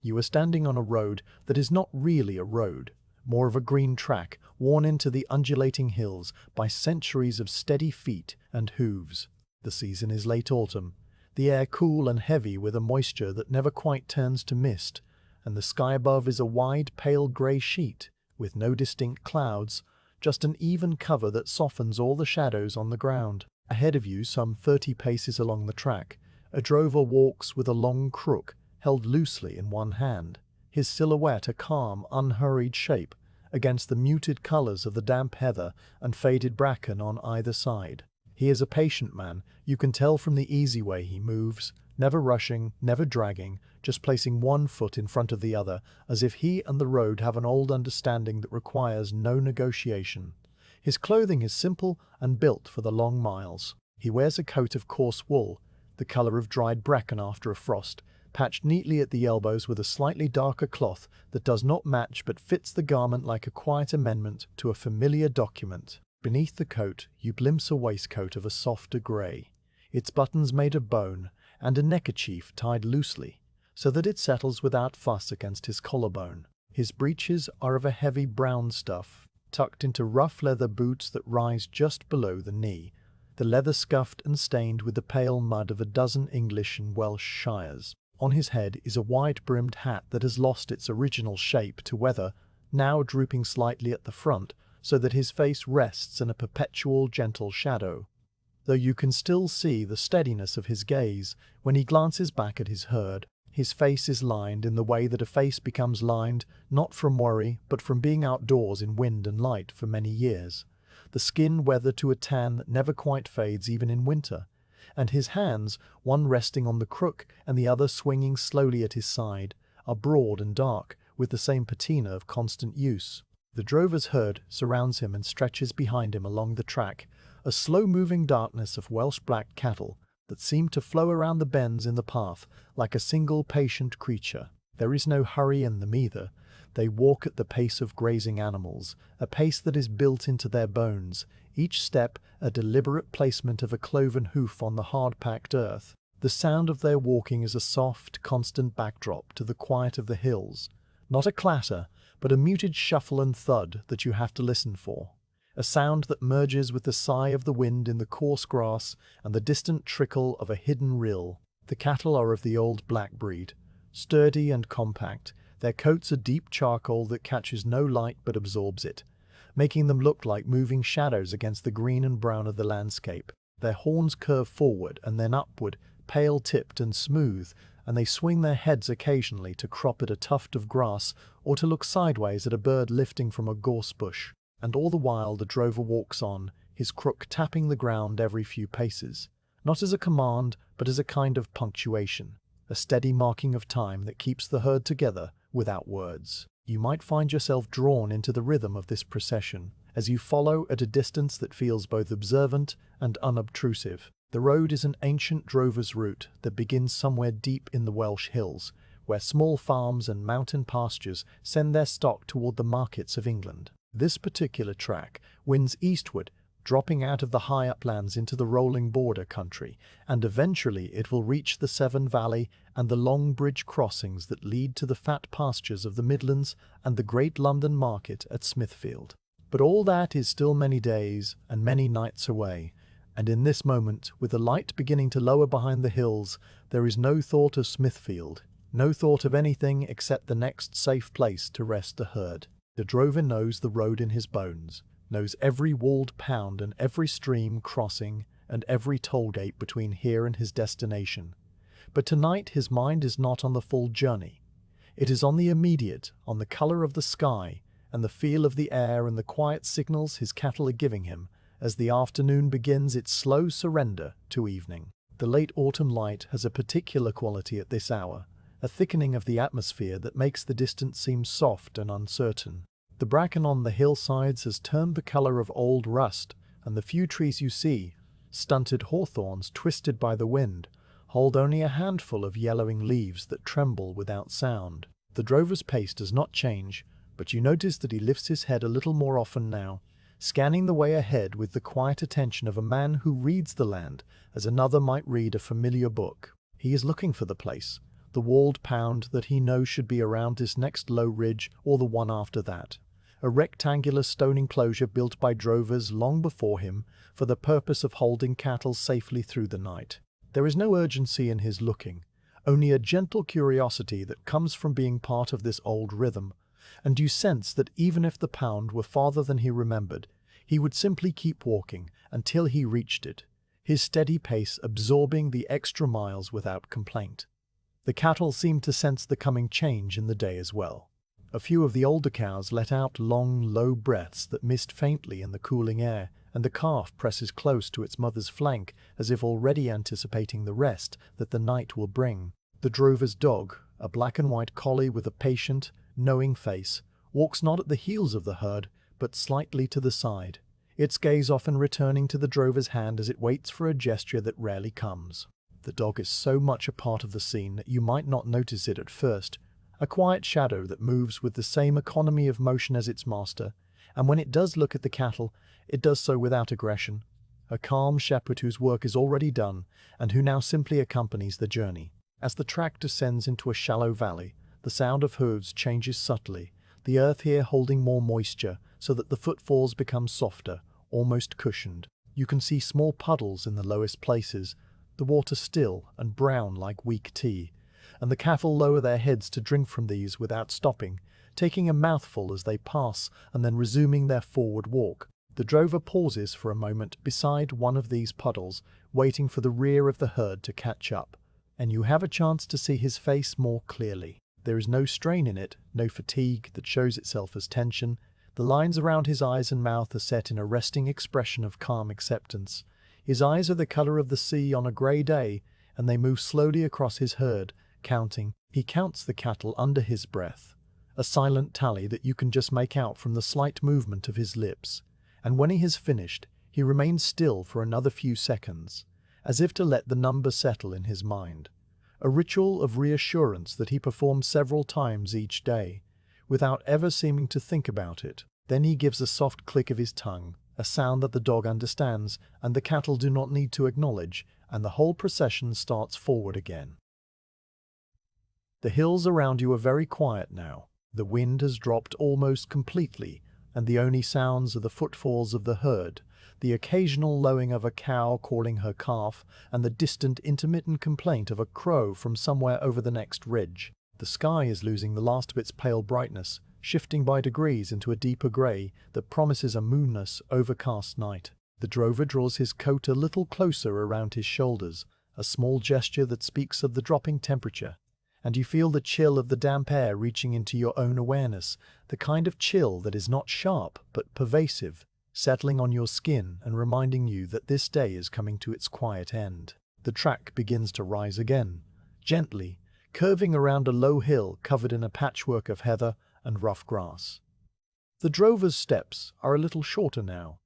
You are standing on a road that is not really a road, more of a green track worn into the undulating hills by centuries of steady feet and hooves. The season is late autumn, the air cool and heavy with a moisture that never quite turns to mist, and the sky above is a wide pale grey sheet, with no distinct clouds, just an even cover that softens all the shadows on the ground. Ahead of you, some 30 paces along the track, a drover walks with a long crook held loosely in one hand, his silhouette a calm, unhurried shape against the muted colours of the damp heather and faded bracken on either side. He is a patient man, you can tell from the easy way he moves, never rushing, never dragging, just placing one foot in front of the other, as if he and the road have an old understanding that requires no negotiation. His clothing is simple and built for the long miles. He wears a coat of coarse wool, the colour of dried bracken after a frost, patched neatly at the elbows with a slightly darker cloth that does not match but fits the garment like a quiet amendment to a familiar document. Beneath the coat you glimpse a waistcoat of a softer grey, its buttons made of bone, and a neckerchief tied loosely, so that it settles without fuss against his collarbone. His breeches are of a heavy brown stuff, tucked into rough leather boots that rise just below the knee, the leather scuffed and stained with the pale mud of a dozen English and Welsh shires. On his head is a wide-brimmed hat that has lost its original shape to weather, now drooping slightly at the front, so that his face rests in a perpetual gentle shadow, though you can still see the steadiness of his gaze when he glances back at his herd. His face is lined in the way that a face becomes lined, not from worry, but from being outdoors in wind and light for many years. The skin weathered to a tan that never quite fades even in winter, and his hands, one resting on the crook and the other swinging slowly at his side, are broad and dark, with the same patina of constant use. The drover's herd surrounds him and stretches behind him along the track, a slow-moving darkness of Welsh black cattle that seem to flow around the bends in the path like a single patient creature. There is no hurry in them either. They walk at the pace of grazing animals, a pace that is built into their bones, each step a deliberate placement of a cloven hoof on the hard-packed earth. The sound of their walking is a soft, constant backdrop to the quiet of the hills, not a clatter, but a muted shuffle and thud that you have to listen for, a sound that merges with the sigh of the wind in the coarse grass and the distant trickle of a hidden rill. The cattle are of the old black breed, sturdy and compact, their coats are deep charcoal that catches no light but absorbs it, making them look like moving shadows against the green and brown of the landscape. Their horns curve forward and then upward, pale-tipped and smooth, and they swing their heads occasionally to crop at a tuft of grass or to look sideways at a bird lifting from a gorse bush. And all the while the drover walks on, his crook tapping the ground every few paces, not as a command but as a kind of punctuation, a steady marking of time that keeps the herd together without words. You might find yourself drawn into the rhythm of this procession as you follow at a distance that feels both observant and unobtrusive. The road is an ancient drover's route that begins somewhere deep in the Welsh hills, where small farms and mountain pastures send their stock toward the markets of England. This particular track winds eastward, dropping out of the high uplands into the rolling border country, and eventually it will reach the Severn Valley and the long bridge crossings that lead to the fat pastures of the Midlands and the great London market at Smithfield. But all that is still many days and many nights away, and in this moment, with the light beginning to lower behind the hills, there is no thought of Smithfield, no thought of anything except the next safe place to rest the herd. The drover knows the road in his bones, knows every walled pound and every stream crossing and every toll gate between here and his destination. But tonight his mind is not on the full journey. It is on the immediate, on the colour of the sky and the feel of the air and the quiet signals his cattle are giving him as the afternoon begins its slow surrender to evening. The late autumn light has a particular quality at this hour, a thickening of the atmosphere that makes the distance seem soft and uncertain. The bracken on the hillsides has turned the colour of old rust, and the few trees you see, stunted hawthorns twisted by the wind, hold only a handful of yellowing leaves that tremble without sound. The drover's pace does not change, but you notice that he lifts his head a little more often now, scanning the way ahead with the quiet attention of a man who reads the land as another might read a familiar book. He is looking for the place, the walled pound that he knows should be around this next low ridge or the one after that. A rectangular stone enclosure built by drovers long before him for the purpose of holding cattle safely through the night. There is no urgency in his looking, only a gentle curiosity that comes from being part of this old rhythm, and you sense that even if the pound were farther than he remembered, he would simply keep walking until he reached it, his steady pace absorbing the extra miles without complaint. The cattle seemed to sense the coming change in the day as well. A few of the older cows let out long, low breaths that missed faintly in the cooling air, and the calf presses close to its mother's flank as if already anticipating the rest that the night will bring. The drover's dog, a black and white collie with a patient, knowing face, walks not at the heels of the herd, but slightly to the side, its gaze often returning to the drover's hand as it waits for a gesture that rarely comes. The dog is so much a part of the scene that you might not notice it at first, a quiet shadow that moves with the same economy of motion as its master, and when it does look at the cattle, it does so without aggression, a calm shepherd whose work is already done and who now simply accompanies the journey. As the track descends into a shallow valley, the sound of hooves changes subtly, the earth here holding more moisture so that the footfalls become softer, almost cushioned. You can see small puddles in the lowest places, the water still and brown like weak tea, and the cattle lower their heads to drink from these without stopping, taking a mouthful as they pass and then resuming their forward walk. The drover pauses for a moment beside one of these puddles, waiting for the rear of the herd to catch up, and you have a chance to see his face more clearly. There is no strain in it, no fatigue that shows itself as tension. The lines around his eyes and mouth are set in a resting expression of calm acceptance. His eyes are the color of the sea on a grey day, and they move slowly across his herd, counting. He counts the cattle under his breath, a silent tally that you can just make out from the slight movement of his lips. And when he has finished, he remains still for another few seconds, as if to let the number settle in his mind. A ritual of reassurance that he performs several times each day, without ever seeming to think about it. Then he gives a soft click of his tongue, a sound that the dog understands and the cattle do not need to acknowledge, and the whole procession starts forward again. The hills around you are very quiet now. The wind has dropped almost completely, and the only sounds are the footfalls of the herd, the occasional lowing of a cow calling her calf, and the distant intermittent complaint of a crow from somewhere over the next ridge. The sky is losing the last of its pale brightness, shifting by degrees into a deeper grey that promises a moonless, overcast night. The drover draws his coat a little closer around his shoulders, a small gesture that speaks of the dropping temperature, and you feel the chill of the damp air reaching into your own awareness, the kind of chill that is not sharp but pervasive, settling on your skin and reminding you that this day is coming to its quiet end. The track begins to rise again, gently, curving around a low hill covered in a patchwork of heather and rough grass. The drover's steps are a little shorter now,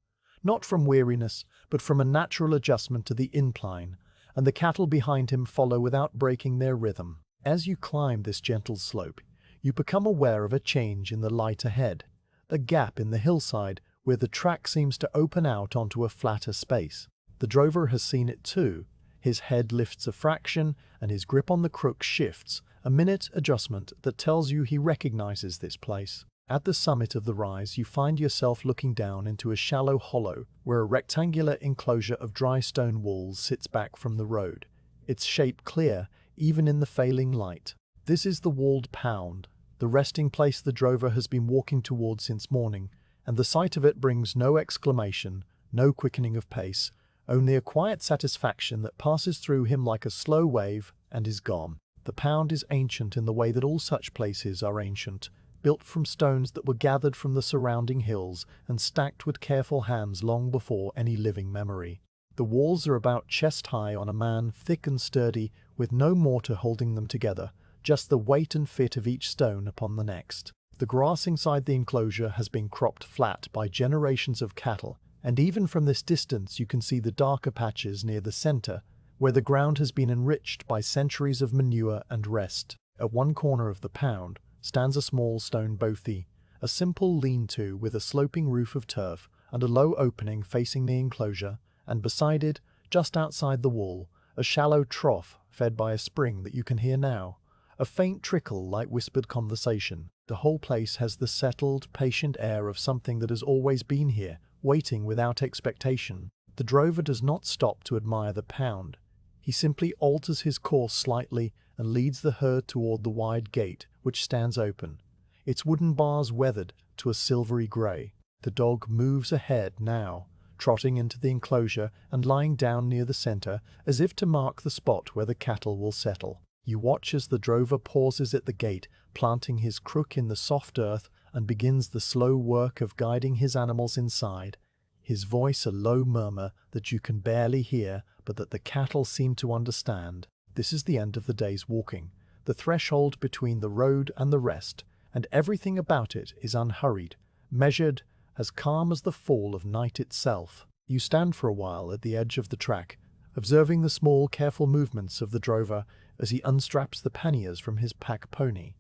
not from weariness, but from a natural adjustment to the incline, and the cattle behind him follow without breaking their rhythm. As you climb this gentle slope, you become aware of a change in the light ahead, a gap in the hillside where the track seems to open out onto a flatter space. The drover has seen it too. His head lifts a fraction and his grip on the crook shifts, a minute adjustment that tells you he recognizes this place. At the summit of the rise, you find yourself looking down into a shallow hollow where a rectangular enclosure of dry stone walls sits back from the road, its shape clear even in the failing light. This is the walled pound, the resting place the drover has been walking toward since morning, and the sight of it brings no exclamation, no quickening of pace, only a quiet satisfaction that passes through him like a slow wave and is gone. The pound is ancient in the way that all such places are ancient, built from stones that were gathered from the surrounding hills and stacked with careful hands long before any living memory. The walls are about chest high on a man, thick and sturdy, with no mortar holding them together, just the weight and fit of each stone upon the next. The grass inside the enclosure has been cropped flat by generations of cattle, and even from this distance you can see the darker patches near the center, where the ground has been enriched by centuries of manure and rest. At one corner of the pound stands a small stone bothy, a simple lean-to with a sloping roof of turf and a low opening facing the enclosure, and beside it, just outside the wall, a shallow trough fed by a spring that you can hear now, A faint trickle like whispered conversation. The whole place has the settled, patient air of something that has always been here, waiting without expectation. The drover does not stop to admire the pound. He simply alters his course slightly and leads the herd toward the wide gate, which stands open, its wooden bars weathered to a silvery grey. The dog moves ahead now, trotting into the enclosure and lying down near the center as if to mark the spot where the cattle will settle. You watch as the drover pauses at the gate, planting his crook in the soft earth, and begins the slow work of guiding his animals inside, his voice a low murmur that you can barely hear but that the cattle seem to understand. This is the end of the day's walking, the threshold between the road and the rest, and everything about it is unhurried, measured, as calm as the fall of night itself. You stand for a while at the edge of the track, observing the small, careful movements of the drover as he unstraps the panniers from his pack pony,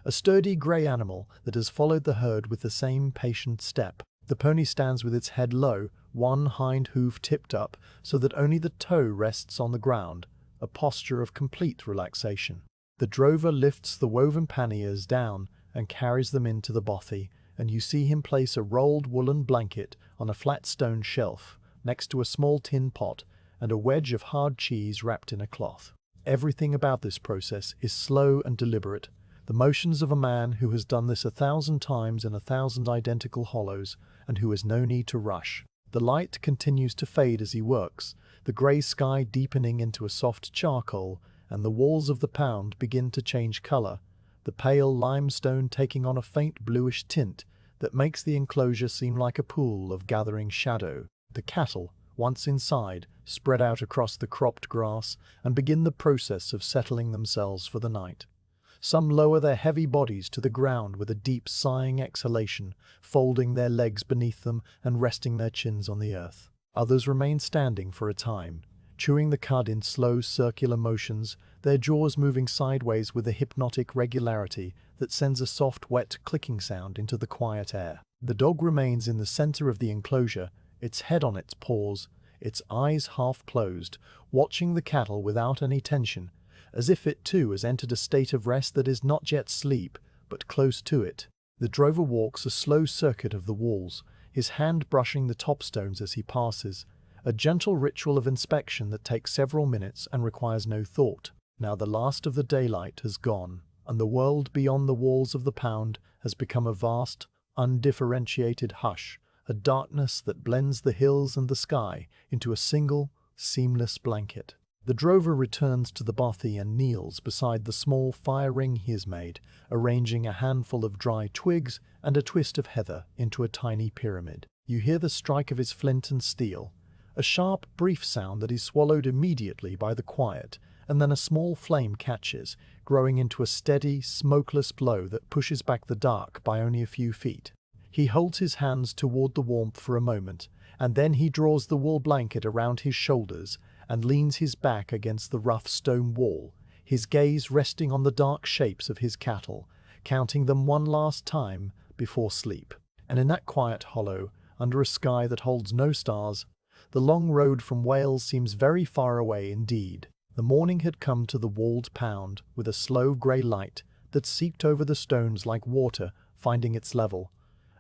a sturdy grey animal that has followed the herd with the same patient step. The pony stands with its head low, one hind hoof tipped up so that only the toe rests on the ground, a posture of complete relaxation. The drover lifts the woven panniers down and carries them into the bothy, and you see him place a rolled woolen blanket on a flat stone shelf next to a small tin pot and a wedge of hard cheese wrapped in a cloth. Everything about this process is slow and deliberate, the motions of a man who has done this 1,000 times in 1,000 identical hollows and who has no need to rush. The light continues to fade as he works, the grey sky deepening into a soft charcoal, and the walls of the pound begin to change colour, the pale limestone taking on a faint bluish tint that makes the enclosure seem like a pool of gathering shadow. The cattle, once inside, spread out across the cropped grass and begin the process of settling themselves for the night. Some lower their heavy bodies to the ground with a deep sighing exhalation, folding their legs beneath them and resting their chins on the earth. Others remain standing for a time, chewing the cud in slow circular motions, their jaws moving sideways with a hypnotic regularity that sends a soft, wet clicking sound into the quiet air. The dog remains in the center of the enclosure, its head on its paws, its eyes half closed, watching the cattle without any tension, as if it too has entered a state of rest that is not yet sleep, but close to it. The drover walks a slow circuit of the walls, his hand brushing the top stones as he passes, a gentle ritual of inspection that takes several minutes and requires no thought. Now the last of the daylight has gone, and the world beyond the walls of the pound has become a vast, undifferentiated hush, a darkness that blends the hills and the sky into a single, seamless blanket. The drover returns to the bothy and kneels beside the small fire ring he has made, arranging a handful of dry twigs and a twist of heather into a tiny pyramid. You hear the strike of his flint and steel, a sharp, brief sound that is swallowed immediately by the quiet, and then a small flame catches, growing into a steady, smokeless glow that pushes back the dark by only a few feet. He holds his hands toward the warmth for a moment, and then he draws the wool blanket around his shoulders and leans his back against the rough stone wall, his gaze resting on the dark shapes of his cattle, counting them one last time before sleep. And in that quiet hollow, under a sky that holds no stars, the long road from Wales seems very far away indeed. The morning had come to the walled pound with a slow grey light that seeped over the stones like water finding its level,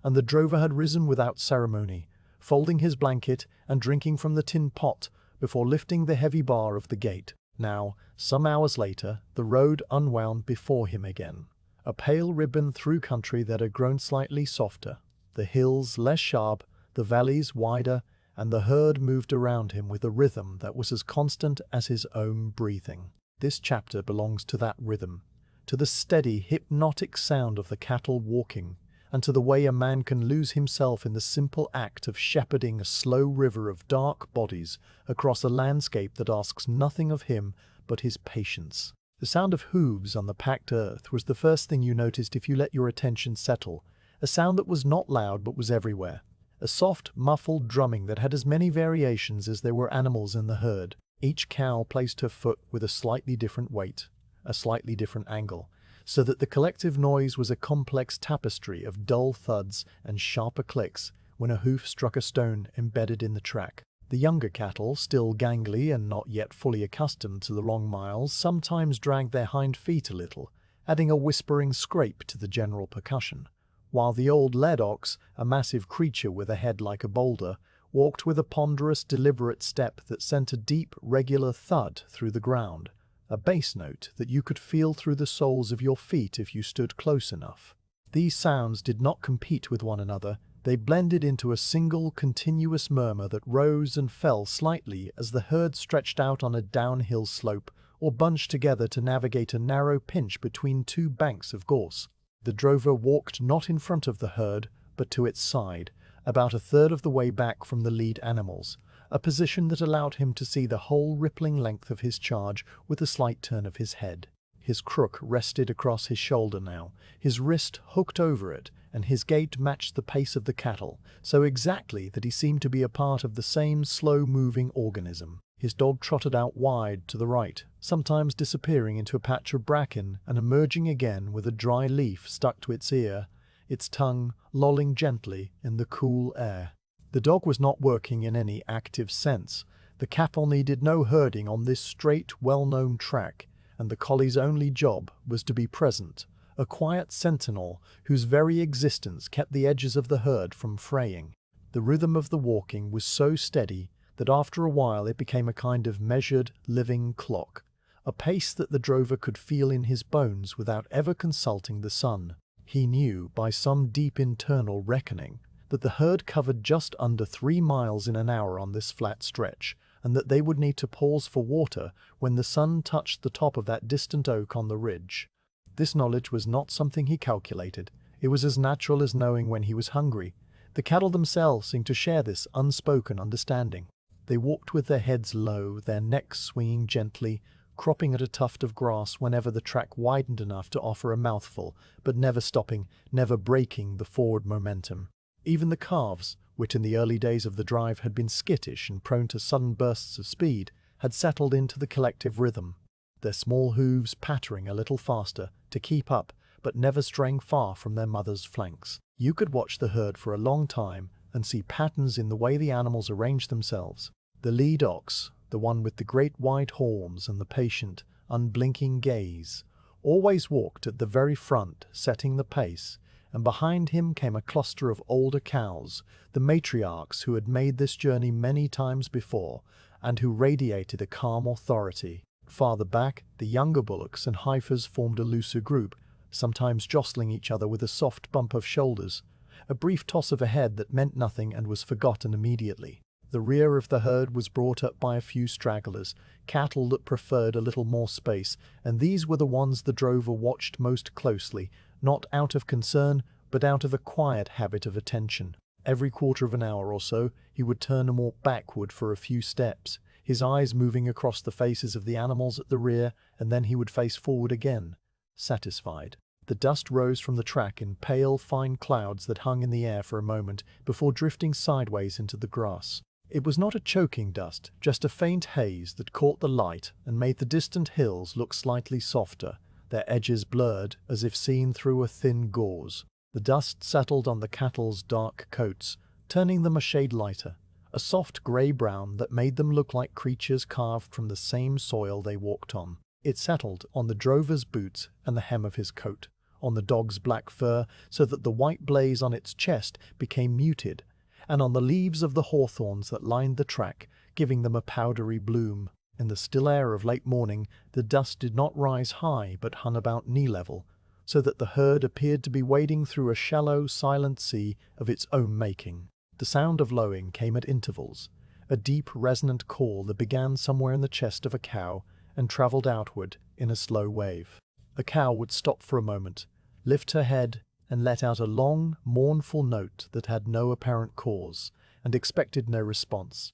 and the drover had risen without ceremony, folding his blanket and drinking from the tin pot before lifting the heavy bar of the gate. Now, some hours later, the road unwound before him again, a pale ribbon through country that had grown slightly softer, the hills less sharp, the valleys wider, and the herd moved around him with a rhythm that was as constant as his own breathing. This chapter belongs to that rhythm, to the steady, hypnotic sound of the cattle walking, and to the way a man can lose himself in the simple act of shepherding a slow river of dark bodies across a landscape that asks nothing of him but his patience. The sound of hooves on the packed earth was the first thing you noticed if you let your attention settle, a sound that was not loud but was everywhere, a soft, muffled drumming that had as many variations as there were animals in the herd. Each cow placed her foot with a slightly different weight, a slightly different angle, so that the collective noise was a complex tapestry of dull thuds and sharper clicks when a hoof struck a stone embedded in the track. The younger cattle, still gangly and not yet fully accustomed to the long miles, sometimes dragged their hind feet a little, adding a whispering scrape to the general percussion, while the old lead ox, a massive creature with a head like a boulder, walked with a ponderous, deliberate step that sent a deep, regular thud through the ground, a bass note that you could feel through the soles of your feet if you stood close enough. These sounds did not compete with one another, they blended into a single, continuous murmur that rose and fell slightly as the herd stretched out on a downhill slope or bunched together to navigate a narrow pinch between two banks of gorse. The drover walked not in front of the herd, but to its side, about a third of the way back from the lead animals, a position that allowed him to see the whole rippling length of his charge with a slight turn of his head. His crook rested across his shoulder now, his wrist hooked over it, and his gait matched the pace of the cattle, so exactly that he seemed to be a part of the same slow-moving organism. His dog trotted out wide to the right, sometimes disappearing into a patch of bracken and emerging again with a dry leaf stuck to its ear, its tongue lolling gently in the cool air. The dog was not working in any active sense. The cattle needed no herding on this straight, well-known track, and the collie's only job was to be present, a quiet sentinel whose very existence kept the edges of the herd from fraying. The rhythm of the walking was so steady that after a while it became a kind of measured, living clock, a pace that the drover could feel in his bones without ever consulting the sun. He knew, by some deep internal reckoning, that the herd covered just under 3 miles in an hour on this flat stretch, and that they would need to pause for water when the sun touched the top of that distant oak on the ridge. This knowledge was not something he calculated. It was as natural as knowing when he was hungry. The cattle themselves seemed to share this unspoken understanding. They walked with their heads low, their necks swinging gently, cropping at a tuft of grass whenever the track widened enough to offer a mouthful, but never stopping, never breaking the forward momentum. Even the calves, which in the early days of the drive had been skittish and prone to sudden bursts of speed, had settled into the collective rhythm, their small hooves pattering a little faster to keep up, but never straying far from their mother's flanks. You could watch the herd for a long time and see patterns in the way the animals arranged themselves. The lead ox, the one with the great wide horns and the patient, unblinking gaze, always walked at the very front, setting the pace, and behind him came a cluster of older cows, the matriarchs who had made this journey many times before, and who radiated a calm authority. Farther back, the younger bullocks and heifers formed a looser group, sometimes jostling each other with a soft bump of shoulders, a brief toss of a head that meant nothing and was forgotten immediately. The rear of the herd was brought up by a few stragglers, cattle that preferred a little more space, and these were the ones the drover watched most closely, not out of concern, but out of a quiet habit of attention. Every quarter of an hour or so, he would turn and walk backward for a few steps, his eyes moving across the faces of the animals at the rear, and then he would face forward again, satisfied. The dust rose from the track in pale, fine clouds that hung in the air for a moment before drifting sideways into the grass. It was not a choking dust, just a faint haze that caught the light and made the distant hills look slightly softer, their edges blurred as if seen through a thin gauze. The dust settled on the cattle's dark coats, turning them a shade lighter, a soft grey-brown that made them look like creatures carved from the same soil they walked on. It settled on the drover's boots and the hem of his coat, on the dog's black fur so that the white blaze on its chest became muted, and on the leaves of the hawthorns that lined the track, giving them a powdery bloom. In the still air of late morning, the dust did not rise high but hung about knee-level, so that the herd appeared to be wading through a shallow, silent sea of its own making. The sound of lowing came at intervals, a deep, resonant call that began somewhere in the chest of a cow and travelled outward in a slow wave. A cow would stop for a moment, lift her head, and let out a long, mournful note that had no apparent cause, and expected no response,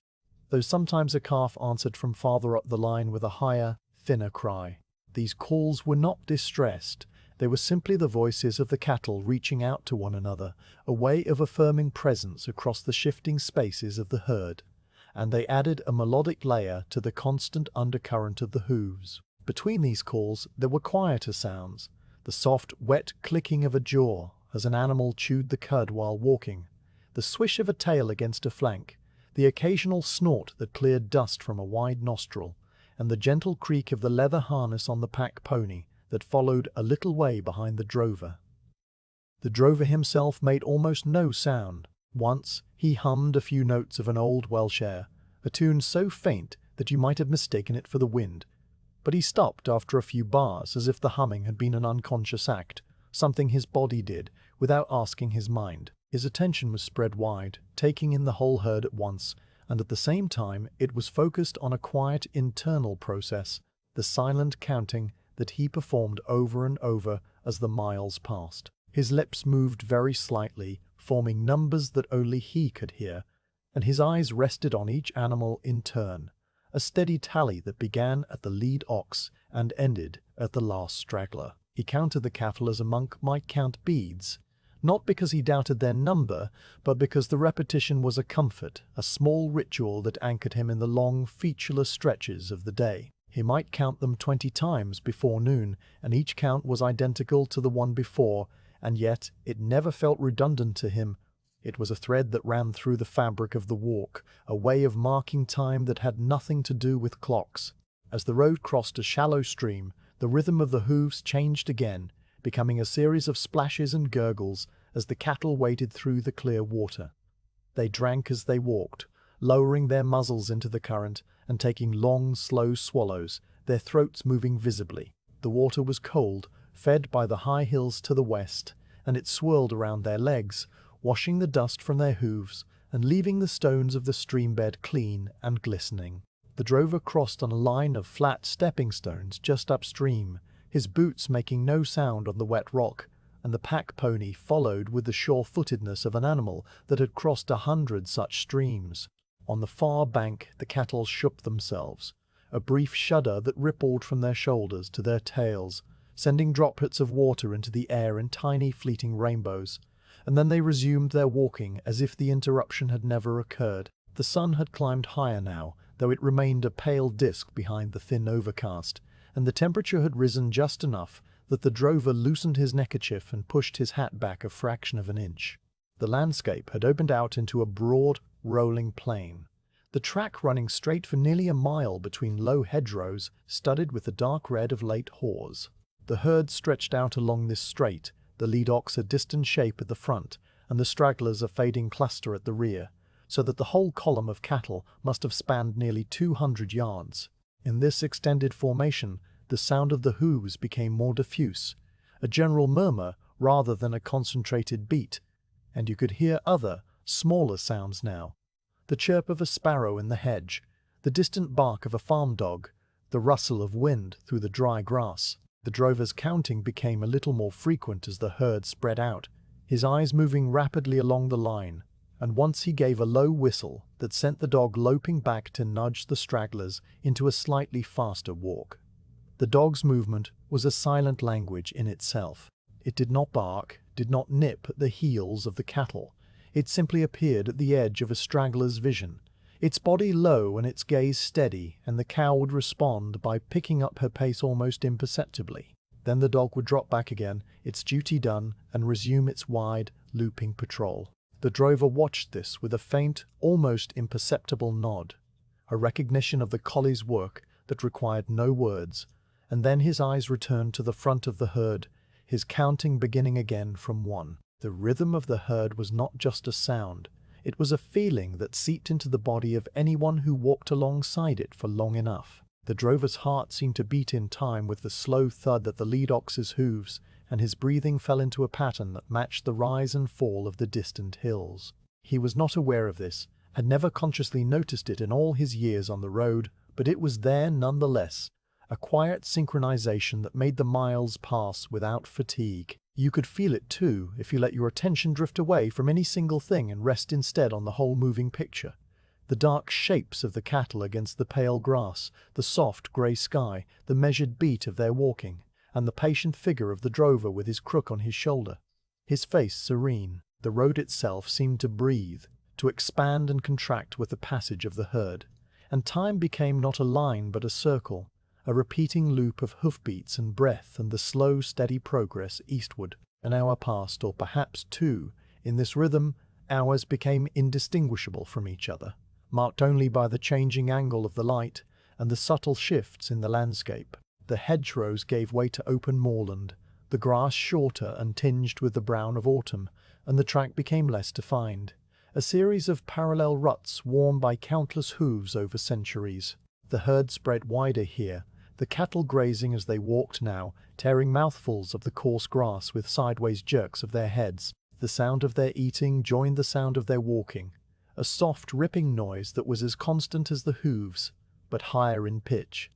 though sometimes a calf answered from farther up the line with a higher, thinner cry. These calls were not distressed, they were simply the voices of the cattle reaching out to one another, a way of affirming presence across the shifting spaces of the herd, and they added a melodic layer to the constant undercurrent of the hooves. Between these calls there were quieter sounds, the soft, wet clicking of a jaw as an animal chewed the cud while walking, the swish of a tail against a flank, the occasional snort that cleared dust from a wide nostril, and the gentle creak of the leather harness on the pack pony that followed a little way behind the drover. The drover himself made almost no sound. Once he hummed a few notes of an old Welsh air, a tune so faint that you might have mistaken it for the wind. But he stopped after a few bars, as if the humming had been an unconscious act, something his body did, without asking his mind. His attention was spread wide, taking in the whole herd at once, and at the same time it was focused on a quiet internal process, the silent counting that he performed over and over as the miles passed. His lips moved very slightly, forming numbers that only he could hear, and his eyes rested on each animal in turn, a steady tally that began at the lead ox and ended at the last straggler. He counted the cattle as a monk might count beads, not because he doubted their number, but because the repetition was a comfort, a small ritual that anchored him in the long, featureless stretches of the day. He might count them 20 times before noon, and each count was identical to the one before, and yet it never felt redundant to him. It was a thread that ran through the fabric of the walk, a way of marking time that had nothing to do with clocks. As the road crossed a shallow stream, the rhythm of the hooves changed again, becoming a series of splashes and gurgles as the cattle waded through the clear water. They drank as they walked, lowering their muzzles into the current and taking long, slow swallows, their throats moving visibly. The water was cold, fed by the high hills to the west, and it swirled around their legs, washing the dust from their hooves and leaving the stones of the stream bed clean and glistening. The drover crossed on a line of flat stepping stones just upstream, his boots making no sound on the wet rock, and the pack pony followed with the sure-footedness of an animal that had crossed 100 such streams. On the far bank the cattle shook themselves, a brief shudder that rippled from their shoulders to their tails, sending droplets of water into the air in tiny fleeting rainbows, and then they resumed their walking as if the interruption had never occurred. The sun had climbed higher now, though it remained a pale disk behind the thin overcast, and the temperature had risen just enough that the drover loosened his neckerchief and pushed his hat back a fraction of an inch. The landscape had opened out into a broad, rolling plain, the track running straight for nearly a mile between low hedgerows studded with the dark red of late haws. The herd stretched out along this straight, the lead ox a distant shape at the front, and the stragglers a fading cluster at the rear, so that the whole column of cattle must have spanned nearly 200 yards. In this extended formation, the sound of the hooves became more diffuse, a general murmur rather than a concentrated beat, and you could hear other, smaller sounds now, the chirp of a sparrow in the hedge, the distant bark of a farm dog, the rustle of wind through the dry grass. The drover's counting became a little more frequent as the herd spread out, his eyes moving rapidly along the line, and once he gave a low whistle that sent the dog loping back to nudge the stragglers into a slightly faster walk. The dog's movement was a silent language in itself. It did not bark, did not nip at the heels of the cattle. It simply appeared at the edge of a straggler's vision, its body low and its gaze steady, and the cow would respond by picking up her pace almost imperceptibly. Then the dog would drop back again, its duty done, and resume its wide, looping patrol. The drover watched this with a faint, almost imperceptible nod, a recognition of the collie's work that required no words, and then his eyes returned to the front of the herd, his counting beginning again from 1. The rhythm of the herd was not just a sound, it was a feeling that seeped into the body of anyone who walked alongside it for long enough. The drover's heart seemed to beat in time with the slow thud of the lead ox's hooves, and his breathing fell into a pattern that matched the rise and fall of the distant hills. He was not aware of this, had never consciously noticed it in all his years on the road, but it was there nonetheless, a quiet synchronization that made the miles pass without fatigue. You could feel it too if you let your attention drift away from any single thing and rest instead on the whole moving picture. The dark shapes of the cattle against the pale grass, the soft grey sky, the measured beat of their walking, and the patient figure of the drover with his crook on his shoulder, his face serene. The road itself seemed to breathe, to expand and contract with the passage of the herd, and time became not a line but a circle, a repeating loop of hoofbeats and breath and the slow, steady progress eastward. An hour passed, or perhaps 2. In this rhythm, hours became indistinguishable from each other, marked only by the changing angle of the light and the subtle shifts in the landscape. The hedgerows gave way to open moorland, the grass shorter and tinged with the brown of autumn, and the track became less defined, a series of parallel ruts worn by countless hooves over centuries. The herd spread wider here, the cattle grazing as they walked now, tearing mouthfuls of the coarse grass with sideways jerks of their heads. The sound of their eating joined the sound of their walking, a soft ripping noise that was as constant as the hooves, but higher in pitch,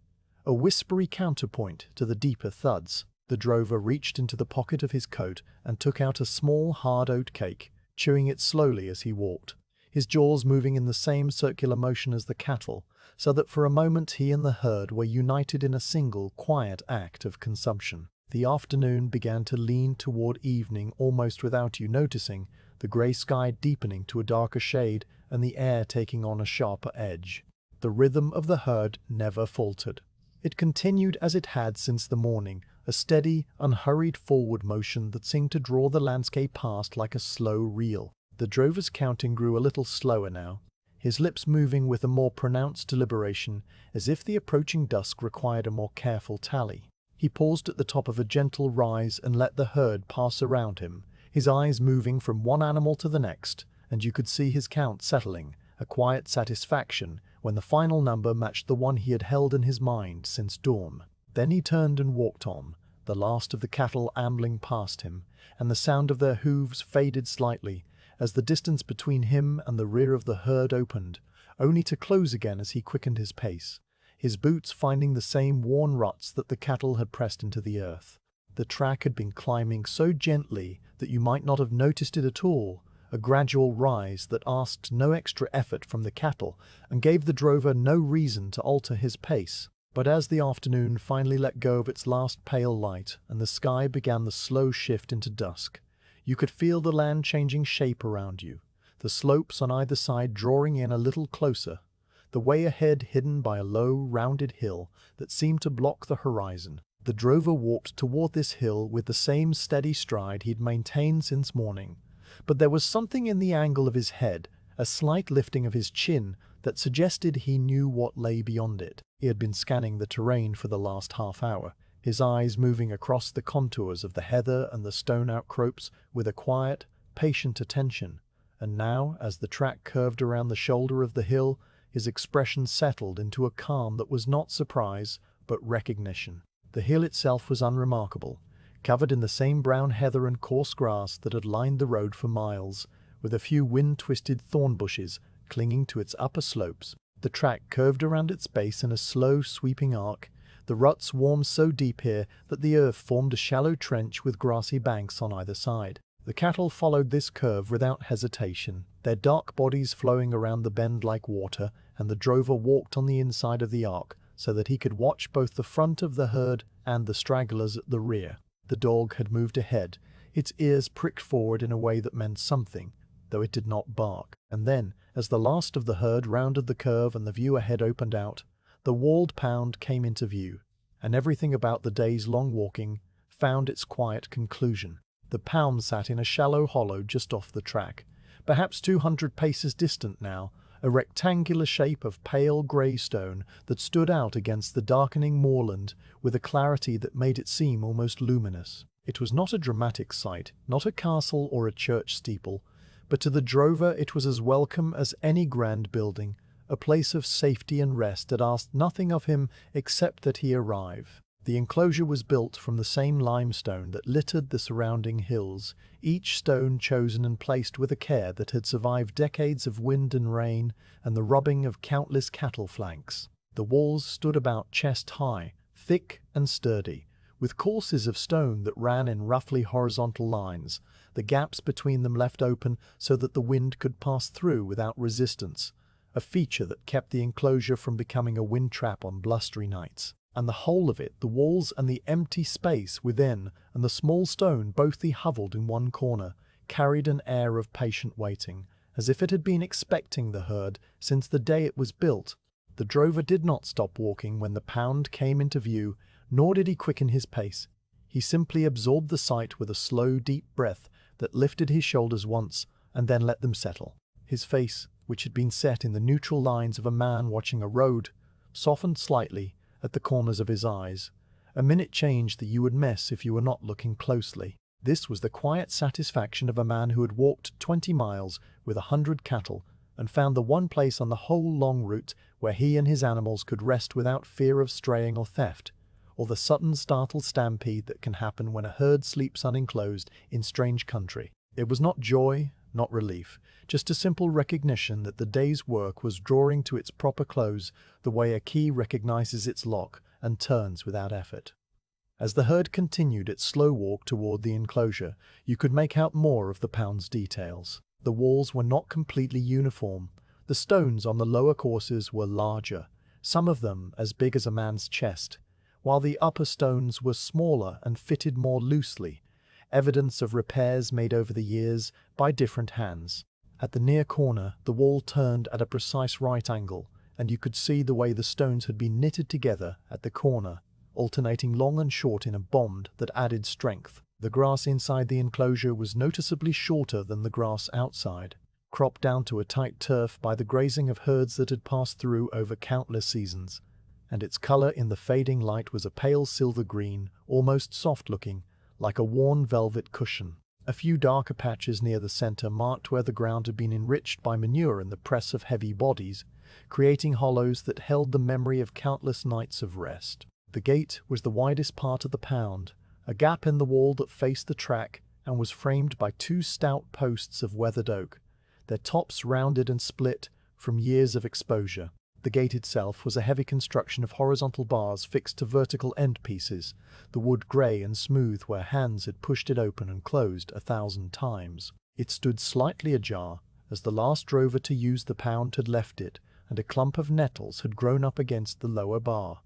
a whispery counterpoint to the deeper thuds. The drover reached into the pocket of his coat and took out a small hard oat cake, chewing it slowly as he walked, his jaws moving in the same circular motion as the cattle, so that for a moment he and the herd were united in a single, quiet act of consumption. The afternoon began to lean toward evening almost without you noticing, the grey sky deepening to a darker shade and the air taking on a sharper edge. The rhythm of the herd never faltered. It continued as it had since the morning, a steady, unhurried forward motion that seemed to draw the landscape past like a slow reel. The drover's counting grew a little slower now, his lips moving with a more pronounced deliberation, as if the approaching dusk required a more careful tally. He paused at the top of a gentle rise and let the herd pass around him, his eyes moving from one animal to the next, and you could see his count settling, a quiet satisfaction, when the final number matched the one he had held in his mind since dawn. Then he turned and walked on, the last of the cattle ambling past him, and the sound of their hooves faded slightly, as the distance between him and the rear of the herd opened, only to close again as he quickened his pace, his boots finding the same worn ruts that the cattle had pressed into the earth. The track had been climbing so gently that you might not have noticed it at all, a gradual rise that asked no extra effort from the cattle and gave the drover no reason to alter his pace. But as the afternoon finally let go of its last pale light and the sky began the slow shift into dusk, you could feel the land changing shape around you, the slopes on either side drawing in a little closer, the way ahead hidden by a low, rounded hill that seemed to block the horizon. The drover walked toward this hill with the same steady stride he'd maintained since morning, but there was something in the angle of his head, a slight lifting of his chin, that suggested he knew what lay beyond it. He had been scanning the terrain for the last half hour, his eyes moving across the contours of the heather and the stone outcrops with a quiet, patient attention, and now, as the track curved around the shoulder of the hill, his expression settled into a calm that was not surprise, but recognition. The hill itself was unremarkable, covered in the same brown heather and coarse grass that had lined the road for miles, with a few wind-twisted thorn bushes clinging to its upper slopes. The track curved around its base in a slow, sweeping arc, the ruts worn so deep here that the earth formed a shallow trench with grassy banks on either side. The cattle followed this curve without hesitation, their dark bodies flowing around the bend like water, and the drover walked on the inside of the arc so that he could watch both the front of the herd and the stragglers at the rear. The dog had moved ahead, its ears pricked forward in a way that meant something, though it did not bark. And then, as the last of the herd rounded the curve and the view ahead opened out, the walled pound came into view, and everything about the day's long walking found its quiet conclusion. The pound sat in a shallow hollow just off the track, perhaps 200 paces distant now, a rectangular shape of pale grey stone that stood out against the darkening moorland with a clarity that made it seem almost luminous. It was not a dramatic sight, not a castle or a church steeple, but to the drover it was as welcome as any grand building, a place of safety and rest that asked nothing of him except that he arrive. The enclosure was built from the same limestone that littered the surrounding hills, each stone chosen and placed with a care that had survived decades of wind and rain and the rubbing of countless cattle flanks. The walls stood about chest high, thick and sturdy, with courses of stone that ran in roughly horizontal lines, the gaps between them left open so that the wind could pass through without resistance, a feature that kept the enclosure from becoming a wind trap on blustery nights. And the whole of it, the walls and the empty space within and the small stone both huddled in one corner, carried an air of patient waiting, as if it had been expecting the herd since the day it was built. The drover did not stop walking when the pound came into view, nor did he quicken his pace. He simply absorbed the sight with a slow, deep breath that lifted his shoulders once and then let them settle. His face, which had been set in the neutral lines of a man watching a road, softened slightly at the corners of his eyes, a minute change that you would miss if you were not looking closely. This was the quiet satisfaction of a man who had walked 20 miles with 100 cattle and found the one place on the whole long route where he and his animals could rest without fear of straying or theft, or the sudden startled stampede that can happen when a herd sleeps unenclosed in strange country. It was not joy, not relief, just a simple recognition that the day's work was drawing to its proper close the way a key recognizes its lock and turns without effort. As the herd continued its slow walk toward the enclosure, you could make out more of the pound's details. The walls were not completely uniform. The stones on the lower courses were larger, some of them as big as a man's chest, while the upper stones were smaller and fitted more loosely, evidence of repairs made over the years by different hands. At the near corner, the wall turned at a precise right angle, and you could see the way the stones had been knitted together at the corner, alternating long and short in a bond that added strength. The grass inside the enclosure was noticeably shorter than the grass outside, cropped down to a tight turf by the grazing of herds that had passed through over countless seasons, and its color in the fading light was a pale silver green, almost soft-looking, like a worn velvet cushion. A few darker patches near the center marked where the ground had been enriched by manure and the press of heavy bodies, creating hollows that held the memory of countless nights of rest. The gate was the widest part of the pound, a gap in the wall that faced the track and was framed by two stout posts of weathered oak, their tops rounded and split from years of exposure. The gate itself was a heavy construction of horizontal bars fixed to vertical end pieces, the wood grey and smooth where hands had pushed it open and closed 1,000 times. It stood slightly ajar, as the last drover to use the pound had left it, and a clump of nettles had grown up against the lower bar,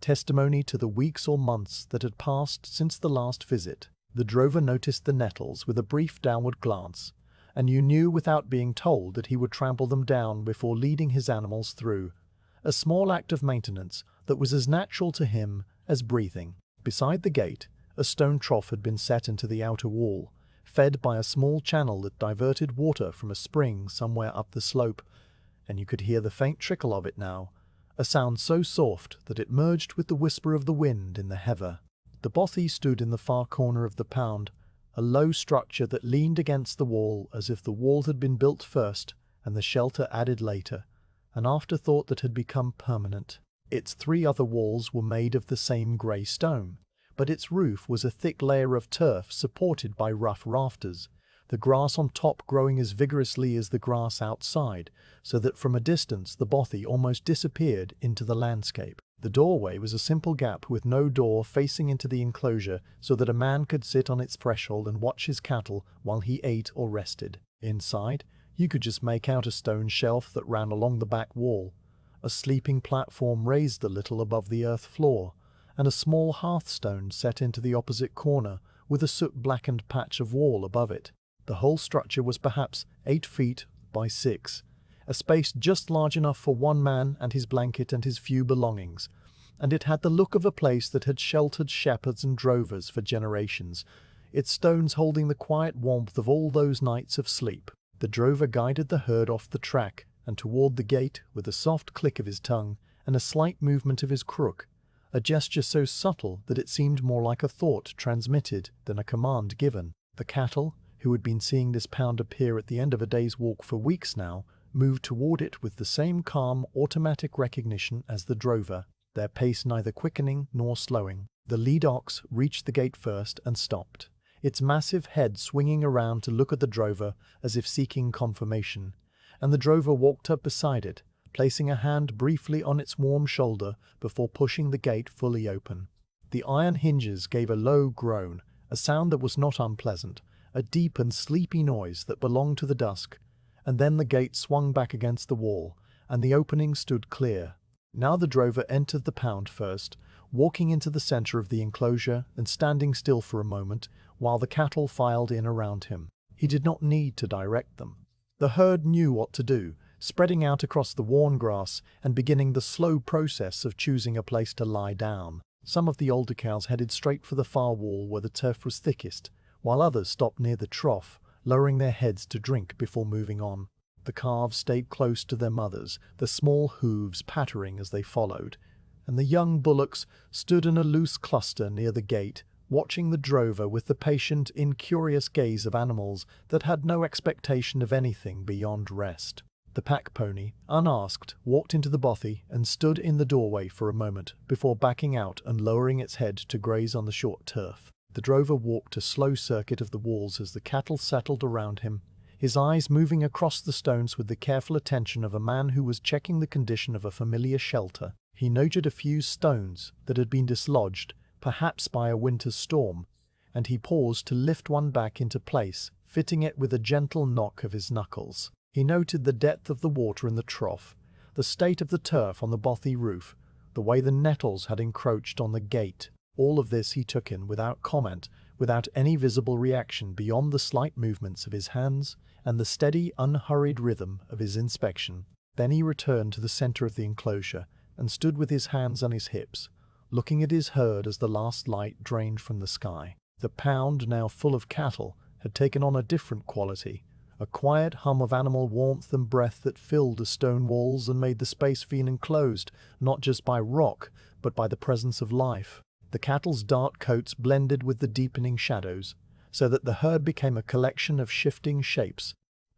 testimony to the weeks or months that had passed since the last visit. The drover noticed the nettles with a brief downward glance, and you knew without being told that he would trample them down before leading his animals through, a small act of maintenance that was as natural to him as breathing. Beside the gate, a stone trough had been set into the outer wall, fed by a small channel that diverted water from a spring somewhere up the slope, and you could hear the faint trickle of it now, a sound so soft that it merged with the whisper of the wind in the heather. The bothy stood in the far corner of the pound, a low structure that leaned against the wall as if the wall had been built first and the shelter added later, an afterthought that had become permanent. Its three other walls were made of the same grey stone, but its roof was a thick layer of turf supported by rough rafters, the grass on top growing as vigorously as the grass outside, so that from a distance the bothy almost disappeared into the landscape. The doorway was a simple gap with no door facing into the enclosure so that a man could sit on its threshold and watch his cattle while he ate or rested. Inside, you could just make out a stone shelf that ran along the back wall, a sleeping platform raised a little above the earth floor, and a small hearthstone set into the opposite corner with a soot-blackened patch of wall above it. The whole structure was perhaps 8 feet by 6, a space just large enough for one man and his blanket and his few belongings, and it had the look of a place that had sheltered shepherds and drovers for generations, its stones holding the quiet warmth of all those nights of sleep. The drover guided the herd off the track and toward the gate with a soft click of his tongue and a slight movement of his crook, a gesture so subtle that it seemed more like a thought transmitted than a command given. The cattle, who had been seeing this pound appear at the end of a day's walk for weeks now, moved toward it with the same calm, automatic recognition as the drover, their pace neither quickening nor slowing. The lead ox reached the gate first and stopped, its massive head swinging around to look at the drover as if seeking confirmation, and the drover walked up beside it, placing a hand briefly on its warm shoulder before pushing the gate fully open. The iron hinges gave a low groan, a sound that was not unpleasant, a deep and sleepy noise that belonged to the dusk, and then the gate swung back against the wall, and the opening stood clear. Now the drover entered the pound first, walking into the center of the enclosure and standing still for a moment while the cattle filed in around him. He did not need to direct them. The herd knew what to do, spreading out across the worn grass and beginning the slow process of choosing a place to lie down. Some of the older cows headed straight for the far wall where the turf was thickest, while others stopped near the trough, lowering their heads to drink before moving on. The calves stayed close to their mothers, the small hooves pattering as they followed, and the young bullocks stood in a loose cluster near the gate, watching the drover with the patient, incurious gaze of animals that had no expectation of anything beyond rest. The pack pony, unasked, walked into the bothy and stood in the doorway for a moment before backing out and lowering its head to graze on the short turf. The drover walked a slow circuit of the walls as the cattle settled around him, his eyes moving across the stones with the careful attention of a man who was checking the condition of a familiar shelter. He noted a few stones that had been dislodged, perhaps by a winter's storm, and he paused to lift one back into place, fitting it with a gentle knock of his knuckles. He noted the depth of the water in the trough, the state of the turf on the bothy roof, the way the nettles had encroached on the gate. All of this he took in without comment, without any visible reaction beyond the slight movements of his hands and the steady, unhurried rhythm of his inspection. Then he returned to the center of the enclosure and stood with his hands on his hips, looking at his herd as the last light drained from the sky. The pound, now full of cattle, had taken on a different quality, a quiet hum of animal warmth and breath that filled the stone walls and made the space feel enclosed, not just by rock, but by the presence of life. The cattle's dark coats blended with the deepening shadows, so that the herd became a collection of shifting shapes,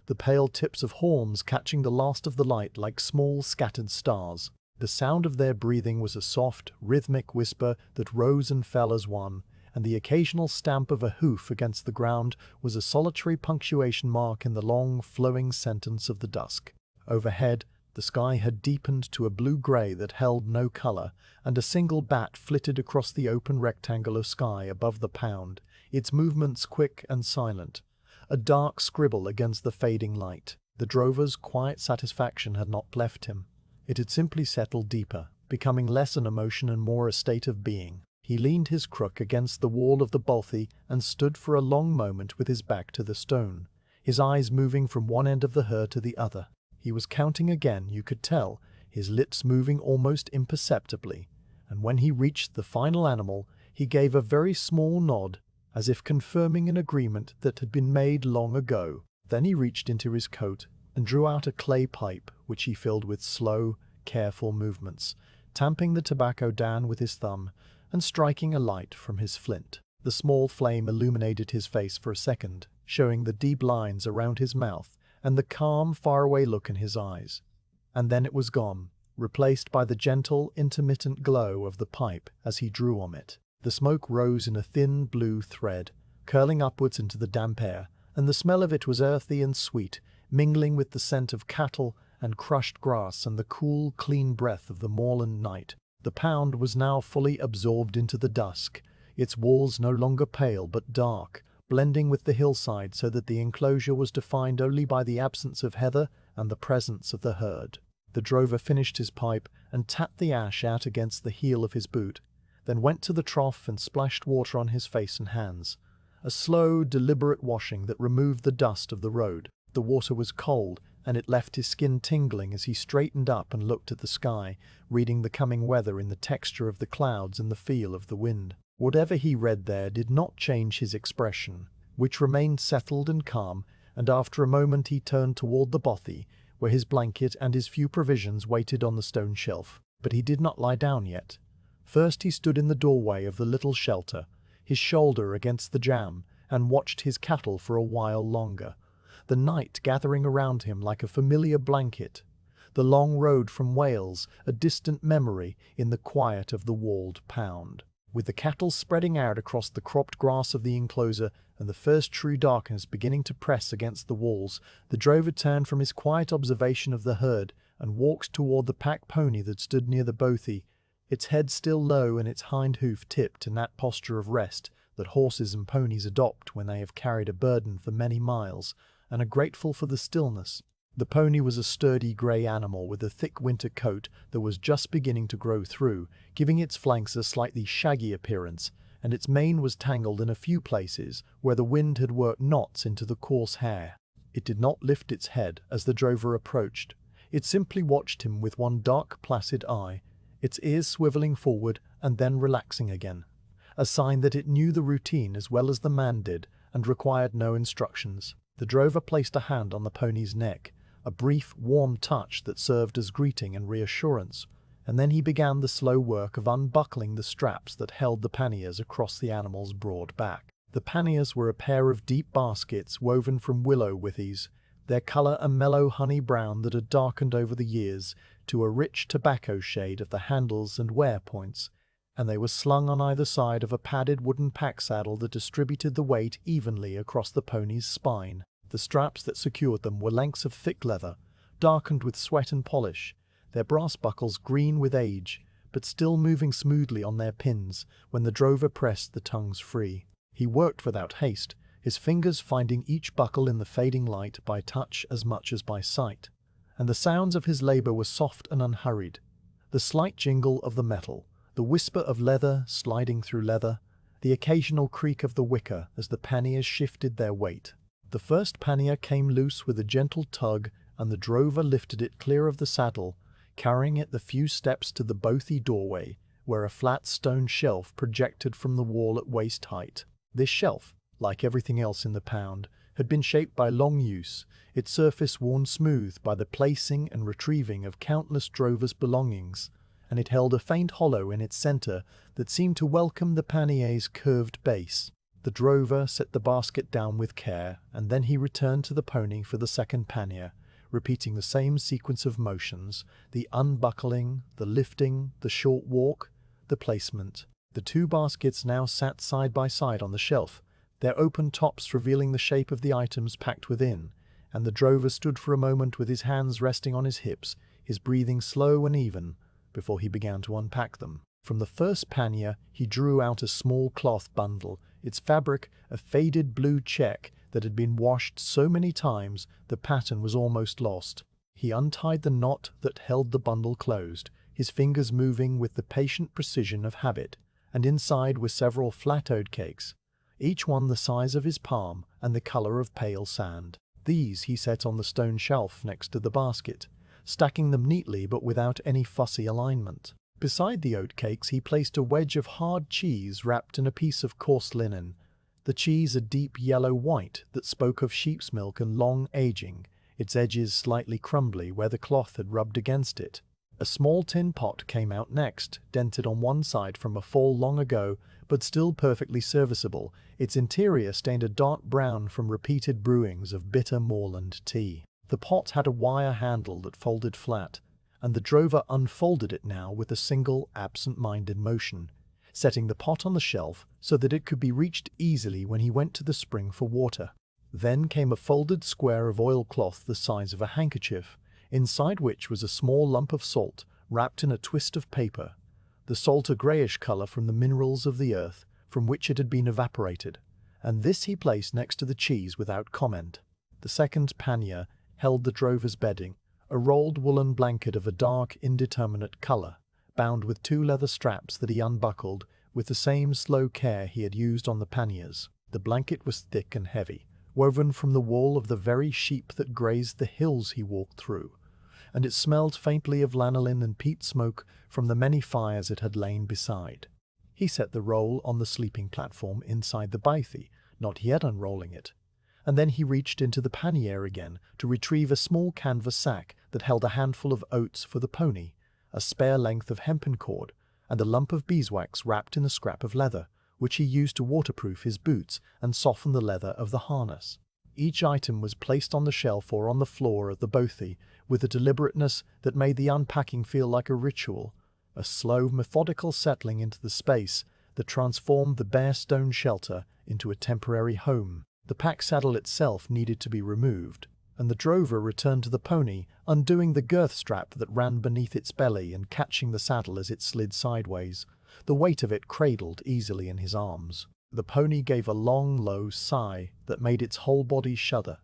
the pale tips of horns catching the last of the light like small scattered stars. The sound of their breathing was a soft, rhythmic whisper that rose and fell as one, and the occasional stamp of a hoof against the ground was a solitary punctuation mark in the long, flowing sentence of the dusk. Overhead, the sky had deepened to a blue-grey that held no color, and a single bat flitted across the open rectangle of sky above the pound, its movements quick and silent, a dark scribble against the fading light. The drover's quiet satisfaction had not left him. It had simply settled deeper, becoming less an emotion and more a state of being. He leaned his crook against the wall of the bothy and stood for a long moment with his back to the stone, his eyes moving from one end of the herd to the other. He was counting again, you could tell, his lips moving almost imperceptibly, and when he reached the final animal, he gave a very small nod, as if confirming an agreement that had been made long ago. Then he reached into his coat and drew out a clay pipe, which he filled with slow, careful movements, tamping the tobacco down with his thumb and striking a light from his flint. The small flame illuminated his face for a second, showing the deep lines around his mouth and the calm, faraway look in his eyes. And then it was gone, replaced by the gentle, intermittent glow of the pipe as he drew on it. The smoke rose in a thin blue thread, curling upwards into the damp air, and the smell of it was earthy and sweet, mingling with the scent of cattle and crushed grass and the cool, clean breath of the moorland night. The pound was now fully absorbed into the dusk, its walls no longer pale but dark, blending with the hillside so that the enclosure was defined only by the absence of heather and the presence of the herd. The drover finished his pipe and tapped the ash out against the heel of his boot, then went to the trough and splashed water on his face and hands, a slow, deliberate washing that removed the dust of the road. The water was cold, and it left his skin tingling as he straightened up and looked at the sky, reading the coming weather in the texture of the clouds and the feel of the wind. Whatever he read there did not change his expression, which remained settled and calm, and after a moment he turned toward the bothy, where his blanket and his few provisions waited on the stone shelf. But he did not lie down yet. First he stood in the doorway of the little shelter, his shoulder against the jamb, and watched his cattle for a while longer, the night gathering around him like a familiar blanket, the long road from Wales a distant memory in the quiet of the walled pound. With the cattle spreading out across the cropped grass of the enclosure and the first true darkness beginning to press against the walls, the drover turned from his quiet observation of the herd and walked toward the pack pony that stood near the bothy, its head still low and its hind hoof tipped in that posture of rest that horses and ponies adopt when they have carried a burden for many miles and are grateful for the stillness. The pony was a sturdy grey animal with a thick winter coat that was just beginning to grow through, giving its flanks a slightly shaggy appearance, and its mane was tangled in a few places where the wind had worked knots into the coarse hair. It did not lift its head as the drover approached. It simply watched him with one dark, placid eye, its ears swiveling forward and then relaxing again, a sign that it knew the routine as well as the man did and required no instructions. The drover placed a hand on the pony's neck, a brief, warm touch that served as greeting and reassurance, and then he began the slow work of unbuckling the straps that held the panniers across the animal's broad back. The panniers were a pair of deep baskets woven from willow withies, their color a mellow honey brown that had darkened over the years to a rich tobacco shade of the handles and wear points, and they were slung on either side of a padded wooden pack saddle that distributed the weight evenly across the pony's spine. The straps that secured them were lengths of thick leather, darkened with sweat and polish, their brass buckles green with age, but still moving smoothly on their pins when the drover pressed the tongues free. He worked without haste, his fingers finding each buckle in the fading light by touch as much as by sight, and the sounds of his labor were soft and unhurried. The slight jingle of the metal, the whisper of leather sliding through leather, the occasional creak of the wicker as the panniers shifted their weight. The first pannier came loose with a gentle tug, and the drover lifted it clear of the saddle, carrying it the few steps to the bothy doorway, where a flat stone shelf projected from the wall at waist height. This shelf, like everything else in the pound, had been shaped by long use, its surface worn smooth by the placing and retrieving of countless drovers' belongings, and it held a faint hollow in its center that seemed to welcome the pannier's curved base. The drover set the basket down with care, and then he returned to the pony for the second pannier, repeating the same sequence of motions, the unbuckling, the lifting, the short walk, the placement. The two baskets now sat side by side on the shelf, their open tops revealing the shape of the items packed within, and the drover stood for a moment with his hands resting on his hips, his breathing slow and even, before he began to unpack them. From the first pannier he drew out a small cloth bundle, its fabric a faded blue check that had been washed so many times the pattern was almost lost. He untied the knot that held the bundle closed, his fingers moving with the patient precision of habit, and inside were several flat oatcakes, each one the size of his palm and the color of pale sand. These he set on the stone shelf next to the basket, stacking them neatly but without any fussy alignment. Beside the oatcakes he placed a wedge of hard cheese wrapped in a piece of coarse linen, the cheese a deep yellow-white that spoke of sheep's milk and long aging, its edges slightly crumbly where the cloth had rubbed against it. A small tin pot came out next, dented on one side from a fall long ago, but still perfectly serviceable, its interior stained a dark brown from repeated brewings of bitter moorland tea. The pot had a wire handle that folded flat, and the drover unfolded it now with a single absent-minded motion, setting the pot on the shelf so that it could be reached easily when he went to the spring for water. Then came a folded square of oilcloth the size of a handkerchief, inside which was a small lump of salt wrapped in a twist of paper, the salt a greyish colour from the minerals of the earth from which it had been evaporated, and this he placed next to the cheese without comment. The second pannier held the drover's bedding, a rolled woolen blanket of a dark, indeterminate colour, bound with two leather straps that he unbuckled with the same slow care he had used on the panniers. The blanket was thick and heavy, woven from the wool of the very sheep that grazed the hills he walked through, and it smelled faintly of lanolin and peat smoke from the many fires it had lain beside. He set the roll on the sleeping platform inside the bothy, not yet unrolling it, and then he reached into the pannier again to retrieve a small canvas sack that held a handful of oats for the pony, a spare length of hempen cord, and a lump of beeswax wrapped in a scrap of leather, which he used to waterproof his boots and soften the leather of the harness. Each item was placed on the shelf or on the floor of the bothy with a deliberateness that made the unpacking feel like a ritual, a slow, methodical settling into the space that transformed the bare stone shelter into a temporary home. The pack saddle itself needed to be removed, and the drover returned to the pony, undoing the girth strap that ran beneath its belly and catching the saddle as it slid sideways, the weight of it cradled easily in his arms. The pony gave a long, low sigh that made its whole body shudder,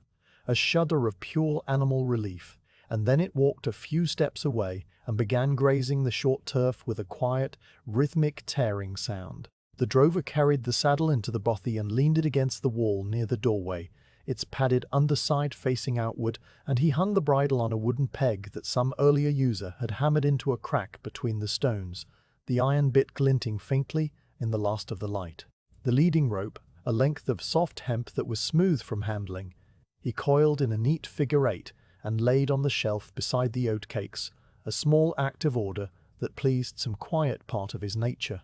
a shudder of pure animal relief, and then it walked a few steps away and began grazing the short turf with a quiet, rhythmic tearing sound. The drover carried the saddle into the bothy and leaned it against the wall near the doorway, its padded underside facing outward, and he hung the bridle on a wooden peg that some earlier user had hammered into a crack between the stones, the iron bit glinting faintly in the last of the light. The leading rope, a length of soft hemp that was smooth from handling, he coiled in a neat figure 8 and laid on the shelf beside the oatcakes, a small act of order that pleased some quiet part of his nature.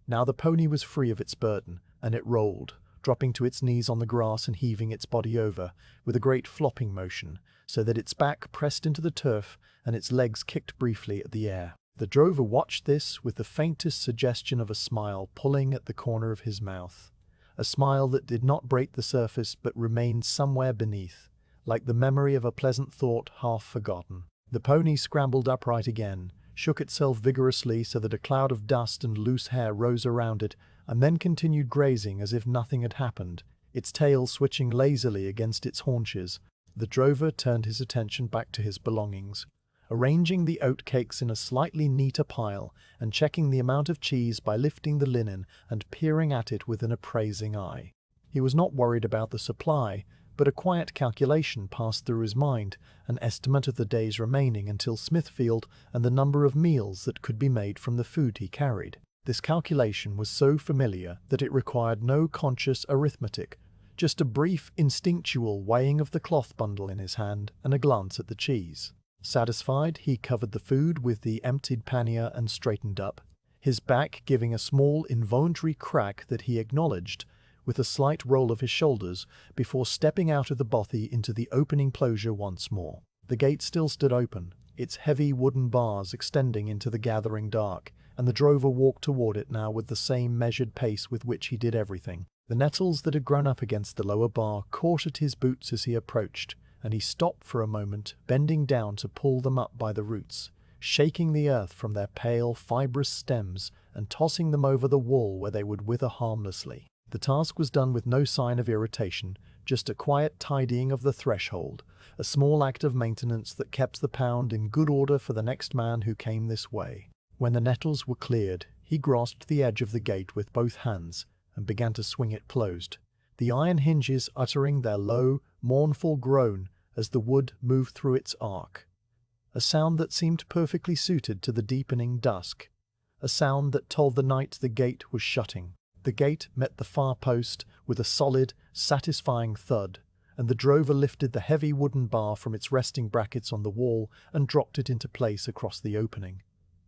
Now the pony was free of its burden, and it rolled, dropping to its knees on the grass and heaving its body over, with a great flopping motion, so that its back pressed into the turf and its legs kicked briefly at the air. The drover watched this with the faintest suggestion of a smile pulling at the corner of his mouth, a smile that did not break the surface but remained somewhere beneath, like the memory of a pleasant thought half forgotten. The pony scrambled upright again, shook itself vigorously so that a cloud of dust and loose hair rose around it, and then continued grazing as if nothing had happened, its tail switching lazily against its haunches. The drover turned his attention back to his belongings, arranging the oatcakes in a slightly neater pile and checking the amount of cheese by lifting the linen and peering at it with an appraising eye. He was not worried about the supply, but a quiet calculation passed through his mind, an estimate of the days remaining until Smithfield and the number of meals that could be made from the food he carried. This calculation was so familiar that it required no conscious arithmetic, just a brief instinctual weighing of the cloth bundle in his hand and a glance at the cheese. Satisfied, he covered the food with the emptied pannier and straightened up, his back giving a small involuntary crack that he acknowledged with a slight roll of his shoulders before stepping out of the bothy into the open enclosure once more. The gate still stood open, its heavy wooden bars extending into the gathering dark, and the drover walked toward it now with the same measured pace with which he did everything. The nettles that had grown up against the lower bar caught at his boots as he approached, and he stopped for a moment, bending down to pull them up by the roots, shaking the earth from their pale, fibrous stems and tossing them over the wall where they would wither harmlessly. The task was done with no sign of irritation, just a quiet tidying of the threshold, a small act of maintenance that kept the pound in good order for the next man who came this way. When the nettles were cleared, he grasped the edge of the gate with both hands and began to swing it closed, the iron hinges uttering their low, mournful groan as the wood moved through its arc, a sound that seemed perfectly suited to the deepening dusk, a sound that told the night the gate was shutting. The gate met the far post with a solid, satisfying thud, and the drover lifted the heavy wooden bar from its resting brackets on the wall and dropped it into place across the opening,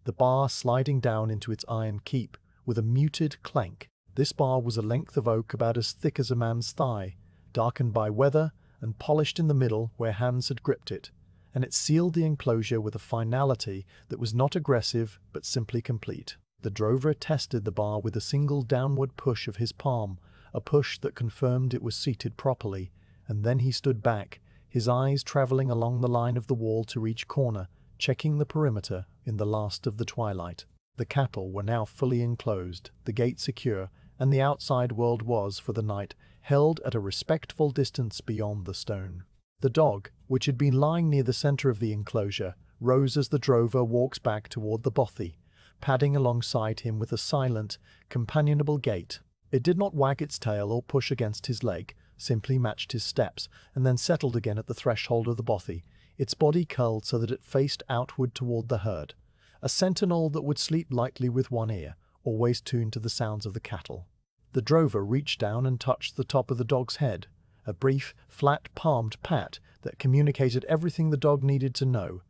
the bar sliding down into its iron keep with a muted clank. This bar was a length of oak about as thick as a man's thigh, darkened by weather and polished in the middle where hands had gripped it, and it sealed the enclosure with a finality that was not aggressive but simply complete. The drover tested the bar with a single downward push of his palm, a push that confirmed it was seated properly, and then he stood back, his eyes travelling along the line of the wall to each corner, checking the perimeter in the last of the twilight. The cattle were now fully enclosed, the gate secure, and the outside world was, for the night, held at a respectful distance beyond the stone. The dog, which had been lying near the centre of the enclosure, rose as the drover walked back toward the bothy, padding alongside him with a silent, companionable gait. It did not wag its tail or push against his leg, simply matched his steps, and then settled again at the threshold of the bothy, its body curled so that it faced outward toward the herd, a sentinel that would sleep lightly with one ear, always tuned to the sounds of the cattle. The drover reached down and touched the top of the dog's head, a brief, flat-palmed pat that communicated everything the dog needed to know,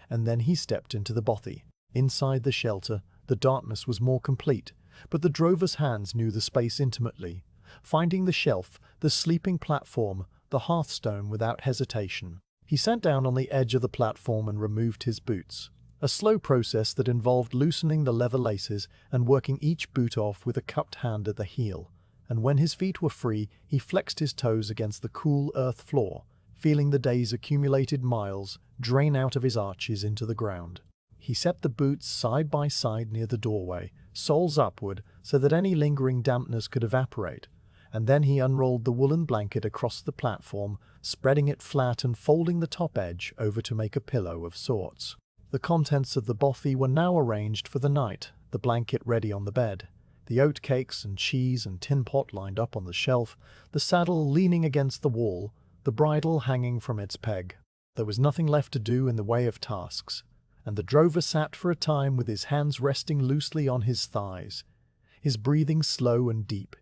and then he stepped into the bothy. Inside the shelter, the darkness was more complete, but the drover's hands knew the space intimately, finding the shelf, the sleeping platform, the hearthstone without hesitation. He sat down on the edge of the platform and removed his boots, a slow process that involved loosening the leather laces and working each boot off with a cupped hand at the heel, and when his feet were free, he flexed his toes against the cool earth floor, feeling the day's accumulated miles drain out of his arches into the ground. He set the boots side by side near the doorway, soles upward, so that any lingering dampness could evaporate, and then he unrolled the woolen blanket across the platform, spreading it flat and folding the top edge over to make a pillow of sorts. The contents of the bothy were now arranged for the night, the blanket ready on the bed, the oatcakes and cheese and tin pot lined up on the shelf, the saddle leaning against the wall, the bridle hanging from its peg. There was nothing left to do in the way of tasks, and the drover sat for a time with his hands resting loosely on his thighs, his breathing slow and deep,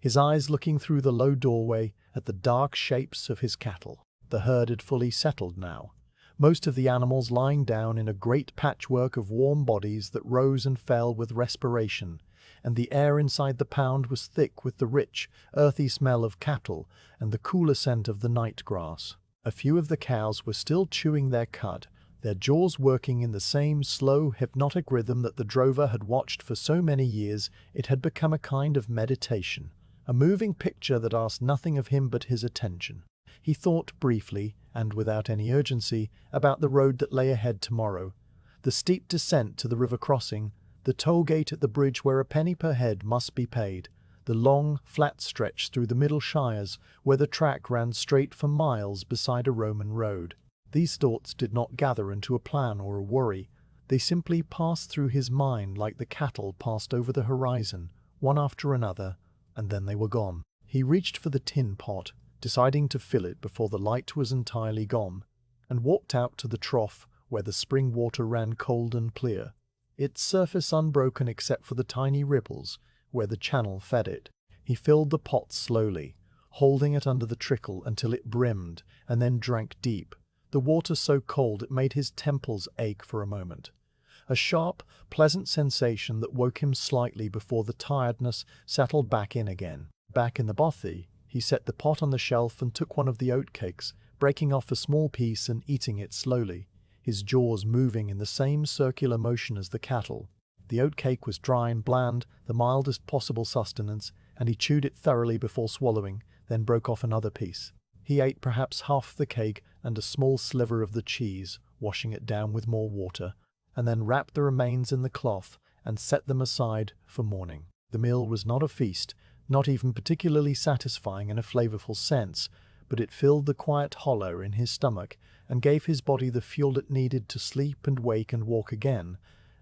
his eyes looking through the low doorway at the dark shapes of his cattle. The herd had fully settled now, most of the animals lying down in a great patchwork of warm bodies that rose and fell with respiration, and the air inside the pound was thick with the rich, earthy smell of cattle and the cooler scent of the night grass. A few of the cows were still chewing their cud, their jaws working in the same slow, hypnotic rhythm that the drover had watched for so many years. It had become a kind of meditation, a moving picture that asked nothing of him but his attention. He thought briefly, and without any urgency, about the road that lay ahead tomorrow, the steep descent to the river crossing, the toll gate at the bridge where a penny per head must be paid, the long, flat stretch through the Middle Shires where the track ran straight for miles beside a Roman road. These thoughts did not gather into a plan or a worry. They simply passed through his mind like the cattle passed over the horizon, one after another, and then they were gone. He reached for the tin pot, deciding to fill it before the light was entirely gone, and walked out to the trough where the spring water ran cold and clear, its surface unbroken except for the tiny ripples where the channel fed it. He filled the pot slowly, holding it under the trickle until it brimmed, and then drank deep, the water so cold it made his temples ache for a moment. A sharp, pleasant sensation that woke him slightly before the tiredness settled back in again. Back in the bothy, he set the pot on the shelf and took one of the oatcakes, breaking off a small piece and eating it slowly, his jaws moving in the same circular motion as the cattle. The oatcake was dry and bland, the mildest possible sustenance, and he chewed it thoroughly before swallowing, then broke off another piece. He ate perhaps half the cake and a small sliver of the cheese, washing it down with more water, and then wrapped the remains in the cloth and set them aside for morning. The meal was not a feast, not even particularly satisfying in a flavorful sense, but it filled the quiet hollow in his stomach and gave his body the fuel it needed to sleep and wake and walk again,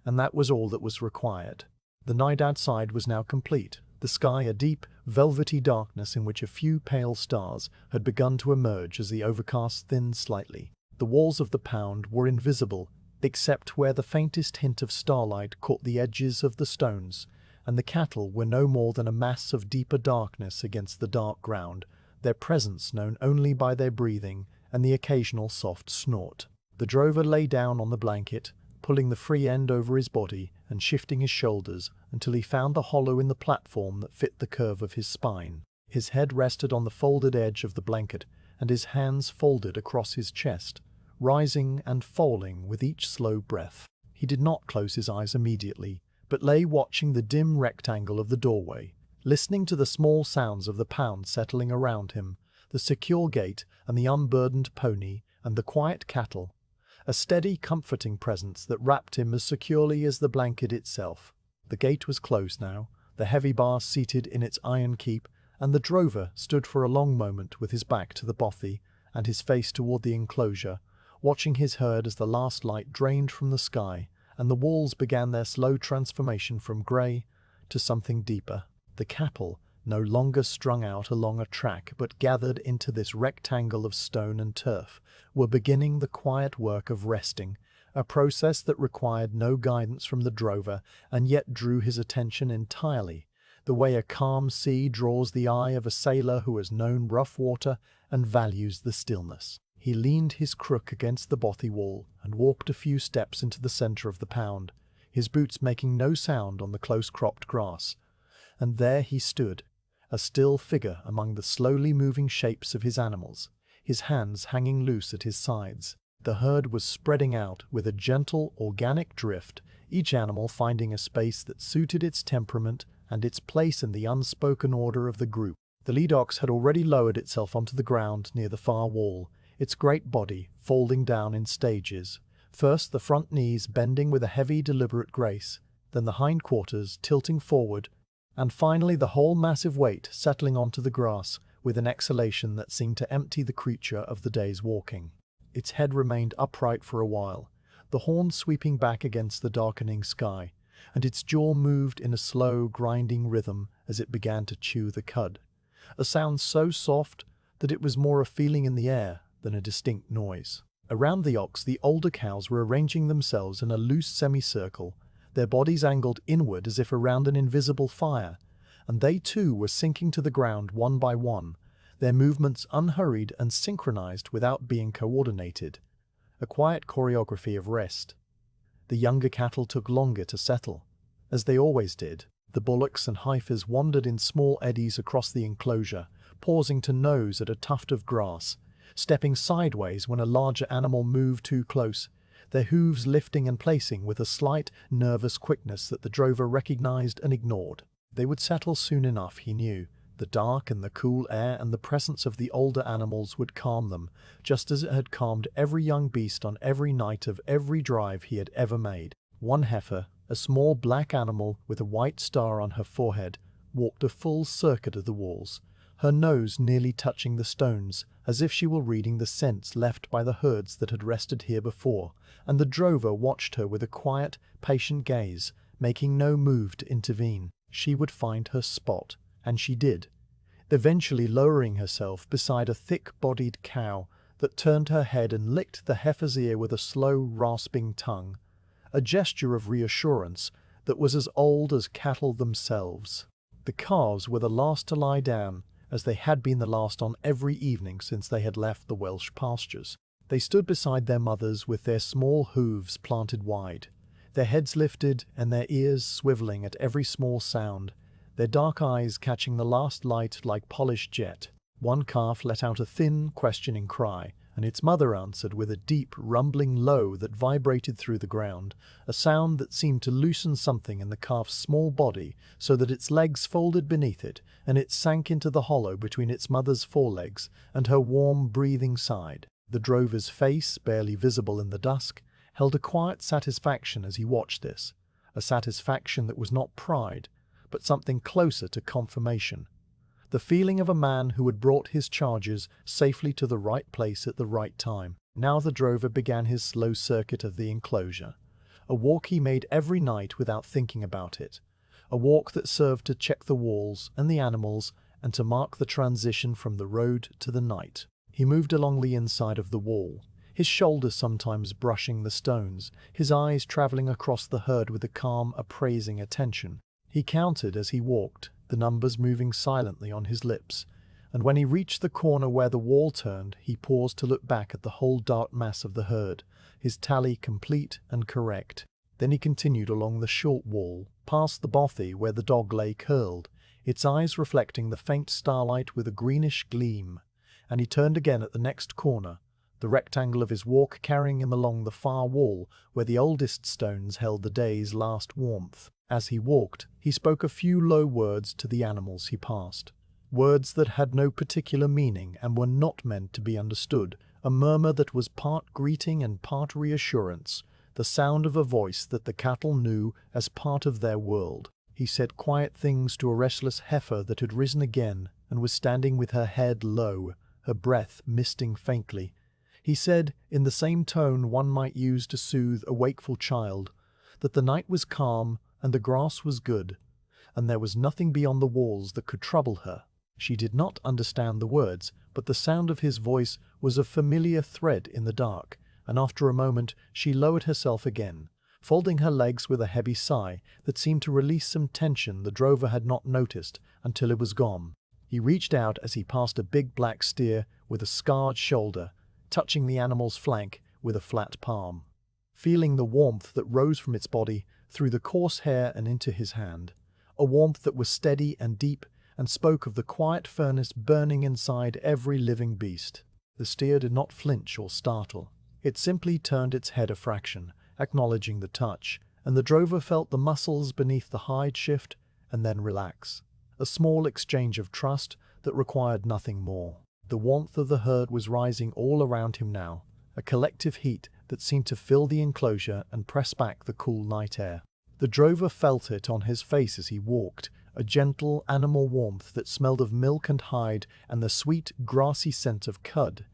and that was all that was required. The night outside was now complete, the sky a deep, velvety darkness in which a few pale stars had begun to emerge as the overcast thinned slightly. The walls of the pound were invisible, except where the faintest hint of starlight caught the edges of the stones, and the cattle were no more than a mass of deeper darkness against the dark ground, their presence known only by their breathing and the occasional soft snort. The drover lay down on the blanket, pulling the free end over his body and shifting his shoulders until he found the hollow in the platform that fit the curve of his spine. His head rested on the folded edge of the blanket, and his hands folded across his chest, rising and falling with each slow breath. He did not close his eyes immediately, but lay watching the dim rectangle of the doorway, listening to the small sounds of the pound settling around him, the secure gate and the unburdened pony and the quiet cattle, a steady, comforting presence that wrapped him as securely as the blanket itself. The gate was closed now, the heavy bar seated in its iron keep, and the drover stood for a long moment with his back to the bothy and his face toward the enclosure, watching his herd as the last light drained from the sky and the walls began their slow transformation from grey to something deeper. The cattle, no longer strung out along a track but gathered into this rectangle of stone and turf, were beginning the quiet work of resting, a process that required no guidance from the drover and yet drew his attention entirely, the way a calm sea draws the eye of a sailor who has known rough water and values the stillness. He leaned his crook against the bothy wall and walked a few steps into the centre of the pound, his boots making no sound on the close-cropped grass. And there he stood, a still figure among the slowly moving shapes of his animals, his hands hanging loose at his sides. The herd was spreading out with a gentle, organic drift, each animal finding a space that suited its temperament and its place in the unspoken order of the group. The lead ox had already lowered itself onto the ground near the far wall, its great body folding down in stages, first the front knees bending with a heavy, deliberate grace, then the hindquarters tilting forward, and finally the whole massive weight settling onto the grass with an exhalation that seemed to empty the creature of the day's walking. Its head remained upright for a while, the horn sweeping back against the darkening sky, and its jaw moved in a slow, grinding rhythm as it began to chew the cud, a sound so soft that it was more a feeling in the air than a distinct noise. Around the ox, the older cows were arranging themselves in a loose semicircle, their bodies angled inward as if around an invisible fire, and they too were sinking to the ground one by one, their movements unhurried and synchronized without being coordinated. a quiet choreography of rest. The younger cattle took longer to settle, as they always did. The bullocks and heifers wandered in small eddies across the enclosure, pausing to nose at a tuft of grass, stepping sideways when a larger animal moved too close, their hooves lifting and placing with a slight, nervous quickness that the drover recognized and ignored. They would settle soon enough, he knew. The dark and the cool air and the presence of the older animals would calm them, just as it had calmed every young beast on every night of every drive he had ever made. One heifer, a small black animal with a white star on her forehead, walked a full circuit of the walls, her nose nearly touching the stones, as if she were reading the scents left by the herds that had rested here before, and the drover watched her with a quiet, patient gaze, making no move to intervene. She would find her spot, and she did, eventually lowering herself beside a thick-bodied cow that turned her head and licked the heifer's ear with a slow, rasping tongue, a gesture of reassurance that was as old as cattle themselves. The calves were the last to lie down, as they had been the last on every evening since they had left the Welsh pastures. They stood beside their mothers with their small hooves planted wide, their heads lifted and their ears swiveling at every small sound, their dark eyes catching the last light like polished jet. One calf let out a thin, questioning cry, and its mother answered with a deep, rumbling low that vibrated through the ground, a sound that seemed to loosen something in the calf's small body so that its legs folded beneath it, and it sank into the hollow between its mother's forelegs and her warm, breathing side. The drover's face, barely visible in the dusk, held a quiet satisfaction as he watched this, a satisfaction that was not pride, but something closer to confirmation. The feeling of a man who had brought his charges safely to the right place at the right time. Now the drover began his slow circuit of the enclosure, a walk he made every night without thinking about it, a walk that served to check the walls and the animals and to mark the transition from the road to the night. He moved along the inside of the wall, his shoulders sometimes brushing the stones, his eyes traveling across the herd with a calm, appraising attention. He counted as he walked, the numbers moving silently on his lips, and when he reached the corner where the wall turned, he paused to look back at the whole dark mass of the herd, his tally complete and correct. Then he continued along the short wall, past the bothy where the dog lay curled, its eyes reflecting the faint starlight with a greenish gleam, and he turned again at the next corner, the rectangle of his walk carrying him along the far wall where the oldest stones held the day's last warmth. As he walked, he spoke a few low words to the animals he passed, words that had no particular meaning and were not meant to be understood, a murmur that was part greeting and part reassurance, the sound of a voice that the cattle knew as part of their world. He said quiet things to a restless heifer that had risen again and was standing with her head low, her breath misting faintly. He said, in the same tone one might use to soothe a wakeful child, that the night was calm and the grass was good, and there was nothing beyond the walls that could trouble her. She did not understand the words, but the sound of his voice was a familiar thread in the dark, and after a moment she lowered herself again, folding her legs with a heavy sigh that seemed to release some tension the drover had not noticed until it was gone. He reached out as he passed a big black steer with a scarred shoulder, touching the animal's flank with a flat palm, feeling the warmth that rose from its body through the coarse hair and into his hand, a warmth that was steady and deep and spoke of the quiet furnace burning inside every living beast. The steer did not flinch or startle. It simply turned its head a fraction, acknowledging the touch, and the drover felt the muscles beneath the hide shift and then relax, a small exchange of trust that required nothing more. The warmth of the herd was rising all around him now, a collective heat that seemed to fill the enclosure and press back the cool night air. The drover felt it on his face as he walked, a gentle animal warmth that smelled of milk and hide and the sweet, grassy scent of cud,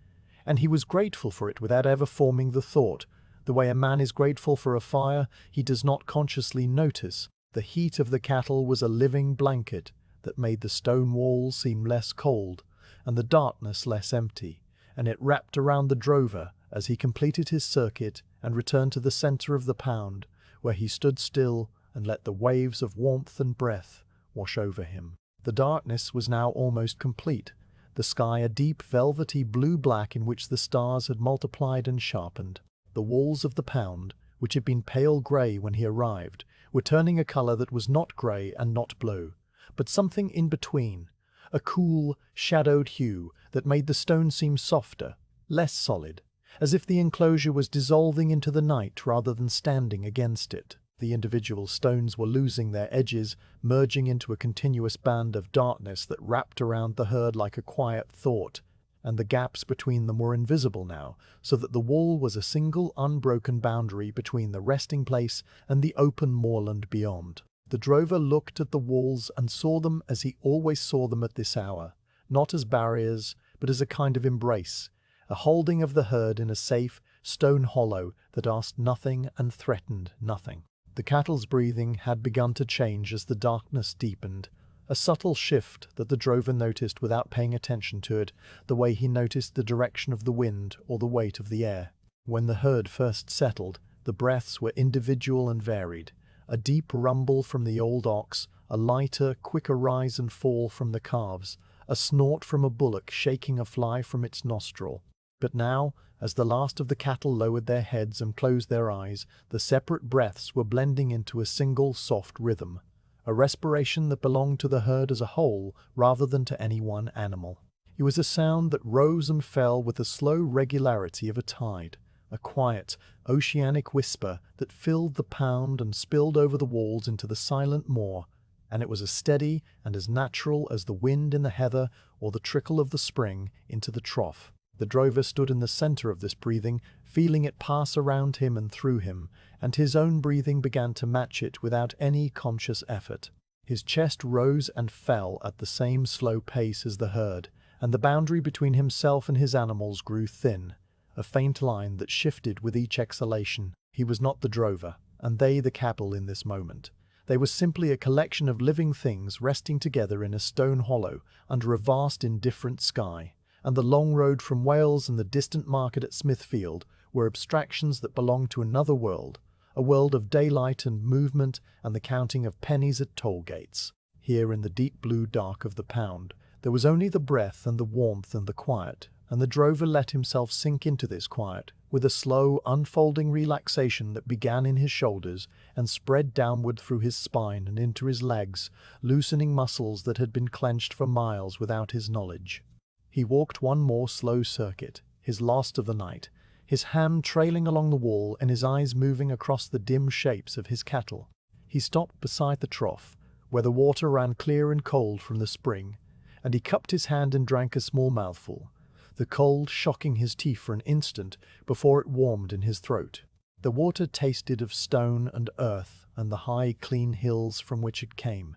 and he was grateful for it without ever forming the thought. The way a man is grateful for a fire he does not consciously notice. The heat of the cattle was a living blanket that made the stone walls seem less cold and the darkness less empty, and it wrapped around the drover as he completed his circuit and returned to the center of the pound, where he stood still and let the waves of warmth and breath wash over him. The darkness was now almost complete, the sky a deep velvety blue-black in which the stars had multiplied and sharpened. The walls of the pound, which had been pale grey when he arrived, were turning a colour that was not grey and not blue, but something in between, a cool, shadowed hue that made the stone seem softer, less solid, as if the enclosure was dissolving into the night rather than standing against it. The individual stones were losing their edges, merging into a continuous band of darkness that wrapped around the herd like a quiet thought, and the gaps between them were invisible now, so that the wall was a single unbroken boundary between the resting place and the open moorland beyond. The drover looked at the walls and saw them as he always saw them at this hour, not as barriers, but as a kind of embrace, a holding of the herd in a safe, stone hollow that asked nothing and threatened nothing. The cattle's breathing had begun to change as the darkness deepened, a subtle shift that the drover noticed without paying attention to it, the way he noticed the direction of the wind or the weight of the air. When the herd first settled, the breaths were individual and varied, a deep rumble from the old ox, a lighter, quicker rise and fall from the calves, a snort from a bullock shaking a fly from its nostril. But now, as the last of the cattle lowered their heads and closed their eyes, the separate breaths were blending into a single soft rhythm, a respiration that belonged to the herd as a whole rather than to any one animal. It was a sound that rose and fell with the slow regularity of a tide, a quiet, oceanic whisper that filled the pound and spilled over the walls into the silent moor, and it was as steady and as natural as the wind in the heather or the trickle of the spring into the trough. The drover stood in the centre of this breathing, feeling it pass around him and through him, and his own breathing began to match it without any conscious effort. His chest rose and fell at the same slow pace as the herd, and the boundary between himself and his animals grew thin, a faint line that shifted with each exhalation. He was not the drover, and they the cattle in this moment. They were simply a collection of living things resting together in a stone hollow under a vast indifferent sky, and the long road from Wales and the distant market at Smithfield were abstractions that belonged to another world, a world of daylight and movement and the counting of pennies at toll gates. Here in the deep blue dark of the pound, there was only the breath and the warmth and the quiet, and the drover let himself sink into this quiet, with a slow, unfolding relaxation that began in his shoulders and spread downward through his spine and into his legs, loosening muscles that had been clenched for miles without his knowledge. He walked one more slow circuit, his last of the night, his hand trailing along the wall and his eyes moving across the dim shapes of his cattle. He stopped beside the trough, where the water ran clear and cold from the spring, and he cupped his hand and drank a small mouthful, the cold shocking his teeth for an instant before it warmed in his throat. The water tasted of stone and earth and the high, clean hills from which it came,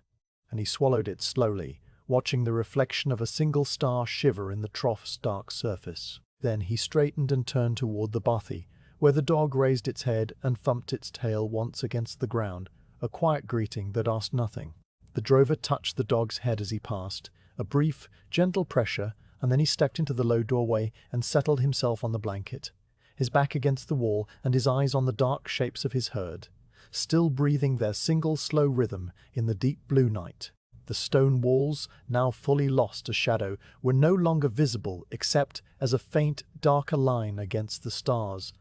and he swallowed it slowly, watching the reflection of a single star shiver in the trough's dark surface. Then he straightened and turned toward the bothy, where the dog raised its head and thumped its tail once against the ground, a quiet greeting that asked nothing. The drover touched the dog's head as he passed, a brief, gentle pressure, and then he stepped into the low doorway and settled himself on the blanket, his back against the wall and his eyes on the dark shapes of his herd, still breathing their single slow rhythm in the deep blue night. The stone walls, now fully lost to shadow, were no longer visible except as a faint, darker line against the stars,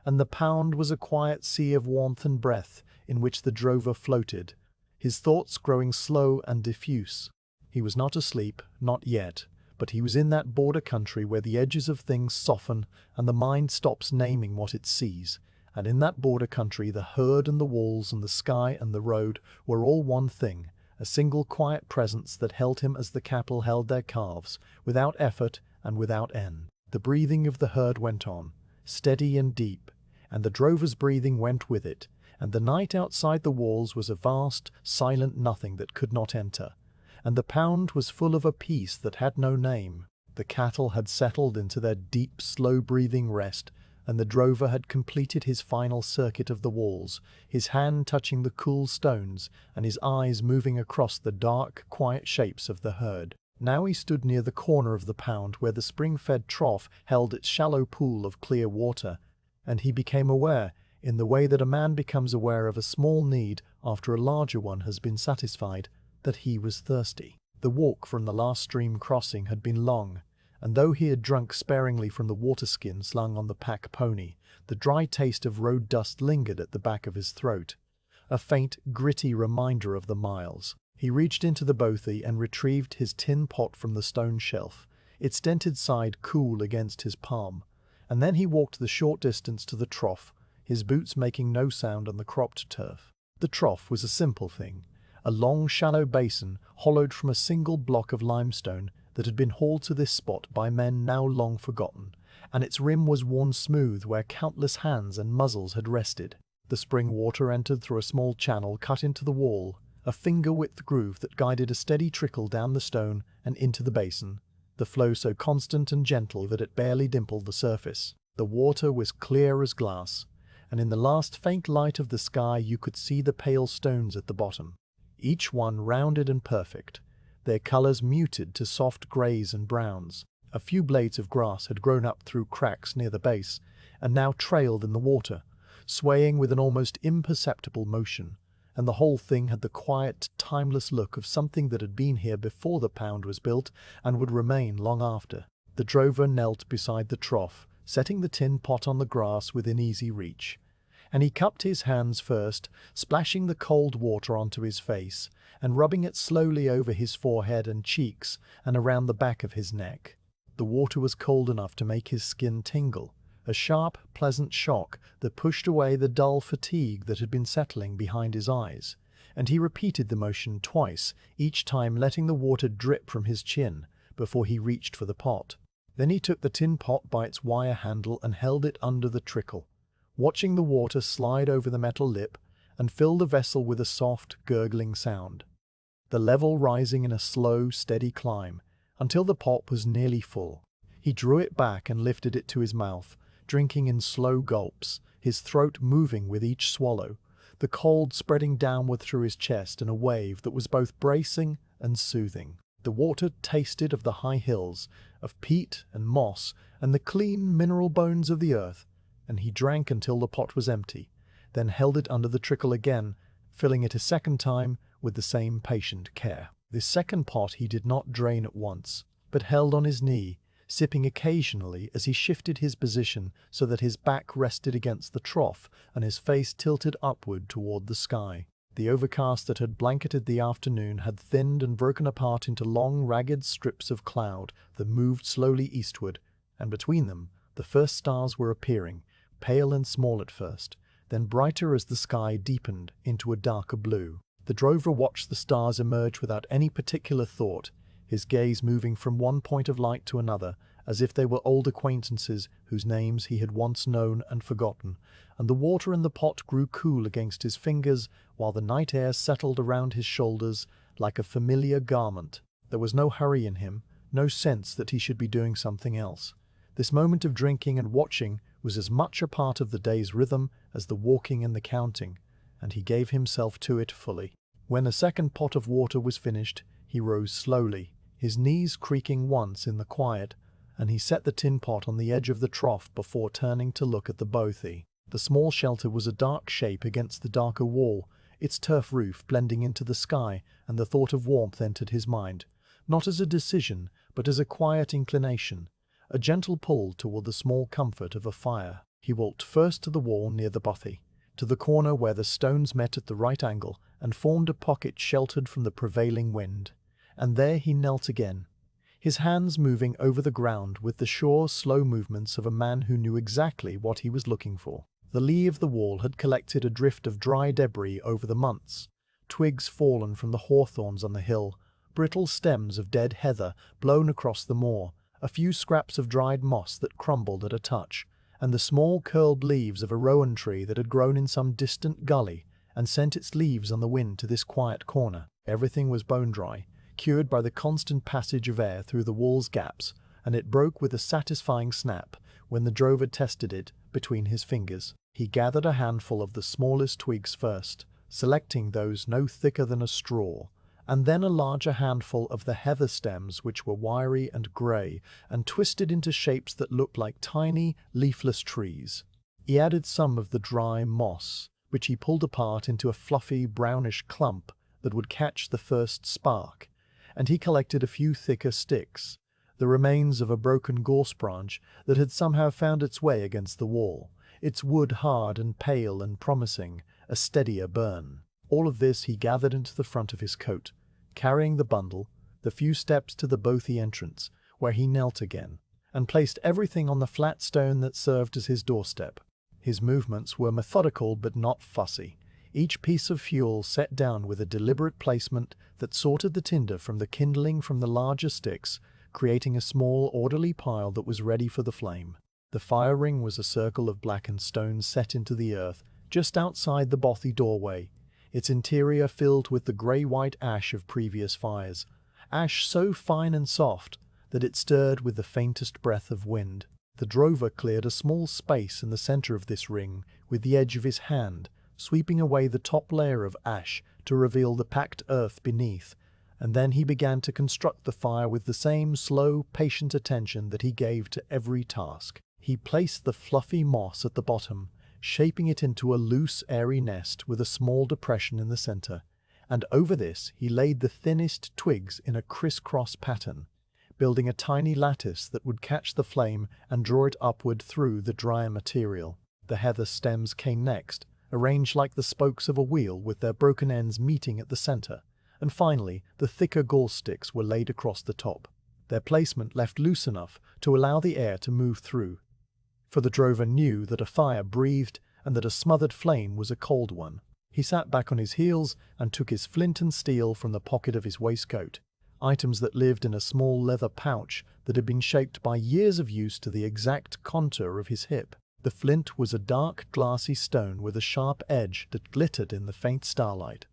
and the pound was a quiet sea of warmth and breath in which the drover floated, his thoughts growing slow and diffuse. He was not asleep, not yet, but he was in that border country where the edges of things soften and the mind stops naming what it sees, and in that border country the herd and the walls and the sky and the road were all one thing, a single quiet presence that held him as the cattle held their calves, without effort and without end. The breathing of the herd went on, steady and deep, and the drover's breathing went with it, and the night outside the walls was a vast, silent nothing that could not enter, and the pound was full of a peace that had no name. The cattle had settled into their deep, slow-breathing rest, and the drover had completed his final circuit of the walls, his hand touching the cool stones and his eyes moving across the dark, quiet shapes of the herd. Now he stood near the corner of the pound where the spring-fed trough held its shallow pool of clear water, and he became aware, in the way that a man becomes aware of a small need after a larger one has been satisfied, that he was thirsty. The walk from the last stream crossing had been long, and though he had drunk sparingly from the waterskin slung on the pack pony, the dry taste of road dust lingered at the back of his throat, a faint, gritty reminder of the miles. He reached into the bothy and retrieved his tin pot from the stone shelf, its dented side cool against his palm, and then he walked the short distance to the trough, his boots making no sound on the cropped turf. The trough was a simple thing, a long, shallow basin hollowed from a single block of limestone that had been hauled to this spot by men now long forgotten, and its rim was worn smooth where countless hands and muzzles had rested. The spring water entered through a small channel cut into the wall, a finger-width groove that guided a steady trickle down the stone and into the basin, the flow so constant and gentle that it barely dimpled the surface. The water was clear as glass, and in the last faint light of the sky you could see the pale stones at the bottom, each one rounded and perfect, their colors muted to soft grays and browns. A few blades of grass had grown up through cracks near the base, and now trailed in the water, swaying with an almost imperceptible motion, and the whole thing had the quiet, timeless look of something that had been here before the pound was built and would remain long after. The drover knelt beside the trough, setting the tin pot on the grass within easy reach, and he cupped his hands first, splashing the cold water onto his face, and rubbing it slowly over his forehead and cheeks and around the back of his neck. The water was cold enough to make his skin tingle, a sharp, pleasant shock that pushed away the dull fatigue that had been settling behind his eyes, and he repeated the motion twice, each time letting the water drip from his chin before he reached for the pot. Then he took the tin pot by its wire handle and held it under the trickle, watching the water slide over the metal lip and fill the vessel with a soft, gurgling sound, the level rising in a slow, steady climb until the pot was nearly full. He drew it back and lifted it to his mouth, drinking in slow gulps, his throat moving with each swallow, the cold spreading downward through his chest in a wave that was both bracing and soothing. The water tasted of the high hills, of peat and moss and the clean mineral bones of the earth, and he drank until the pot was empty, then held it under the trickle again, filling it a second time with the same patient care. This second pot he did not drain at once, but held on his knee, sipping occasionally as he shifted his position so that his back rested against the trough and his face tilted upward toward the sky. The overcast that had blanketed the afternoon had thinned and broken apart into long, ragged strips of cloud that moved slowly eastward, and between them the first stars were appearing, pale and small at first, then brighter as the sky deepened into a darker blue. The drover watched the stars emerge without any particular thought, his gaze moving from one point of light to another, as if they were old acquaintances whose names he had once known and forgotten, and the water in the pot grew cool against his fingers while the night air settled around his shoulders like a familiar garment. There was no hurry in him, no sense that he should be doing something else. This moment of drinking and watching was as much a part of the day's rhythm as the walking and the counting, and he gave himself to it fully. When a second pot of water was finished, he rose slowly, his knees creaking once in the quiet, and he set the tin pot on the edge of the trough before turning to look at the bothy. The small shelter was a dark shape against the darker wall, its turf roof blending into the sky, and the thought of warmth entered his mind, not as a decision, but as a quiet inclination, a gentle pull toward the small comfort of a fire. He walked first to the wall near the bothy, to the corner where the stones met at the right angle and formed a pocket sheltered from the prevailing wind, and there he knelt again, his hands moving over the ground with the sure, slow movements of a man who knew exactly what he was looking for. The lee of the wall had collected a drift of dry debris over the months, twigs fallen from the hawthorns on the hill, brittle stems of dead heather blown across the moor, a few scraps of dried moss that crumbled at a touch, and the small curled leaves of a rowan tree that had grown in some distant gully and sent its leaves on the wind to this quiet corner. Everything was bone-dry, cured by the constant passage of air through the wall's gaps, and it broke with a satisfying snap when the drover tested it between his fingers. He gathered a handful of the smallest twigs first, selecting those no thicker than a straw, and then a larger handful of the heather stems which were wiry and grey and twisted into shapes that looked like tiny, leafless trees. He added some of the dry moss, which he pulled apart into a fluffy, brownish clump that would catch the first spark, and he collected a few thicker sticks, the remains of a broken gorse branch that had somehow found its way against the wall, its wood hard and pale and promising a steadier burn. All of this he gathered into the front of his coat, carrying the bundle the few steps to the bothy entrance, where he knelt again, and placed everything on the flat stone that served as his doorstep. His movements were methodical but not fussy, each piece of fuel set down with a deliberate placement that sorted the tinder from the kindling from the larger sticks, creating a small, orderly pile that was ready for the flame. The fire ring was a circle of blackened stones set into the earth, just outside the bothy doorway, its interior filled with the grey-white ash of previous fires, ash so fine and soft that it stirred with the faintest breath of wind. The drover cleared a small space in the center of this ring with the edge of his hand, sweeping away the top layer of ash to reveal the packed earth beneath, and then he began to construct the fire with the same slow, patient attention that he gave to every task. He placed the fluffy moss at the bottom, shaping it into a loose, airy nest with a small depression in the center, and over this he laid the thinnest twigs in a crisscross pattern, building a tiny lattice that would catch the flame and draw it upward through the drier material. The heather stems came next, arranged like the spokes of a wheel with their broken ends meeting at the center, and finally the thicker gorse sticks were laid across the top, their placement left loose enough to allow the air to move through. For the drover knew that a fire breathed and that a smothered flame was a cold one. He sat back on his heels and took his flint and steel from the pocket of his waistcoat, items that lived in a small leather pouch that had been shaped by years of use to the exact contour of his hip. The flint was a dark, glassy stone with a sharp edge that glittered in the faint starlight,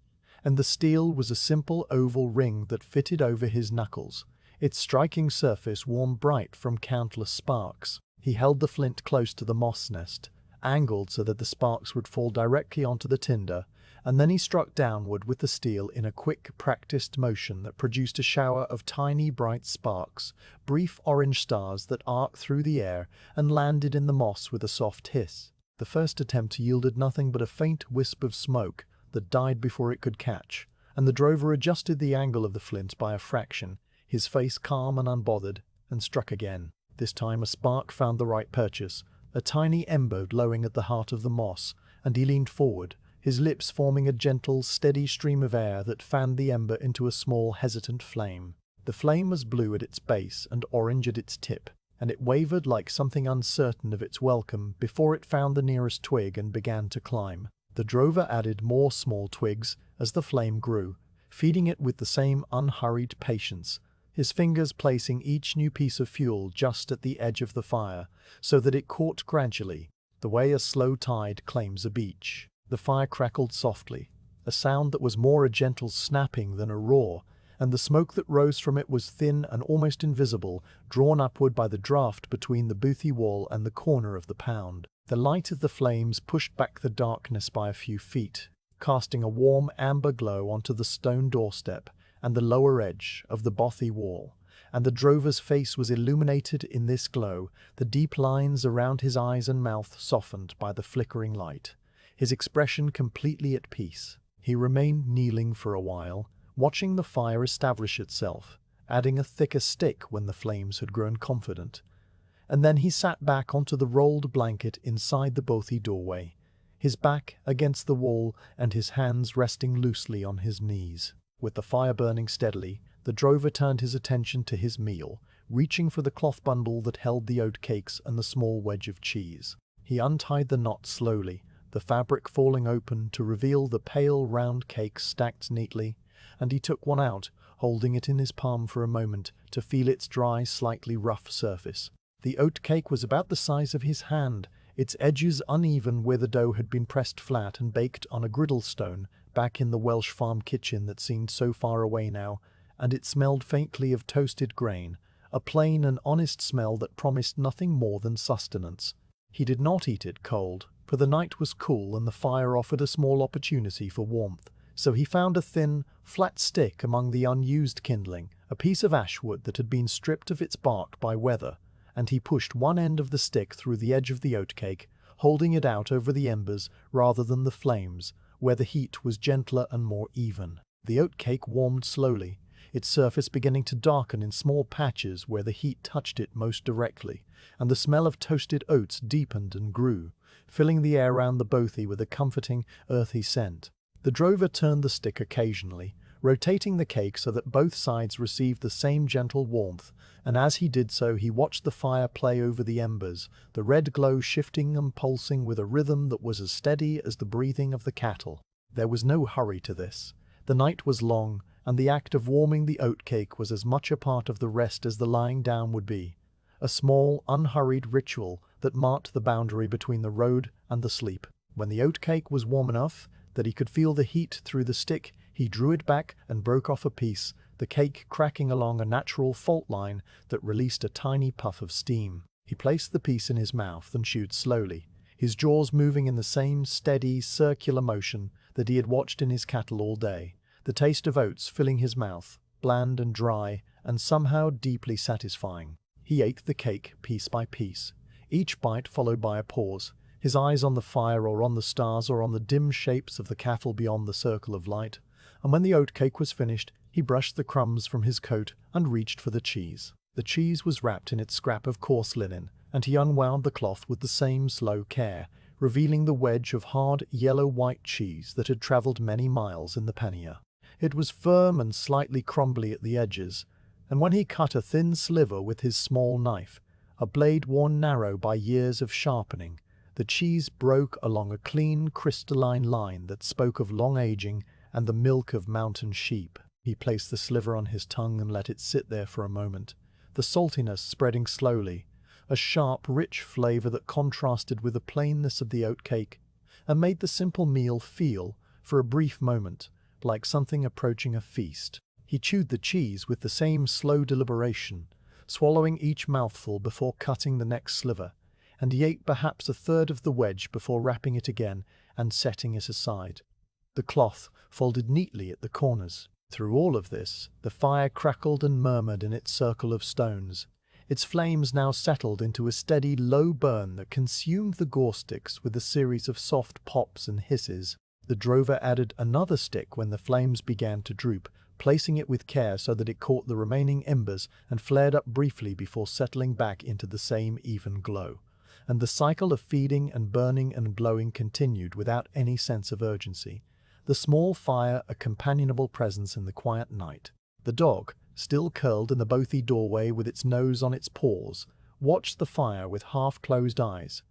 and the steel was a simple oval ring that fitted over his knuckles, its striking surface warm bright from countless sparks. He held the flint close to the moss nest, angled so that the sparks would fall directly onto the tinder, and then he struck downward with the steel in a quick, practiced motion that produced a shower of tiny, bright sparks, brief orange stars that arced through the air and landed in the moss with a soft hiss. The first attempt yielded nothing but a faint wisp of smoke that died before it could catch, and the drover adjusted the angle of the flint by a fraction, his face calm and unbothered, and struck again. This time a spark found the right purchase, a tiny ember glowing at the heart of the moss, and he leaned forward, his lips forming a gentle, steady stream of air that fanned the ember into a small, hesitant flame. The flame was blue at its base and orange at its tip, and it wavered like something uncertain of its welcome before it found the nearest twig and began to climb. The drover added more small twigs as the flame grew, feeding it with the same unhurried patience, his fingers placing each new piece of fuel just at the edge of the fire, so that it caught gradually, the way a slow tide claims a beach. The fire crackled softly, a sound that was more a gentle snapping than a roar, and the smoke that rose from it was thin and almost invisible, drawn upward by the draught between the bothy wall and the corner of the pound. The light of the flames pushed back the darkness by a few feet, casting a warm amber glow onto the stone doorstep and the lower edge of the bothy wall, and the drover's face was illuminated in this glow, the deep lines around his eyes and mouth softened by the flickering light, his expression completely at peace. He remained kneeling for a while, watching the fire establish itself, adding a thicker stick when the flames had grown confident, and then he sat back onto the rolled blanket inside the bothy doorway, his back against the wall and his hands resting loosely on his knees. With the fire burning steadily, the drover turned his attention to his meal, reaching for the cloth bundle that held the oat cakes and the small wedge of cheese. He untied the knot slowly, the fabric falling open to reveal the pale round cakes stacked neatly, and he took one out, holding it in his palm for a moment to feel its dry, slightly rough surface. The oat cake was about the size of his hand, its edges uneven where the dough had been pressed flat and baked on a griddle stone back in the Welsh farm kitchen that seemed so far away now, and it smelled faintly of toasted grain, a plain and honest smell that promised nothing more than sustenance. He did not eat it cold, for the night was cool and the fire offered a small opportunity for warmth, so he found a thin, flat stick among the unused kindling, a piece of ash wood that had been stripped of its bark by weather, and he pushed one end of the stick through the edge of the oatcake, holding it out over the embers rather than the flames, where the heat was gentler and more even. The oatcake warmed slowly, its surface beginning to darken in small patches where the heat touched it most directly, and the smell of toasted oats deepened and grew, filling the air round the bothy with a comforting, earthy scent. The drover turned the stick occasionally, rotating the cake so that both sides received the same gentle warmth, and as he did so he watched the fire play over the embers, the red glow shifting and pulsing with a rhythm that was as steady as the breathing of the cattle. There was no hurry to this. The night was long, and the act of warming the oatcake was as much a part of the rest as the lying down would be. A small, unhurried ritual that marked the boundary between the road and the sleep. When the oatcake was warm enough that he could feel the heat through the stick, he drew it back and broke off a piece, the cake cracking along a natural fault line that released a tiny puff of steam. He placed the piece in his mouth and chewed slowly, his jaws moving in the same steady, circular motion that he had watched in his cattle all day, the taste of oats filling his mouth, bland and dry, and somehow deeply satisfying. He ate the cake piece by piece, each bite followed by a pause, his eyes on the fire or on the stars or on the dim shapes of the cattle beyond the circle of light, and when the oatcake was finished, he brushed the crumbs from his coat and reached for the cheese. The cheese was wrapped in its scrap of coarse linen, and he unwound the cloth with the same slow care, revealing the wedge of hard, yellow-white cheese that had travelled many miles in the pannier. It was firm and slightly crumbly at the edges, and when he cut a thin sliver with his small knife, a blade worn narrow by years of sharpening, the cheese broke along a clean, crystalline line that spoke of long aging and the milk of mountain sheep. He placed the sliver on his tongue and let it sit there for a moment, the saltiness spreading slowly, a sharp, rich flavor that contrasted with the plainness of the oatcake, and made the simple meal feel, for a brief moment, like something approaching a feast. He chewed the cheese with the same slow deliberation, swallowing each mouthful before cutting the next sliver, and he ate perhaps a third of the wedge before wrapping it again and setting it aside. The cloth folded neatly at the corners. Through all of this, the fire crackled and murmured in its circle of stones. Its flames now settled into a steady, low burn that consumed the gore sticks with a series of soft pops and hisses. The drover added another stick when the flames began to droop, placing it with care so that it caught the remaining embers and flared up briefly before settling back into the same even glow. And the cycle of feeding and burning and blowing continued without any sense of urgency, the small fire a companionable presence in the quiet night. The dog, still curled in the bothy doorway with its nose on its paws, watched the fire with half-closed eyes,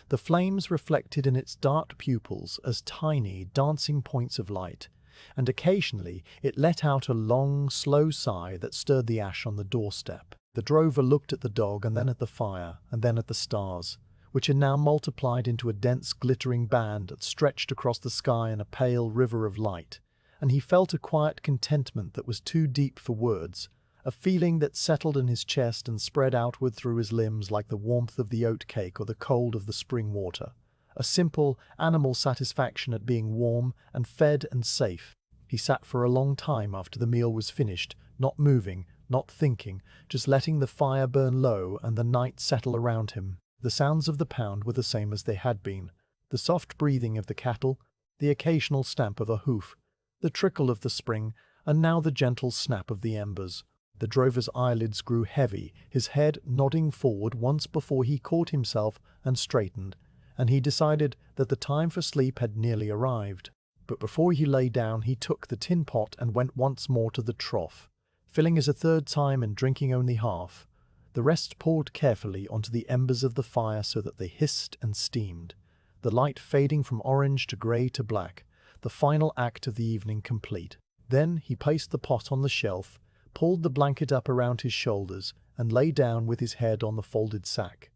the flames reflected in its dark pupils as tiny, dancing points of light, and occasionally it let out a long, slow sigh that stirred the ash on the doorstep. The drover looked at the dog and then at the fire, and then at the stars, which had now multiplied into a dense glittering band that stretched across the sky in a pale river of light, and he felt a quiet contentment that was too deep for words, a feeling that settled in his chest and spread outward through his limbs like the warmth of the oatcake or the cold of the spring water, a simple, animal satisfaction at being warm and fed and safe. He sat for a long time after the meal was finished, not moving, not thinking, just letting the fire burn low and the night settle around him. The sounds of the pound were the same as they had been, the soft breathing of the cattle, the occasional stamp of a hoof, the trickle of the spring, and now the gentle snap of the embers. The drover's eyelids grew heavy, his head nodding forward once before he caught himself and straightened, and he decided that the time for sleep had nearly arrived. But before he lay down he took the tin pot and went once more to the trough, filling it a third time and drinking only half. The rest poured carefully onto the embers of the fire so that they hissed and steamed, the light fading from orange to grey to black, the final act of the evening complete. Then he placed the pot on the shelf, pulled the blanket up around his shoulders, and lay down with his head on the folded sack,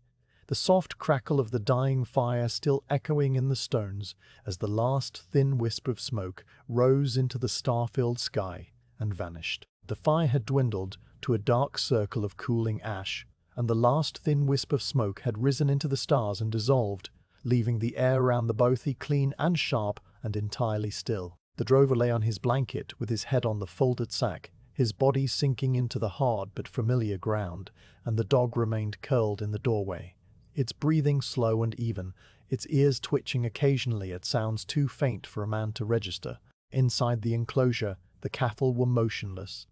the soft crackle of the dying fire still echoing in the stones as the last thin wisp of smoke rose into the star-filled sky and vanished. The fire had dwindled to a dark circle of cooling ash, and the last thin wisp of smoke had risen into the stars and dissolved, leaving the air around the bothy clean and sharp and entirely still. The drover lay on his blanket with his head on the folded sack, his body sinking into the hard but familiar ground, and the dog remained curled in the doorway, its breathing slow and even, its ears twitching occasionally at sounds too faint for a man to register. Inside the enclosure, the cattle were motionless,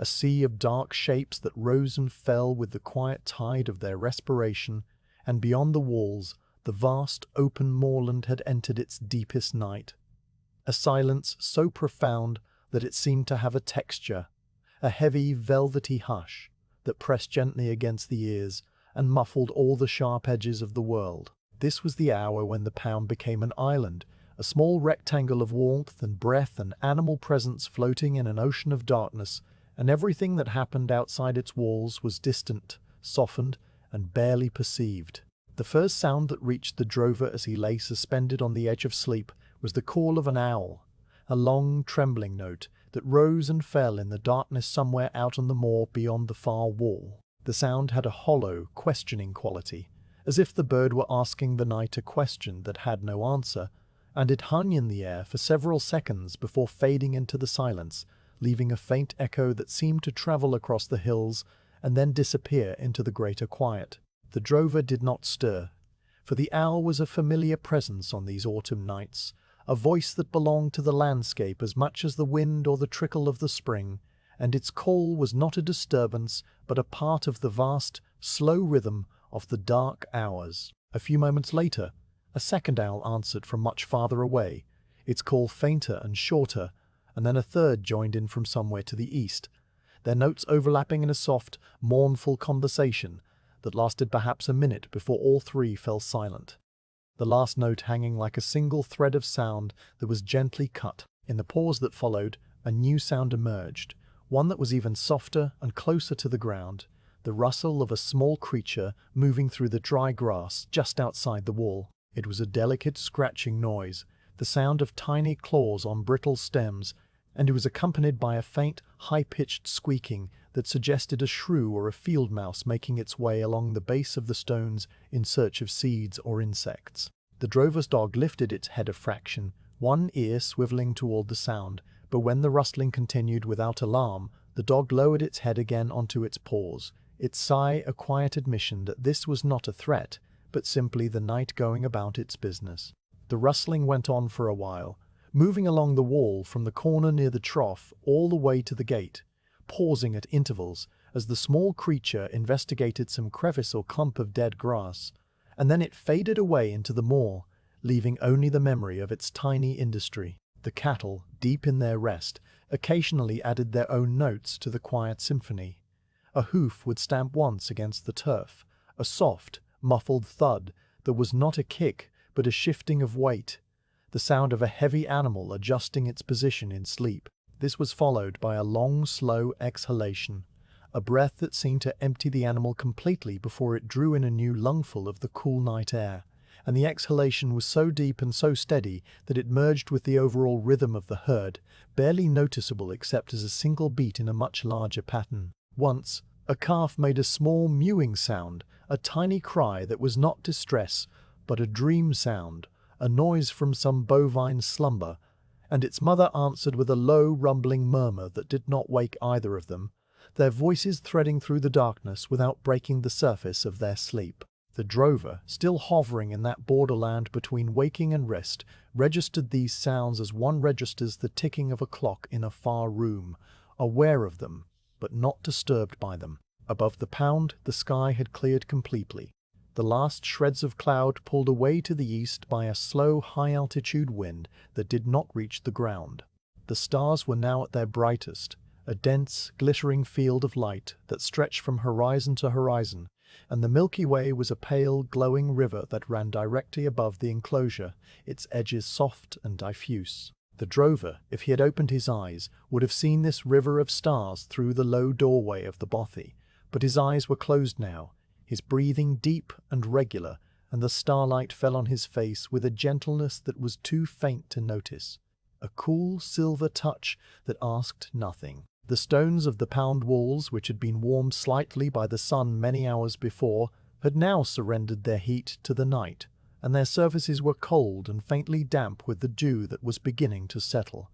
a sea of dark shapes that rose and fell with the quiet tide of their respiration, and beyond the walls, the vast open moorland had entered its deepest night. A silence so profound that it seemed to have a texture, a heavy, velvety hush that pressed gently against the ears and muffled all the sharp edges of the world. This was the hour when the pound became an island, a small rectangle of warmth and breath and animal presence floating in an ocean of darkness, and everything that happened outside its walls was distant, softened, and barely perceived. The first sound that reached the drover as he lay suspended on the edge of sleep was the call of an owl, a long, trembling note that rose and fell in the darkness somewhere out on the moor beyond the far wall. The sound had a hollow, questioning quality, as if the bird were asking the night a question that had no answer, and it hung in the air for several seconds before fading into the silence, leaving a faint echo that seemed to travel across the hills and then disappear into the greater quiet. The drover did not stir, for the owl was a familiar presence on these autumn nights, a voice that belonged to the landscape as much as the wind or the trickle of the spring, and its call was not a disturbance but a part of the vast, slow rhythm of the dark hours. A few moments later, a second owl answered from much farther away, its call fainter and shorter, and then a third joined in from somewhere to the east, their notes overlapping in a soft, mournful conversation that lasted perhaps a minute before all three fell silent, the last note hanging like a single thread of sound that was gently cut. In the pause that followed, a new sound emerged, one that was even softer and closer to the ground, the rustle of a small creature moving through the dry grass just outside the wall. It was a delicate scratching noise, the sound of tiny claws on brittle stems, and it was accompanied by a faint, high-pitched squeaking that suggested a shrew or a field mouse making its way along the base of the stones in search of seeds or insects. The drover's dog lifted its head a fraction, one ear swiveling toward the sound, but when the rustling continued without alarm, the dog lowered its head again onto its paws, its sigh a quiet admission that this was not a threat, but simply the night going about its business. The rustling went on for a while, moving along the wall from the corner near the trough all the way to the gate, pausing at intervals as the small creature investigated some crevice or clump of dead grass, and then it faded away into the moor, leaving only the memory of its tiny industry. The cattle, deep in their rest, occasionally added their own notes to the quiet symphony. A hoof would stamp once against the turf, a soft, muffled thud that was not a kick but a shifting of weight, the sound of a heavy animal adjusting its position in sleep. This was followed by a long, slow exhalation, a breath that seemed to empty the animal completely before it drew in a new lungful of the cool night air, and the exhalation was so deep and so steady that it merged with the overall rhythm of the herd, barely noticeable except as a single beat in a much larger pattern. Once, a calf made a small mewing sound, a tiny cry that was not distress, but a dream sound, a noise from some bovine slumber, and its mother answered with a low, rumbling murmur that did not wake either of them, their voices threading through the darkness without breaking the surface of their sleep. The drover, still hovering in that borderland between waking and rest, registered these sounds as one registers the ticking of a clock in a far room, aware of them, but not disturbed by them. Above the pound, the sky had cleared completely. The last shreds of cloud pulled away to the east by a slow, high-altitude wind that did not reach the ground. The stars were now at their brightest, a dense, glittering field of light that stretched from horizon to horizon, and the Milky Way was a pale, glowing river that ran directly above the enclosure, its edges soft and diffuse. The drover, if he had opened his eyes, would have seen this river of stars through the low doorway of the bothy, but his eyes were closed now, his breathing deep and regular, and the starlight fell on his face with a gentleness that was too faint to notice, a cool silver touch that asked nothing. The stones of the pound walls, which had been warmed slightly by the sun many hours before, had now surrendered their heat to the night, and their surfaces were cold and faintly damp with the dew that was beginning to settle,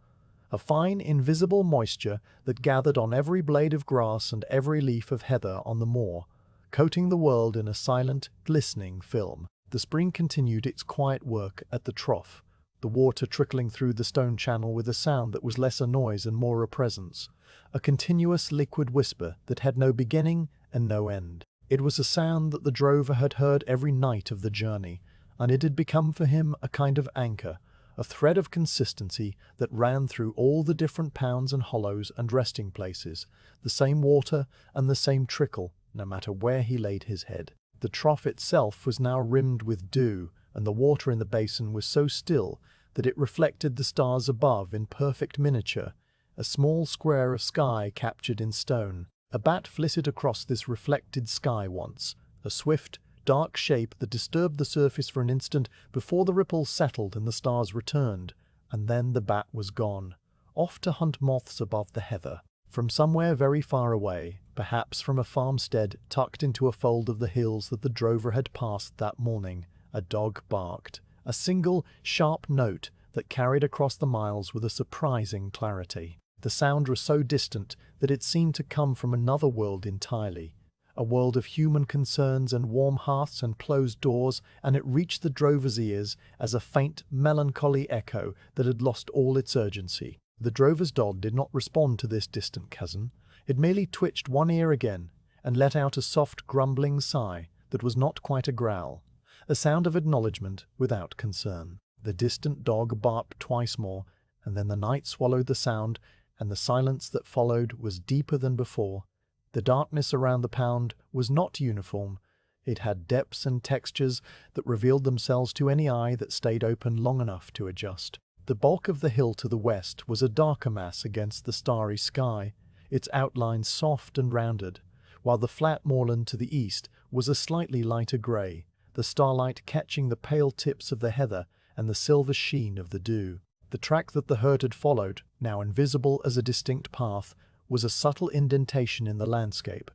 a fine, invisible moisture that gathered on every blade of grass and every leaf of heather on the moor, coating the world in a silent, glistening film. The spring continued its quiet work at the trough, the water trickling through the stone channel with a sound that was less a noise and more a presence, a continuous liquid whisper that had no beginning and no end. It was a sound that the drover had heard every night of the journey, and it had become for him a kind of anchor, a thread of consistency that ran through all the different pounds and hollows and resting places, the same water and the same trickle, no matter where he laid his head. The trough itself was now rimmed with dew, and the water in the basin was so still that it reflected the stars above in perfect miniature, a small square of sky captured in stone. A bat flitted across this reflected sky once, a swift, dark shape that disturbed the surface for an instant before the ripples settled and the stars returned, and then the bat was gone, off to hunt moths above the heather. From somewhere very far away, perhaps from a farmstead tucked into a fold of the hills that the drover had passed that morning, a dog barked, a single, sharp note that carried across the miles with a surprising clarity. The sound was so distant that it seemed to come from another world entirely, a world of human concerns and warm hearths and closed doors, and it reached the drover's ears as a faint, melancholy echo that had lost all its urgency. The drover's dog did not respond to this distant cousin. It merely twitched one ear again and let out a soft, grumbling sigh that was not quite a growl, a sound of acknowledgment without concern. The distant dog barked twice more, and then the night swallowed the sound, and the silence that followed was deeper than before. The darkness around the pound was not uniform. It had depths and textures that revealed themselves to any eye that stayed open long enough to adjust. The bulk of the hill to the west was a darker mass against the starry sky, its outlines soft and rounded, while the flat moorland to the east was a slightly lighter grey, the starlight catching the pale tips of the heather and the silver sheen of the dew. The track that the herd had followed, now invisible as a distinct path, was a subtle indentation in the landscape,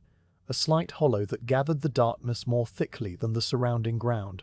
a slight hollow that gathered the darkness more thickly than the surrounding ground,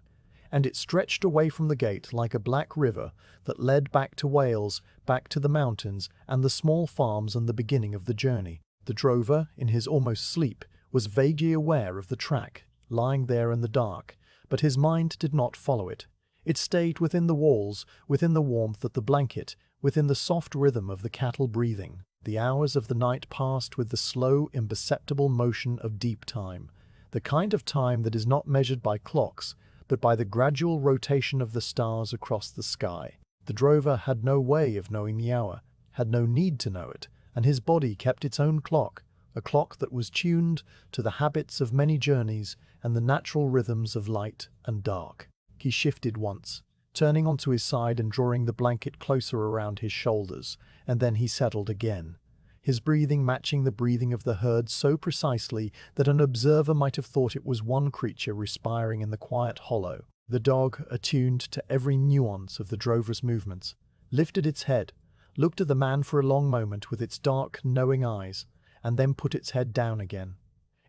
and it stretched away from the gate like a black river that led back to Wales, back to the mountains and the small farms and the beginning of the journey. The drover, in his almost sleep, was vaguely aware of the track, lying there in the dark, but his mind did not follow it. It stayed within the walls, within the warmth of the blanket, within the soft rhythm of the cattle breathing. The hours of the night passed with the slow, imperceptible motion of deep time, the kind of time that is not measured by clocks, but by the gradual rotation of the stars across the sky. The drover had no way of knowing the hour, had no need to know it, and his body kept its own clock, a clock that was tuned to the habits of many journeys and the natural rhythms of light and dark. He shifted once, turning onto his side and drawing the blanket closer around his shoulders, and then he settled again, his breathing matching the breathing of the herd so precisely that an observer might have thought it was one creature respiring in the quiet hollow. The dog, attuned to every nuance of the drover's movements, lifted its head, looked at the man for a long moment with its dark, knowing eyes, and then put its head down again,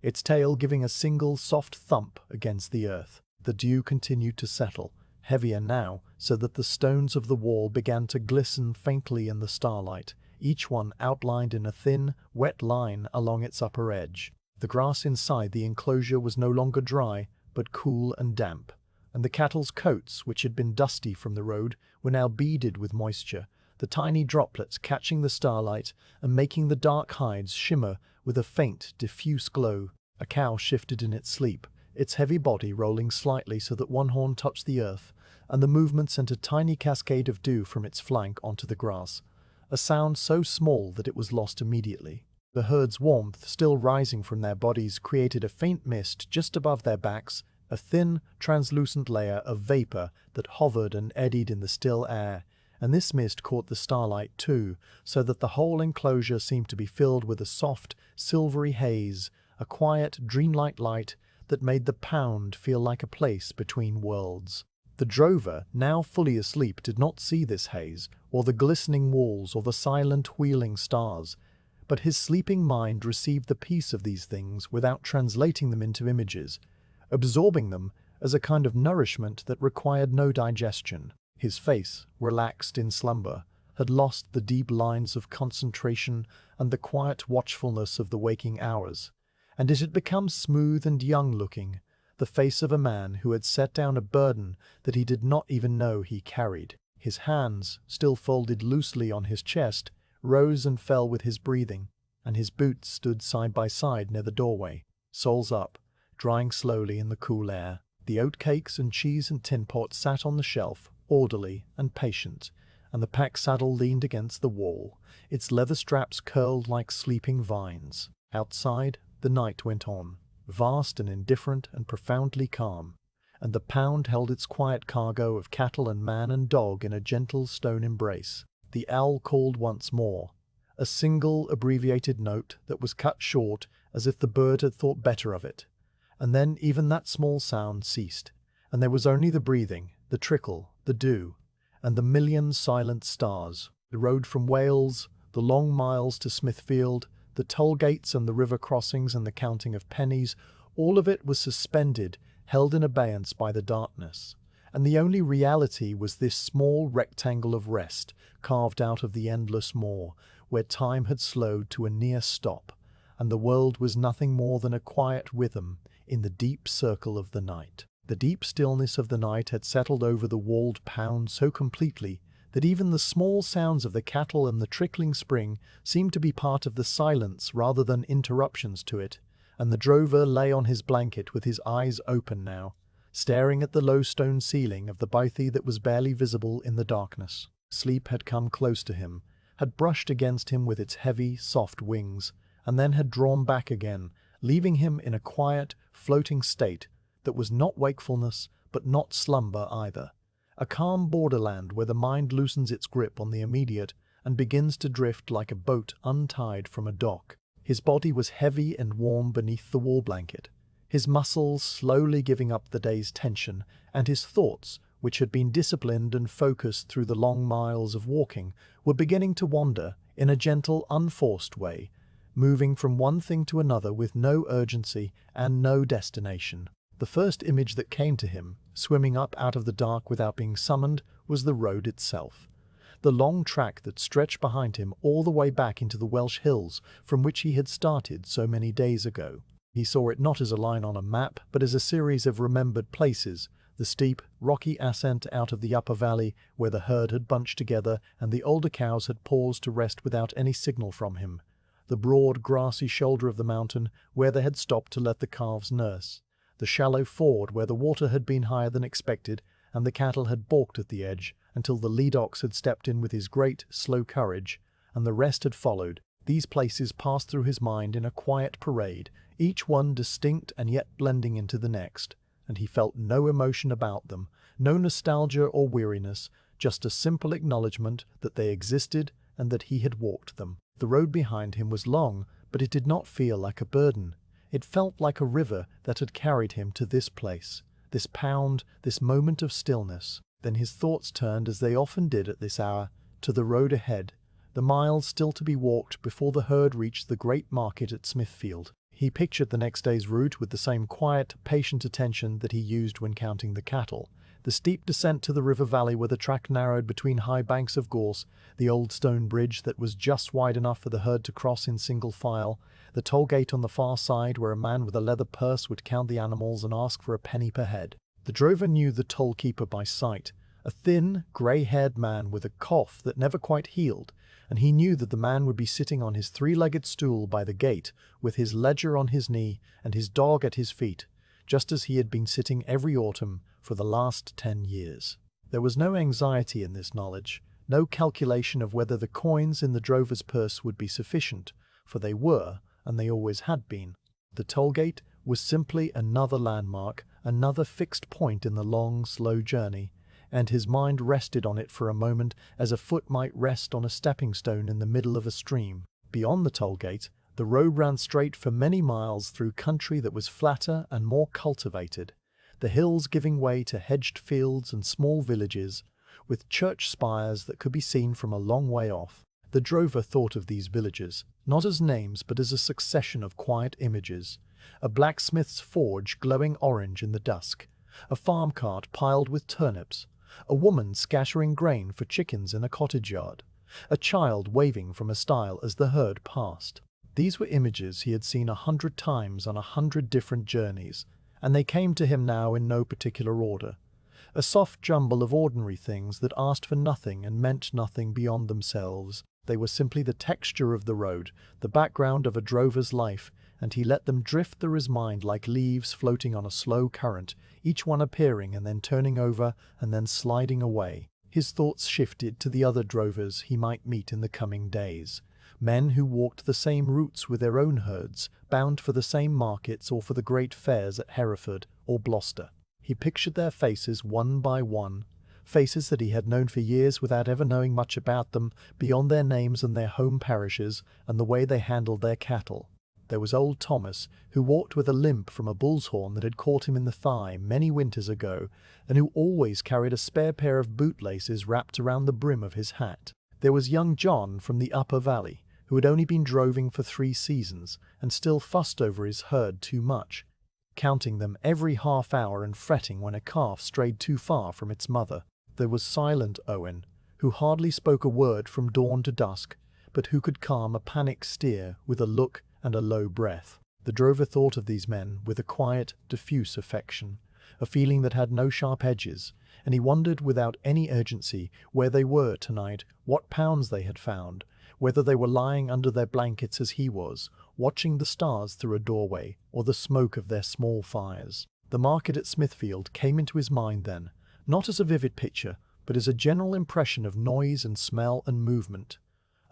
its tail giving a single soft thump against the earth. The dew continued to settle, heavier now, so that the stones of the wall began to glisten faintly in the starlight, each one outlined in a thin, wet line along its upper edge. The grass inside the enclosure was no longer dry, but cool and damp, and the cattle's coats, which had been dusty from the road, were now beaded with moisture, the tiny droplets catching the starlight and making the dark hides shimmer with a faint, diffuse glow. A cow shifted in its sleep, its heavy body rolling slightly so that one horn touched the earth, and the movement sent a tiny cascade of dew from its flank onto the grass, a sound so small that it was lost immediately. The herd's warmth, still rising from their bodies, created a faint mist just above their backs, a thin, translucent layer of vapor that hovered and eddied in the still air, and this mist caught the starlight too, so that the whole enclosure seemed to be filled with a soft, silvery haze, a quiet, dreamlike light that made the pound feel like a place between worlds. The drover, now fully asleep, did not see this haze, or the glistening walls, or the silent wheeling stars, but his sleeping mind received the peace of these things without translating them into images, absorbing them as a kind of nourishment that required no digestion. His face, relaxed in slumber, had lost the deep lines of concentration and the quiet watchfulness of the waking hours, and it had become smooth and young-looking, the face of a man who had set down a burden that he did not even know he carried. His hands, still folded loosely on his chest, rose and fell with his breathing, and his boots stood side by side near the doorway, soles up, drying slowly in the cool air. The oatcakes and cheese and tin pot sat on the shelf, orderly and patient, and the pack saddle leaned against the wall, its leather straps curled like sleeping vines. Outside, the night went on, vast and indifferent and profoundly calm, and the pound held its quiet cargo of cattle and man and dog in a gentle stone embrace. The owl called once more, a single abbreviated note that was cut short as if the bird had thought better of it. And then even that small sound ceased, and there was only the breathing, the trickle, the dew, and the million silent stars. The road from Wales, the long miles to Smithfield, the toll gates and the river crossings and the counting of pennies, all of it was suspended, held in abeyance by the darkness. And the only reality was this small rectangle of rest, carved out of the endless moor, where time had slowed to a near stop, and the world was nothing more than a quiet rhythm in the deep circle of the night. The deep stillness of the night had settled over the walled pound so completely that even the small sounds of the cattle and the trickling spring seemed to be part of the silence rather than interruptions to it, and the drover lay on his blanket with his eyes open now, staring at the low stone ceiling of the bothy that was barely visible in the darkness. Sleep had come close to him, had brushed against him with its heavy, soft wings, and then had drawn back again, leaving him in a quiet, floating state that was not wakefulness but not slumber either, a calm borderland where the mind loosens its grip on the immediate and begins to drift like a boat untied from a dock. His body was heavy and warm beneath the wall blanket, his muscles slowly giving up the day's tension, and his thoughts, which had been disciplined and focused through the long miles of walking, were beginning to wander in a gentle, unforced way, moving from one thing to another with no urgency and no destination. The first image that came to him, swimming up out of the dark without being summoned, was the road itself. The long track that stretched behind him all the way back into the Welsh hills from which he had started so many days ago. He saw it not as a line on a map, but as a series of remembered places, the steep, rocky ascent out of the upper valley where the herd had bunched together and the older cows had paused to rest without any signal from him, the broad, grassy shoulder of the mountain where they had stopped to let the calves nurse, the shallow ford where the water had been higher than expected and the cattle had balked at the edge until the lead ox had stepped in with his great, slow courage, and the rest had followed. These places passed through his mind in a quiet parade, each one distinct and yet blending into the next, and he felt no emotion about them, no nostalgia or weariness, just a simple acknowledgement that they existed and that he had walked them. The road behind him was long, but it did not feel like a burden. It felt like a river that had carried him to this place, this pound, this moment of stillness. Then his thoughts turned, as they often did at this hour, to the road ahead, the miles still to be walked before the herd reached the great market at Smithfield. He pictured the next day's route with the same quiet, patient attention that he used when counting the cattle. The steep descent to the river valley where the track narrowed between high banks of gorse, the old stone bridge that was just wide enough for the herd to cross in single file, the toll gate on the far side where a man with a leather purse would count the animals and ask for a penny per head. The drover knew the toll keeper by sight, a thin, grey-haired man with a cough that never quite healed, and he knew that the man would be sitting on his three-legged stool by the gate with his ledger on his knee and his dog at his feet, just as he had been sitting every autumn for the last 10 years. There was no anxiety in this knowledge, no calculation of whether the coins in the drover's purse would be sufficient, for they were, and they always had been. The toll gate was simply another landmark, another fixed point in the long, slow journey, and his mind rested on it for a moment as a foot might rest on a stepping stone in the middle of a stream. Beyond the toll gate, the road ran straight for many miles through country that was flatter and more cultivated, the hills giving way to hedged fields and small villages, with church spires that could be seen from a long way off. The drover thought of these villages, not as names but as a succession of quiet images, a blacksmith's forge glowing orange in the dusk, a farm cart piled with turnips, a woman scattering grain for chickens in a cottage yard, a child waving from a stile as the herd passed. These were images he had seen 100 times on 100 different journeys, and they came to him now in no particular order, a soft jumble of ordinary things that asked for nothing and meant nothing beyond themselves. They were simply the texture of the road, the background of a drover's life, and he let them drift through his mind like leaves floating on a slow current, each one appearing and then turning over and then sliding away. His thoughts shifted to the other drovers he might meet in the coming days. Men who walked the same routes with their own herds, bound for the same markets or for the great fairs at Hereford or Gloucester. He pictured their faces one by one, faces that he had known for years without ever knowing much about them, beyond their names and their home parishes and the way they handled their cattle. There was old Thomas, who walked with a limp from a bull's horn that had caught him in the thigh many winters ago, and who always carried a spare pair of bootlaces wrapped around the brim of his hat. There was young John from the Upper Valley, who had only been droving for 3 seasons, and still fussed over his herd too much, counting them every half hour and fretting when a calf strayed too far from its mother. There was silent Owen, who hardly spoke a word from dawn to dusk, but who could calm a panicked steer with a look and a low breath. The drover thought of these men with a quiet, diffuse affection, a feeling that had no sharp edges, and he wondered without any urgency where they were tonight, what pounds they had found, whether they were lying under their blankets as he was, watching the stars through a doorway, or the smoke of their small fires. The market at Smithfield came into his mind then, not as a vivid picture, but as a general impression of noise and smell and movement.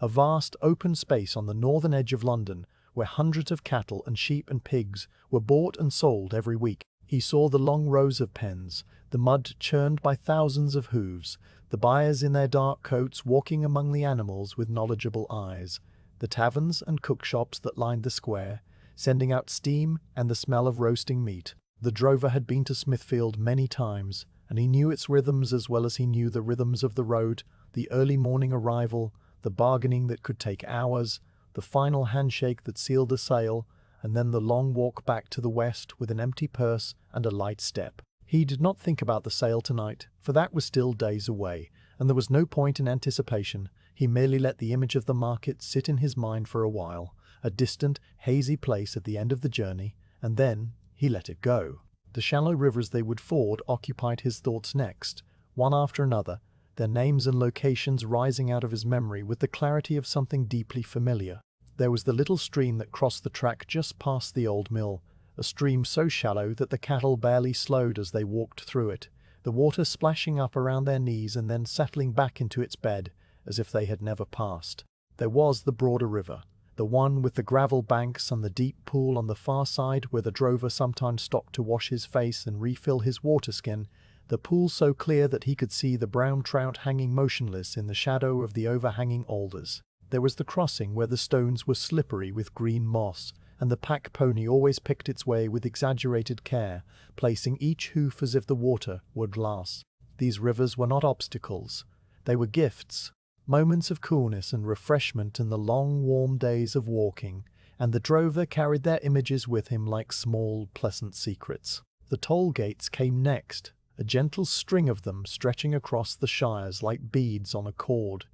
A vast open space on the northern edge of London, where hundreds of cattle and sheep and pigs were bought and sold every week. He saw the long rows of pens, the mud churned by thousands of hooves, the buyers in their dark coats walking among the animals with knowledgeable eyes, the taverns and cookshops that lined the square, sending out steam and the smell of roasting meat. The drover had been to Smithfield many times, and he knew its rhythms as well as he knew the rhythms of the road, the early morning arrival, the bargaining that could take hours, the final handshake that sealed the sale, and then the long walk back to the west with an empty purse and a light step. He did not think about the sale tonight, for that was still days away, and there was no point in anticipation. He merely let the image of the market sit in his mind for a while, a distant, hazy place at the end of the journey, and then he let it go. The shallow rivers they would ford occupied his thoughts next, one after another, their names and locations rising out of his memory with the clarity of something deeply familiar. There was the little stream that crossed the track just past the old mill, a stream so shallow that the cattle barely slowed as they walked through it, the water splashing up around their knees and then settling back into its bed as if they had never passed. There was the broader river, the one with the gravel banks and the deep pool on the far side where the drover sometimes stopped to wash his face and refill his waterskin, the pool so clear that he could see the brown trout hanging motionless in the shadow of the overhanging alders. There was the crossing where the stones were slippery with green moss, and the pack pony always picked its way with exaggerated care, placing each hoof as if the water were glass. These rivers were not obstacles. They were gifts, moments of coolness and refreshment in the long, warm days of walking, and the drover carried their images with him like small, pleasant secrets. The toll gates came next, a gentle string of them stretching across the shires like beads on a cord.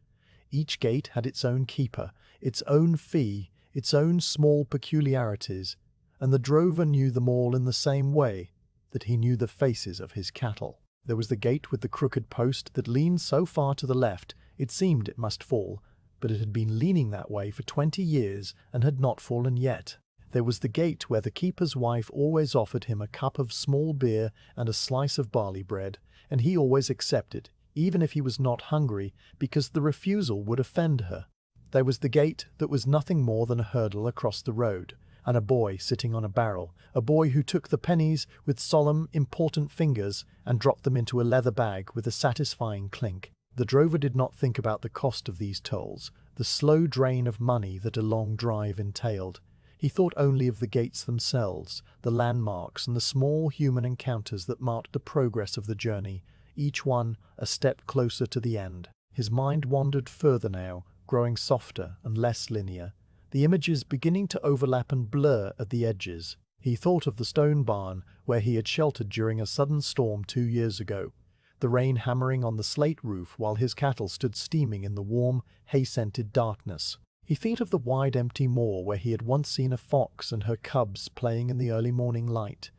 Each gate had its own keeper, its own fee, its own small peculiarities, and the drover knew them all in the same way that he knew the faces of his cattle. There was the gate with the crooked post that leaned so far to the left it seemed it must fall, but it had been leaning that way for 20 years and had not fallen yet. There was the gate where the keeper's wife always offered him a cup of small beer and a slice of barley bread, and he always accepted, even if he was not hungry, because the refusal would offend her. There was the gate that was nothing more than a hurdle across the road, and a boy sitting on a barrel, a boy who took the pennies with solemn, important fingers and dropped them into a leather bag with a satisfying clink. The drover did not think about the cost of these tolls, the slow drain of money that a long drive entailed. He thought only of the gates themselves, the landmarks and the small human encounters that marked the progress of the journey, each one a step closer to the end. His mind wandered further now, growing softer and less linear, the images beginning to overlap and blur at the edges. He thought of the stone barn where he had sheltered during a sudden storm 2 years ago, the rain hammering on the slate roof while his cattle stood steaming in the warm, hay-scented darkness. He thought of the wide empty moor where he had once seen a fox and her cubs playing in the early morning light,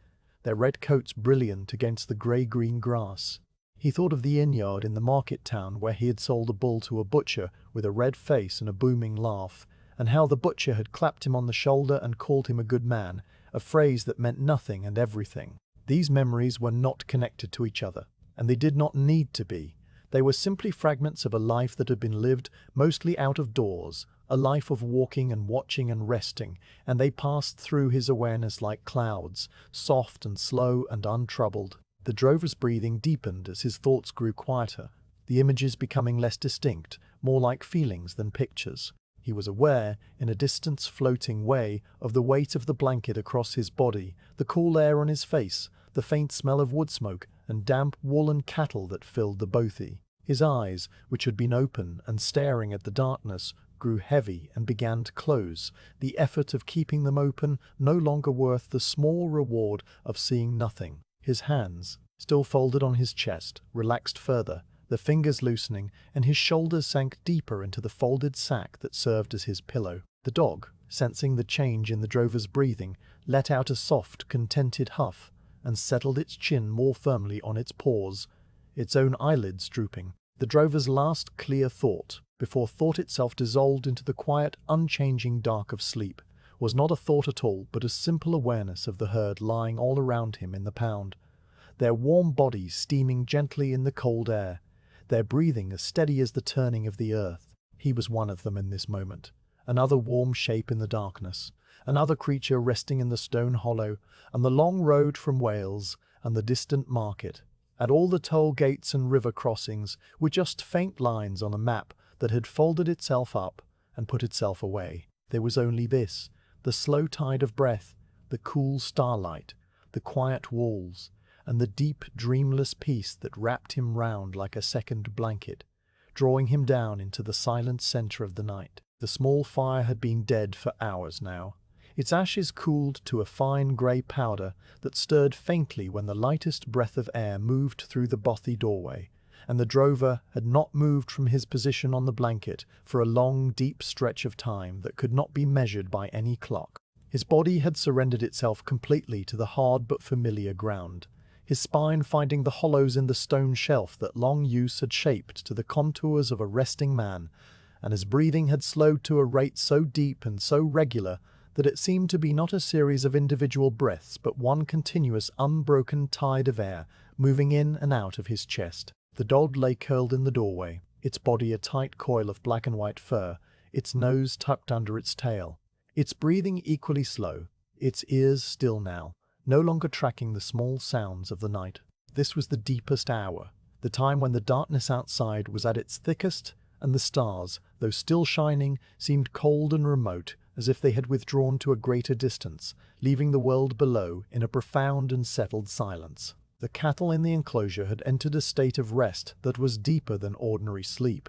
their red coats brilliant against the grey-green grass. He thought of the inn-yard in the market town where he had sold a bull to a butcher with a red face and a booming laugh, and how the butcher had clapped him on the shoulder and called him a good man, a phrase that meant nothing and everything. These memories were not connected to each other, and they did not need to be. They were simply fragments of a life that had been lived mostly out of doors, a life of walking and watching and resting, and they passed through his awareness like clouds, soft and slow and untroubled. The drover's breathing deepened as his thoughts grew quieter, the images becoming less distinct, more like feelings than pictures. He was aware, in a distance floating way, of the weight of the blanket across his body, the cool air on his face, the faint smell of wood smoke and damp woolen cattle that filled the bothy. His eyes, which had been open and staring at the darkness, grew heavy and began to close, the effort of keeping them open no longer worth the small reward of seeing nothing. His hands, still folded on his chest, relaxed further, the fingers loosening, and his shoulders sank deeper into the folded sack that served as his pillow. The dog, sensing the change in the drover's breathing, let out a soft, contented huff, and settled its chin more firmly on its paws, its own eyelids drooping. The drover's last clear thought, before thought itself dissolved into the quiet, unchanging dark of sleep, was not a thought at all, but a simple awareness of the herd lying all around him in the pound, their warm bodies steaming gently in the cold air, their breathing as steady as the turning of the earth. He was one of them in this moment, another warm shape in the darkness, another creature resting in the stone hollow, and the long road from Wales, and the distant market, and all the toll gates and river crossings were just faint lines on a map that had folded itself up and put itself away. There was only this, the slow tide of breath, the cool starlight, the quiet walls, and the deep, dreamless peace that wrapped him round like a second blanket, drawing him down into the silent centre of the night. The small fire had been dead for hours now. Its ashes cooled to a fine grey powder that stirred faintly when the lightest breath of air moved through the bothy doorway, and the drover had not moved from his position on the blanket for a long, deep stretch of time that could not be measured by any clock. His body had surrendered itself completely to the hard but familiar ground, his spine finding the hollows in the stone shelf that long use had shaped to the contours of a resting man, and his breathing had slowed to a rate so deep and so regular that it seemed to be not a series of individual breaths but one continuous unbroken tide of air moving in and out of his chest. The dog lay curled in the doorway, its body a tight coil of black and white fur, its nose tucked under its tail, its breathing equally slow, its ears still now, no longer tracking the small sounds of the night. This was the deepest hour, the time when the darkness outside was at its thickest, and the stars, though still shining, seemed cold and remote, as if they had withdrawn to a greater distance, leaving the world below in a profound and settled silence. The cattle in the enclosure had entered a state of rest that was deeper than ordinary sleep,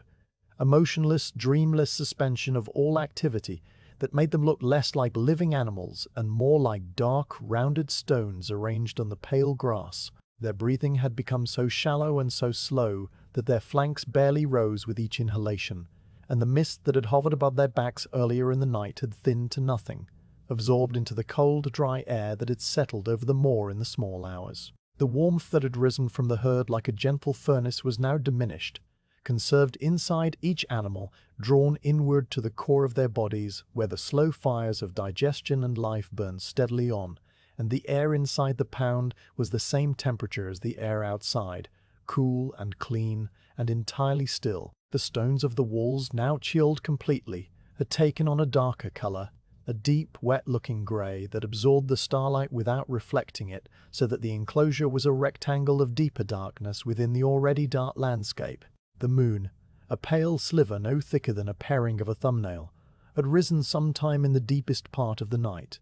a motionless, dreamless suspension of all activity that made them look less like living animals and more like dark, rounded stones arranged on the pale grass. Their breathing had become so shallow and so slow that their flanks barely rose with each inhalation, and the mist that had hovered above their backs earlier in the night had thinned to nothing, absorbed into the cold, dry air that had settled over the moor in the small hours. The warmth that had risen from the herd like a gentle furnace was now diminished, conserved inside each animal, drawn inward to the core of their bodies, where the slow fires of digestion and life burned steadily on, and the air inside the pound was the same temperature as the air outside, cool and clean and entirely still. The stones of the walls, now chilled completely, had taken on a darker colour, a deep, wet-looking grey that absorbed the starlight without reflecting it, so that the enclosure was a rectangle of deeper darkness within the already dark landscape. The moon, a pale sliver no thicker than a paring of a thumbnail, had risen some time in the deepest part of the night,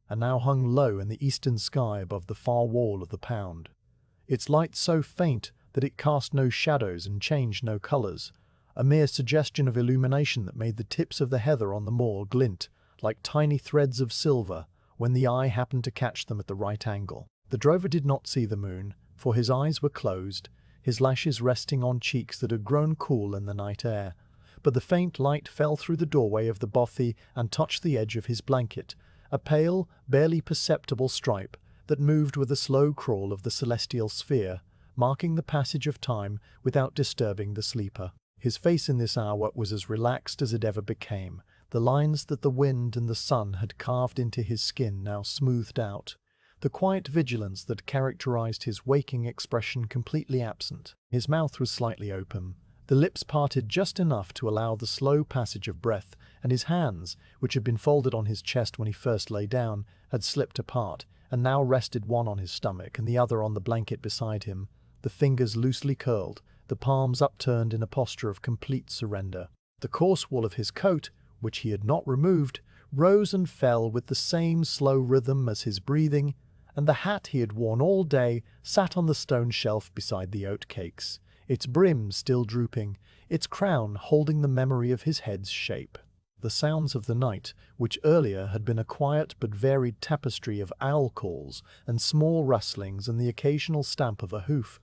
and now hung low in the eastern sky above the far wall of the pound, its light so faint that it cast no shadows and changed no colours, a mere suggestion of illumination that made the tips of the heather on the moor glint like tiny threads of silver when the eye happened to catch them at the right angle. The drover did not see the moon, for his eyes were closed, his lashes resting on cheeks that had grown cool in the night air, but the faint light fell through the doorway of the bothy and touched the edge of his blanket, a pale, barely perceptible stripe that moved with the slow crawl of the celestial sphere, marking the passage of time without disturbing the sleeper. His face in this hour was as relaxed as it ever became, the lines that the wind and the sun had carved into his skin now smoothed out, the quiet vigilance that characterized his waking expression completely absent. His mouth was slightly open, the lips parted just enough to allow the slow passage of breath, and his hands, which had been folded on his chest when he first lay down, had slipped apart, and now rested one on his stomach and the other on the blanket beside him, the fingers loosely curled, the palms upturned in a posture of complete surrender. The coarse wool of his coat, which he had not removed, rose and fell with the same slow rhythm as his breathing, and the hat he had worn all day sat on the stone shelf beside the oatcakes, its brim still drooping, its crown holding the memory of his head's shape. The sounds of the night, which earlier had been a quiet but varied tapestry of owl calls and small rustlings and the occasional stamp of a hoof,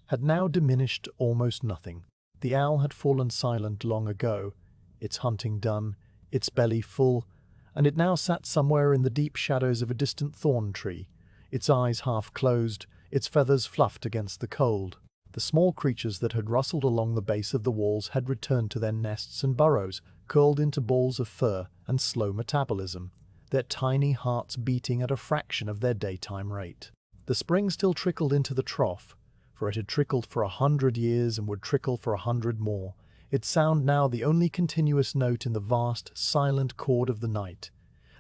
had now diminished to almost nothing. The owl had fallen silent long ago, its hunting done, its belly full, and it now sat somewhere in the deep shadows of a distant thorn tree, its eyes half closed, its feathers fluffed against the cold. The small creatures that had rustled along the base of the walls had returned to their nests and burrows, curled into balls of fur and slow metabolism, their tiny hearts beating at a fraction of their daytime rate. The spring still trickled into the trough, for it had trickled for 100 years and would trickle for 100 more, its sound now the only continuous note in the vast, silent chord of the night,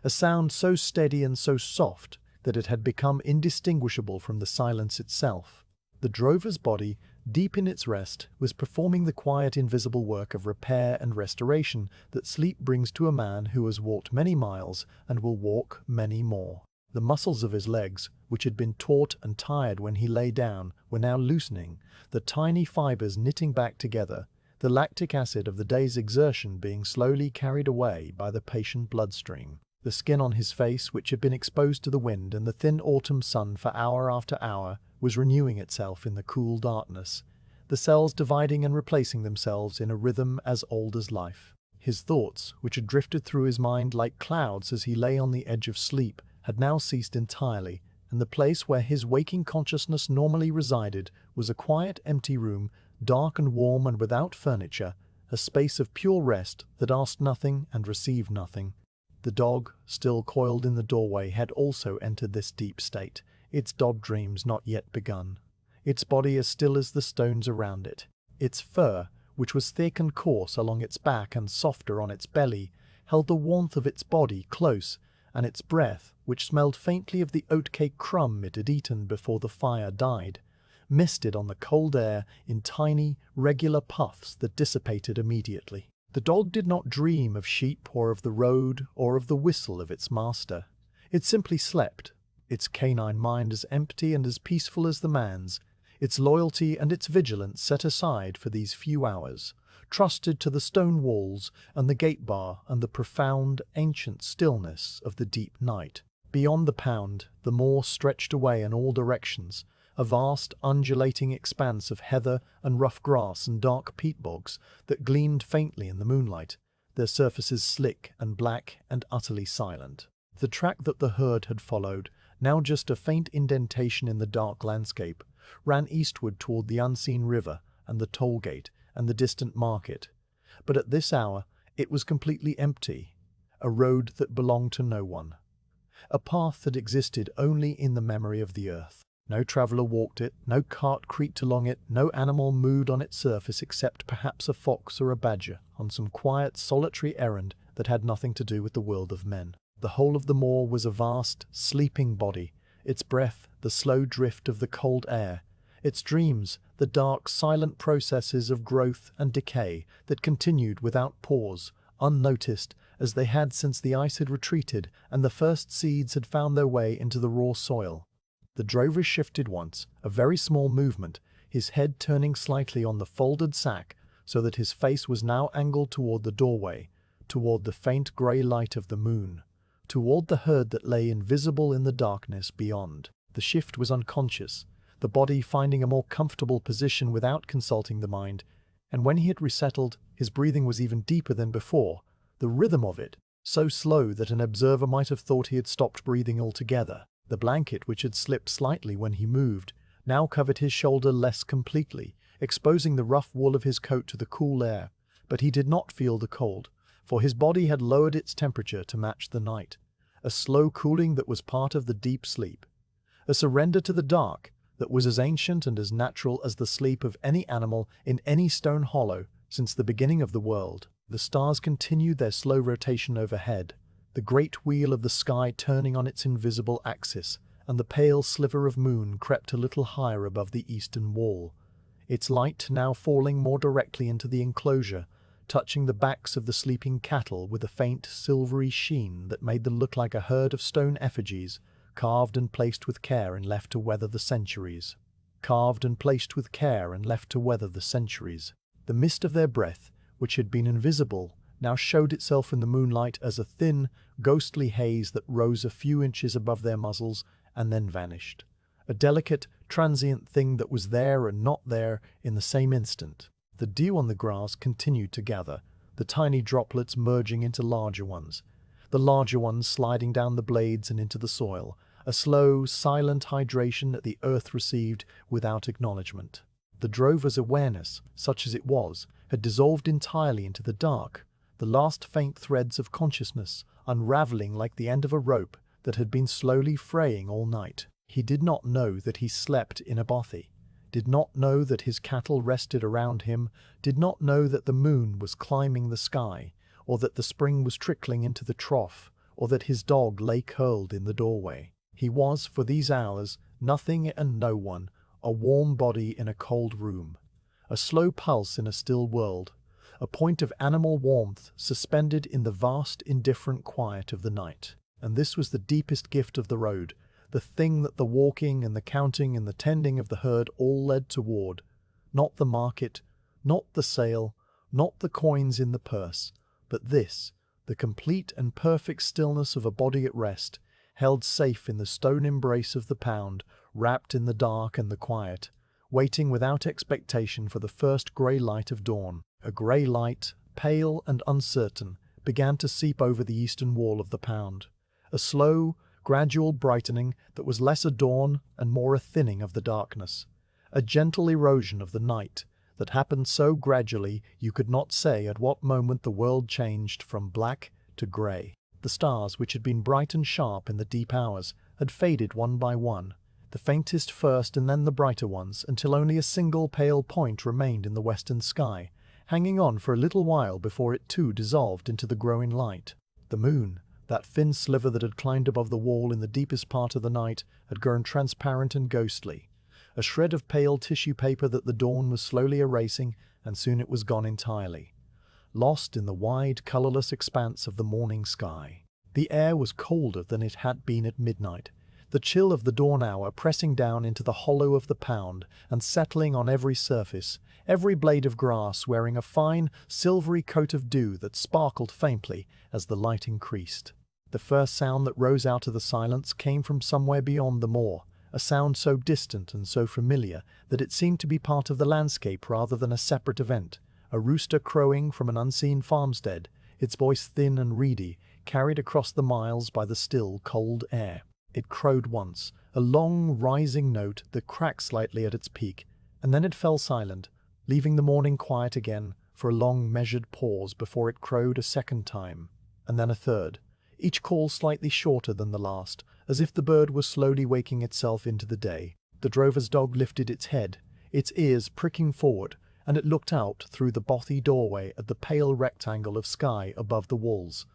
a sound so steady and so soft that it had become indistinguishable from the silence itself. The drover's body, deep in its rest, was performing the quiet invisible work of repair and restoration that sleep brings to a man who has walked many miles and will walk many more. The muscles of his legs, which had been taut and tired when he lay down, were now loosening, the tiny fibers knitting back together, the lactic acid of the day's exertion being slowly carried away by the patient bloodstream. The skin on his face, which had been exposed to the wind and the thin autumn sun for hour after hour, was renewing itself in the cool darkness, the cells dividing and replacing themselves in a rhythm as old as life. His thoughts, which had drifted through his mind like clouds as he lay on the edge of sleep, had now ceased entirely, and the place where his waking consciousness normally resided was a quiet, empty room, dark and warm and without furniture, a space of pure rest that asked nothing and received nothing. The dog, still coiled in the doorway, had also entered this deep state, its dog dreams not yet begun, its body as still as the stones around it. Its fur, which was thick and coarse along its back and softer on its belly, held the warmth of its body close, and its breath, which smelled faintly of the oatcake crumb it had eaten before the fire died, misted on the cold air in tiny, regular puffs that dissipated immediately. The dog did not dream of sheep or of the road or of the whistle of its master. It simply slept, its canine mind as empty and as peaceful as the man's, its loyalty and its vigilance set aside for these few hours, trusted to the stone walls and the gate bar and the profound, ancient stillness of the deep night. Beyond the pound, the moor stretched away in all directions, a vast undulating expanse of heather and rough grass and dark peat bogs that gleamed faintly in the moonlight, their surfaces slick and black and utterly silent. The track that the herd had followed, now just a faint indentation in the dark landscape, ran eastward toward the unseen river and the toll gate and the distant market, but at this hour it was completely empty, a road that belonged to no one, a path that existed only in the memory of the earth. No traveller walked it, no cart creaked along it, no animal moved on its surface except perhaps a fox or a badger on some quiet, solitary errand that had nothing to do with the world of men. The whole of the moor was a vast, sleeping body, its breath the slow drift of the cold air, its dreams the dark, silent processes of growth and decay that continued without pause, unnoticed, as they had since the ice had retreated and the first seeds had found their way into the raw soil. The drover shifted once, a very small movement, his head turning slightly on the folded sack so that his face was now angled toward the doorway, toward the faint grey light of the moon, toward the herd that lay invisible in the darkness beyond. The shift was unconscious, the body finding a more comfortable position without consulting the mind, and when he had resettled, his breathing was even deeper than before, the rhythm of it, so slow that an observer might have thought he had stopped breathing altogether. The blanket, which had slipped slightly when he moved, now covered his shoulder less completely, exposing the rough wool of his coat to the cool air. But he did not feel the cold, for his body had lowered its temperature to match the night, a slow cooling that was part of the deep sleep, a surrender to the dark that was as ancient and as natural as the sleep of any animal in any stone hollow since the beginning of the world. The stars continued their slow rotation overhead, the great wheel of the sky turning on its invisible axis, and the pale sliver of moon crept a little higher above the eastern wall, its light now falling more directly into the enclosure, touching the backs of the sleeping cattle with a faint silvery sheen that made them look like a herd of stone effigies, carved and placed with care and left to weather the centuries. Carved and placed with care and left to weather the centuries. The mist of their breath, which had been invisible, now showed itself in the moonlight as a thin, ghostly haze that rose a few inches above their muzzles and then vanished. A delicate, transient thing that was there and not there in the same instant. The dew on the grass continued to gather, the tiny droplets merging into larger ones, the larger ones sliding down the blades and into the soil, a slow, silent hydration that the earth received without acknowledgement. The drover's awareness, such as it was, had dissolved entirely into the dark, the last faint threads of consciousness unraveling like the end of a rope that had been slowly fraying all night. He did not know that he slept in a bothy, did not know that his cattle rested around him, did not know that the moon was climbing the sky, or that the spring was trickling into the trough, or that his dog lay curled in the doorway. He was, for these hours, nothing and no one, a warm body in a cold room, a slow pulse in a still world, a point of animal warmth suspended in the vast, indifferent quiet of the night. And this was the deepest gift of the road, the thing that the walking and the counting and the tending of the herd all led toward. Not the market, not the sale, not the coins in the purse, but this, the complete and perfect stillness of a body at rest, held safe in the stone embrace of the pound, wrapped in the dark and the quiet, waiting without expectation for the first grey light of dawn. A grey light, pale and uncertain, began to seep over the eastern wall of the pound. A slow, gradual brightening that was less a dawn and more a thinning of the darkness. A gentle erosion of the night that happened so gradually you could not say at what moment the world changed from black to grey. The stars, which had been bright and sharp in the deep hours, had faded one by one, the faintest first and then the brighter ones, until only a single pale point remained in the western sky, hanging on for a little while before it too dissolved into the growing light. The moon, that thin sliver that had climbed above the wall in the deepest part of the night, had grown transparent and ghostly, a shred of pale tissue paper that the dawn was slowly erasing, and soon it was gone entirely, lost in the wide, colourless expanse of the morning sky. The air was colder than it had been at midnight, the chill of the dawn hour pressing down into the hollow of the pound and settling on every surface, every blade of grass wearing a fine, silvery coat of dew that sparkled faintly as the light increased. The first sound that rose out of the silence came from somewhere beyond the moor, a sound so distant and so familiar that it seemed to be part of the landscape rather than a separate event, a rooster crowing from an unseen farmstead, its voice thin and reedy, carried across the miles by the still, cold air. It crowed once, a long, rising note that cracked slightly at its peak, and then it fell silent, leaving the morning quiet again for a long, measured pause before it crowed a second time, and then a third, each call slightly shorter than the last, as if the bird was slowly waking itself into the day. The drover's dog lifted its head, its ears pricking forward, and it looked out through the bothy doorway at the pale rectangle of sky above the walls,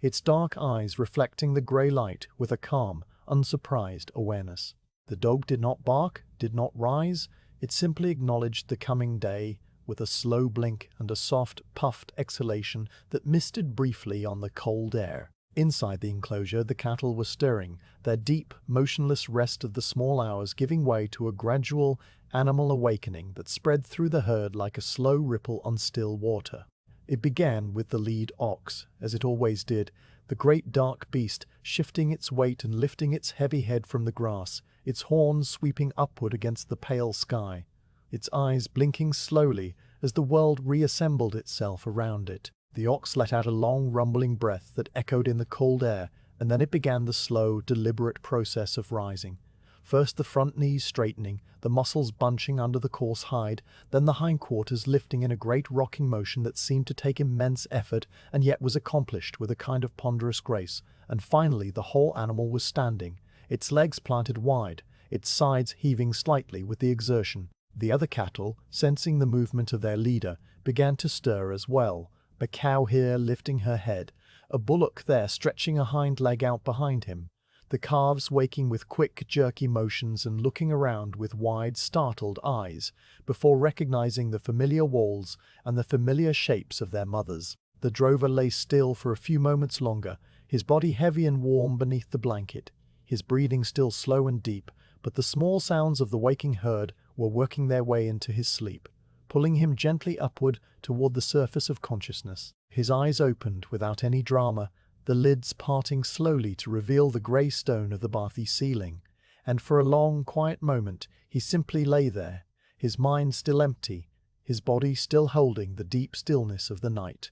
its dark eyes reflecting the grey light with a calm, unsurprised awareness. The dog did not bark, did not rise, it simply acknowledged the coming day with a slow blink and a soft, puffed exhalation that misted briefly on the cold air. Inside the enclosure the cattle were stirring, their deep, motionless rest of the small hours giving way to a gradual, animal awakening that spread through the herd like a slow ripple on still water. It began with the lead ox, as it always did, the great dark beast shifting its weight and lifting its heavy head from the grass, its horns sweeping upward against the pale sky, its eyes blinking slowly as the world reassembled itself around it. The ox let out a long, rumbling breath that echoed in the cold air, and then it began the slow, deliberate process of rising, First the front knees straightening, the muscles bunching under the coarse hide, then the hindquarters lifting in a great rocking motion that seemed to take immense effort and yet was accomplished with a kind of ponderous grace, and finally the whole animal was standing, its legs planted wide, its sides heaving slightly with the exertion. The other cattle, sensing the movement of their leader, began to stir as well, a cow here lifting her head, a bullock there stretching a hind leg out behind him, the calves waking with quick, jerky motions and looking around with wide, startled eyes, before recognizing the familiar walls and the familiar shapes of their mothers. The drover lay still for a few moments longer, his body heavy and warm beneath the blanket, his breathing still slow and deep, but the small sounds of the waking herd were working their way into his sleep, pulling him gently upward toward the surface of consciousness. His eyes opened without any drama, the lids parting slowly to reveal the grey stone of the bathy ceiling, and for a long, quiet moment he simply lay there, his mind still empty, his body still holding the deep stillness of the night,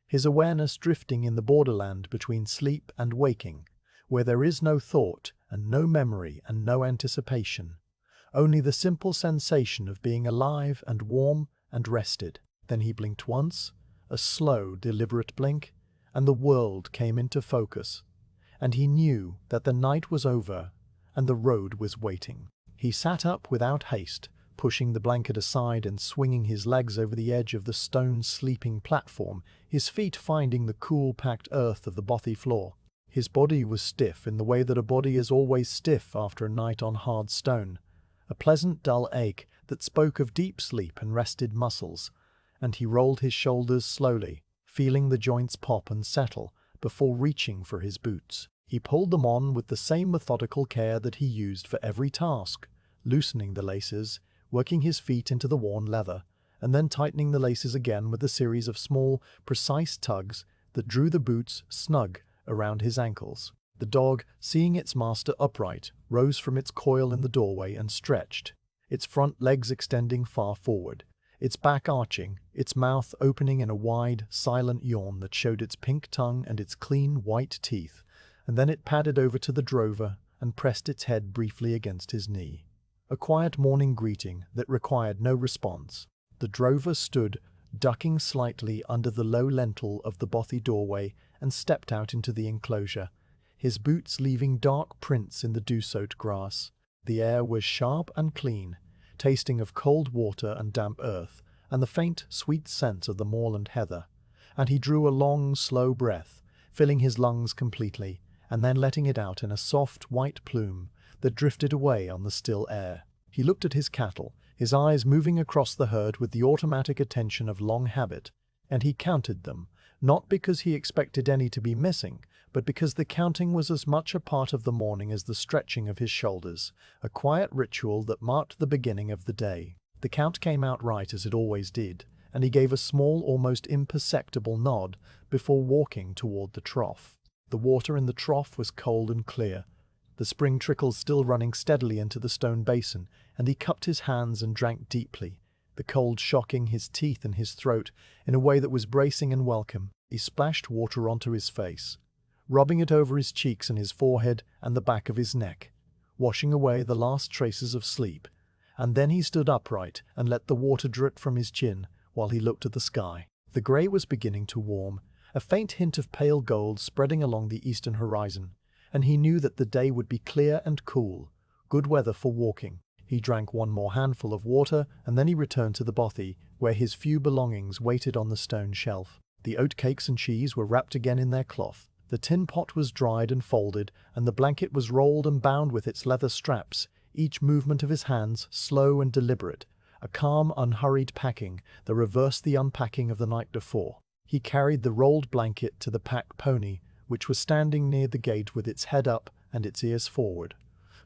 his awareness drifting in the borderland between sleep and waking, where there is no thought and no memory and no anticipation, only the simple sensation of being alive and warm and rested. Then he blinked once, a slow, deliberate blink, and the world came into focus, and he knew that the night was over and the road was waiting. He sat up without haste, pushing the blanket aside and swinging his legs over the edge of the stone sleeping platform, his feet finding the cool, packed earth of the bothy floor. His body was stiff in the way that a body is always stiff after a night on hard stone, a pleasant dull ache that spoke of deep sleep and rested muscles, and he rolled his shoulders slowly, feeling the joints pop and settle before reaching for his boots. He pulled them on with the same methodical care that he used for every task, loosening the laces, working his feet into the worn leather, and then tightening the laces again with a series of small, precise tugs that drew the boots snug around his ankles. The dog, seeing its master upright, rose from its coil in the doorway and stretched, its front legs extending far forward, its back arching, its mouth opening in a wide, silent yawn that showed its pink tongue and its clean, white teeth, and then it padded over to the drover and pressed its head briefly against his knee. A quiet morning greeting that required no response. The drover stood, ducking slightly under the low lintel of the bothy doorway, and stepped out into the enclosure, his boots leaving dark prints in the dew-soaked grass. The air was sharp and clean, tasting of cold water and damp earth, and the faint, sweet scent of the moorland heather, and he drew a long, slow breath, filling his lungs completely, and then letting it out in a soft, white plume that drifted away on the still air. He looked at his cattle, his eyes moving across the herd with the automatic attention of long habit, and he counted them, not because he expected any to be missing, but because the counting was as much a part of the morning as the stretching of his shoulders, a quiet ritual that marked the beginning of the day. The count came out right as it always did, and he gave a small, almost imperceptible nod before walking toward the trough. The water in the trough was cold and clear, the spring trickles still running steadily into the stone basin, and he cupped his hands and drank deeply, the cold shocking his teeth and his throat in a way that was bracing and welcome. He splashed water onto his face, rubbing it over his cheeks and his forehead and the back of his neck, washing away the last traces of sleep, and then he stood upright and let the water drip from his chin while he looked at the sky. The grey was beginning to warm, a faint hint of pale gold spreading along the eastern horizon, and he knew that the day would be clear and cool, good weather for walking. He drank one more handful of water, and then he returned to the bothy, where his few belongings waited on the stone shelf. The oatcakes and cheese were wrapped again in their cloth, the tin pot was dried and folded, and the blanket was rolled and bound with its leather straps, each movement of his hands slow and deliberate, a calm, unhurried packing that reversed the unpacking of the night before. He carried the rolled blanket to the packed pony, which was standing near the gate with its head up and its ears forward,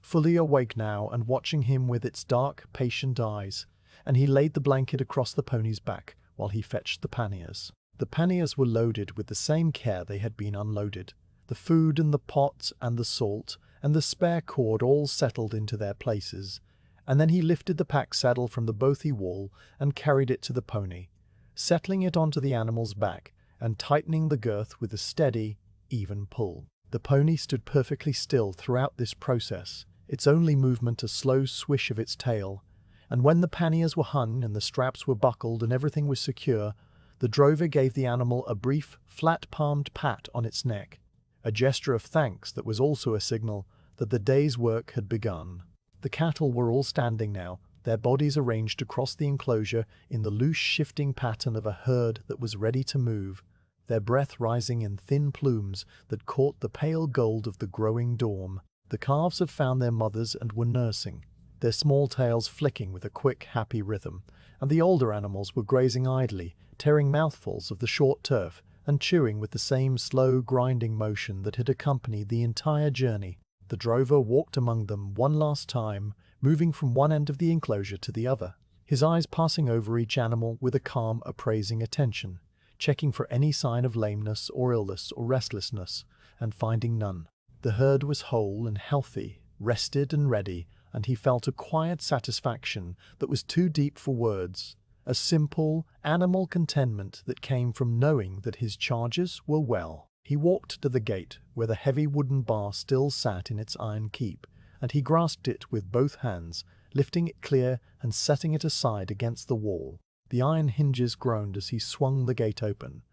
fully awake now and watching him with its dark, patient eyes, and he laid the blanket across the pony's back while he fetched the panniers. The panniers were loaded with the same care they had been unloaded, the food and the pots and the salt and the spare cord all settled into their places, and then he lifted the pack saddle from the bothy wall and carried it to the pony, settling it onto the animal's back and tightening the girth with a steady, even pull. The pony stood perfectly still throughout this process, its only movement a slow swish of its tail, and when the panniers were hung and the straps were buckled and everything was secure, the drover gave the animal a brief, flat-palmed pat on its neck, a gesture of thanks that was also a signal that the day's work had begun. The cattle were all standing now, their bodies arranged across the enclosure in the loose shifting pattern of a herd that was ready to move, their breath rising in thin plumes that caught the pale gold of the growing dawn. The calves had found their mothers and were nursing, their small tails flicking with a quick, happy rhythm, and the older animals were grazing idly, tearing mouthfuls of the short turf and chewing with the same slow, grinding motion that had accompanied the entire journey. The drover walked among them one last time, moving from one end of the enclosure to the other, his eyes passing over each animal with a calm, appraising attention, checking for any sign of lameness or illness or restlessness, and finding none. The herd was whole and healthy, rested and ready, and he felt a quiet satisfaction that was too deep for words, a simple, animal contentment that came from knowing that his charges were well. He walked to the gate, where the heavy wooden bar still sat in its iron keep, and he grasped it with both hands, lifting it clear and setting it aside against the wall. The iron hinges groaned as he swung the gate open,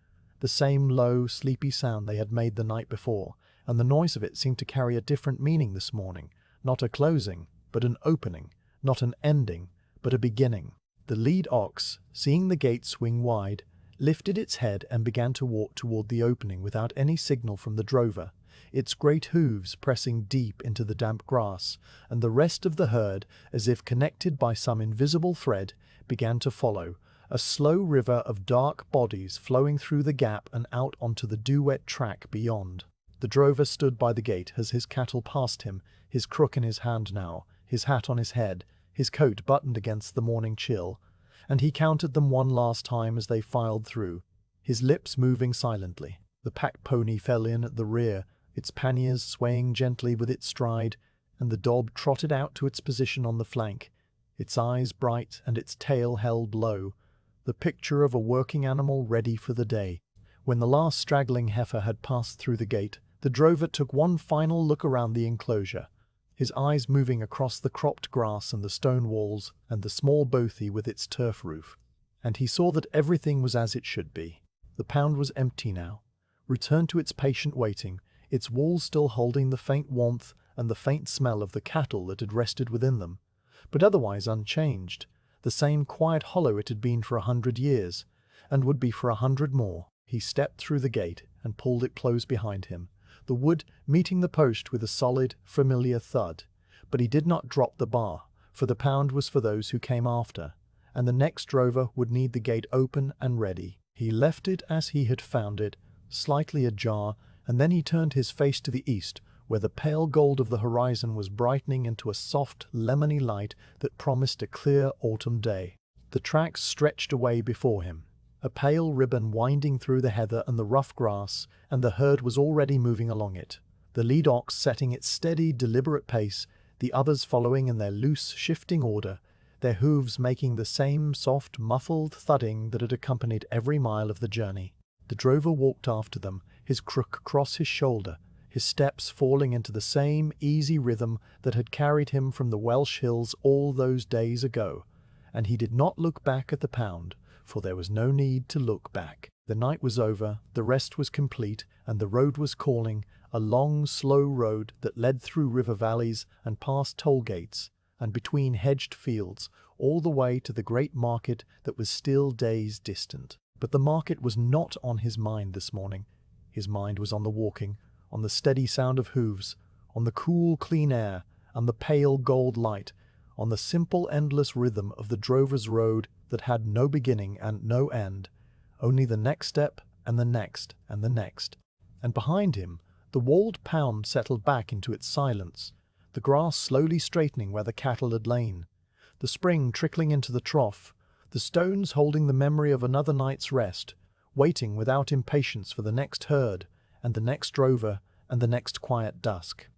the same low, sleepy sound they had made the night before, and the noise of it seemed to carry a different meaning this morning, not a closing, but an opening, not an ending, but a beginning. The lead ox, seeing the gate swing wide, lifted its head and began to walk toward the opening without any signal from the drover, its great hooves pressing deep into the damp grass, and the rest of the herd, as if connected by some invisible thread, began to follow, a slow river of dark bodies flowing through the gap and out onto the dew-wet track beyond. The drover stood by the gate as his cattle passed him, his crook in his hand now, his hat on his head, his coat buttoned against the morning chill, and he counted them one last time as they filed through, his lips moving silently. The pack pony fell in at the rear, its panniers swaying gently with its stride, and the dob trotted out to its position on the flank, its eyes bright and its tail held low, the picture of a working animal ready for the day. When the last straggling heifer had passed through the gate, the drover took one final look around the enclosure, his eyes moving across the cropped grass and the stone walls and the small bothy with its turf roof, and he saw that everything was as it should be. The pound was empty now, returned to its patient waiting, its walls still holding the faint warmth and the faint smell of the cattle that had rested within them, but otherwise unchanged, the same quiet hollow it had been for 100 years, and would be for 100 more. He stepped through the gate and pulled it close behind him, the wood meeting the post with a solid, familiar thud, but he did not drop the bar, for the pound was for those who came after, and the next drover would need the gate open and ready. He left it as he had found it, slightly ajar, and then he turned his face to the east, where the pale gold of the horizon was brightening into a soft, lemony light that promised a clear autumn day. The tracks stretched away before him, a pale ribbon winding through the heather and the rough grass, and the herd was already moving along it, the lead ox setting its steady, deliberate pace, the others following in their loose, shifting order, their hooves making the same soft, muffled thudding that had accompanied every mile of the journey. The drover walked after them, his crook across his shoulder, his steps falling into the same easy rhythm that had carried him from the Welsh hills all those days ago, and he did not look back at the pound, for there was no need to look back. The night was over, the rest was complete, and the road was calling, a long, slow road that led through river valleys and past toll gates, and between hedged fields, all the way to the great market that was still days distant. But the market was not on his mind this morning. His mind was on the walking, on the steady sound of hooves, on the cool, clean air, and the pale gold light, on the simple, endless rhythm of the drover's road that had no beginning and no end, only the next step and the next and the next. And behind him, the walled pound settled back into its silence, the grass slowly straightening where the cattle had lain, the spring trickling into the trough, the stones holding the memory of another night's rest, waiting without impatience for the next herd and the next drover and the next quiet dusk.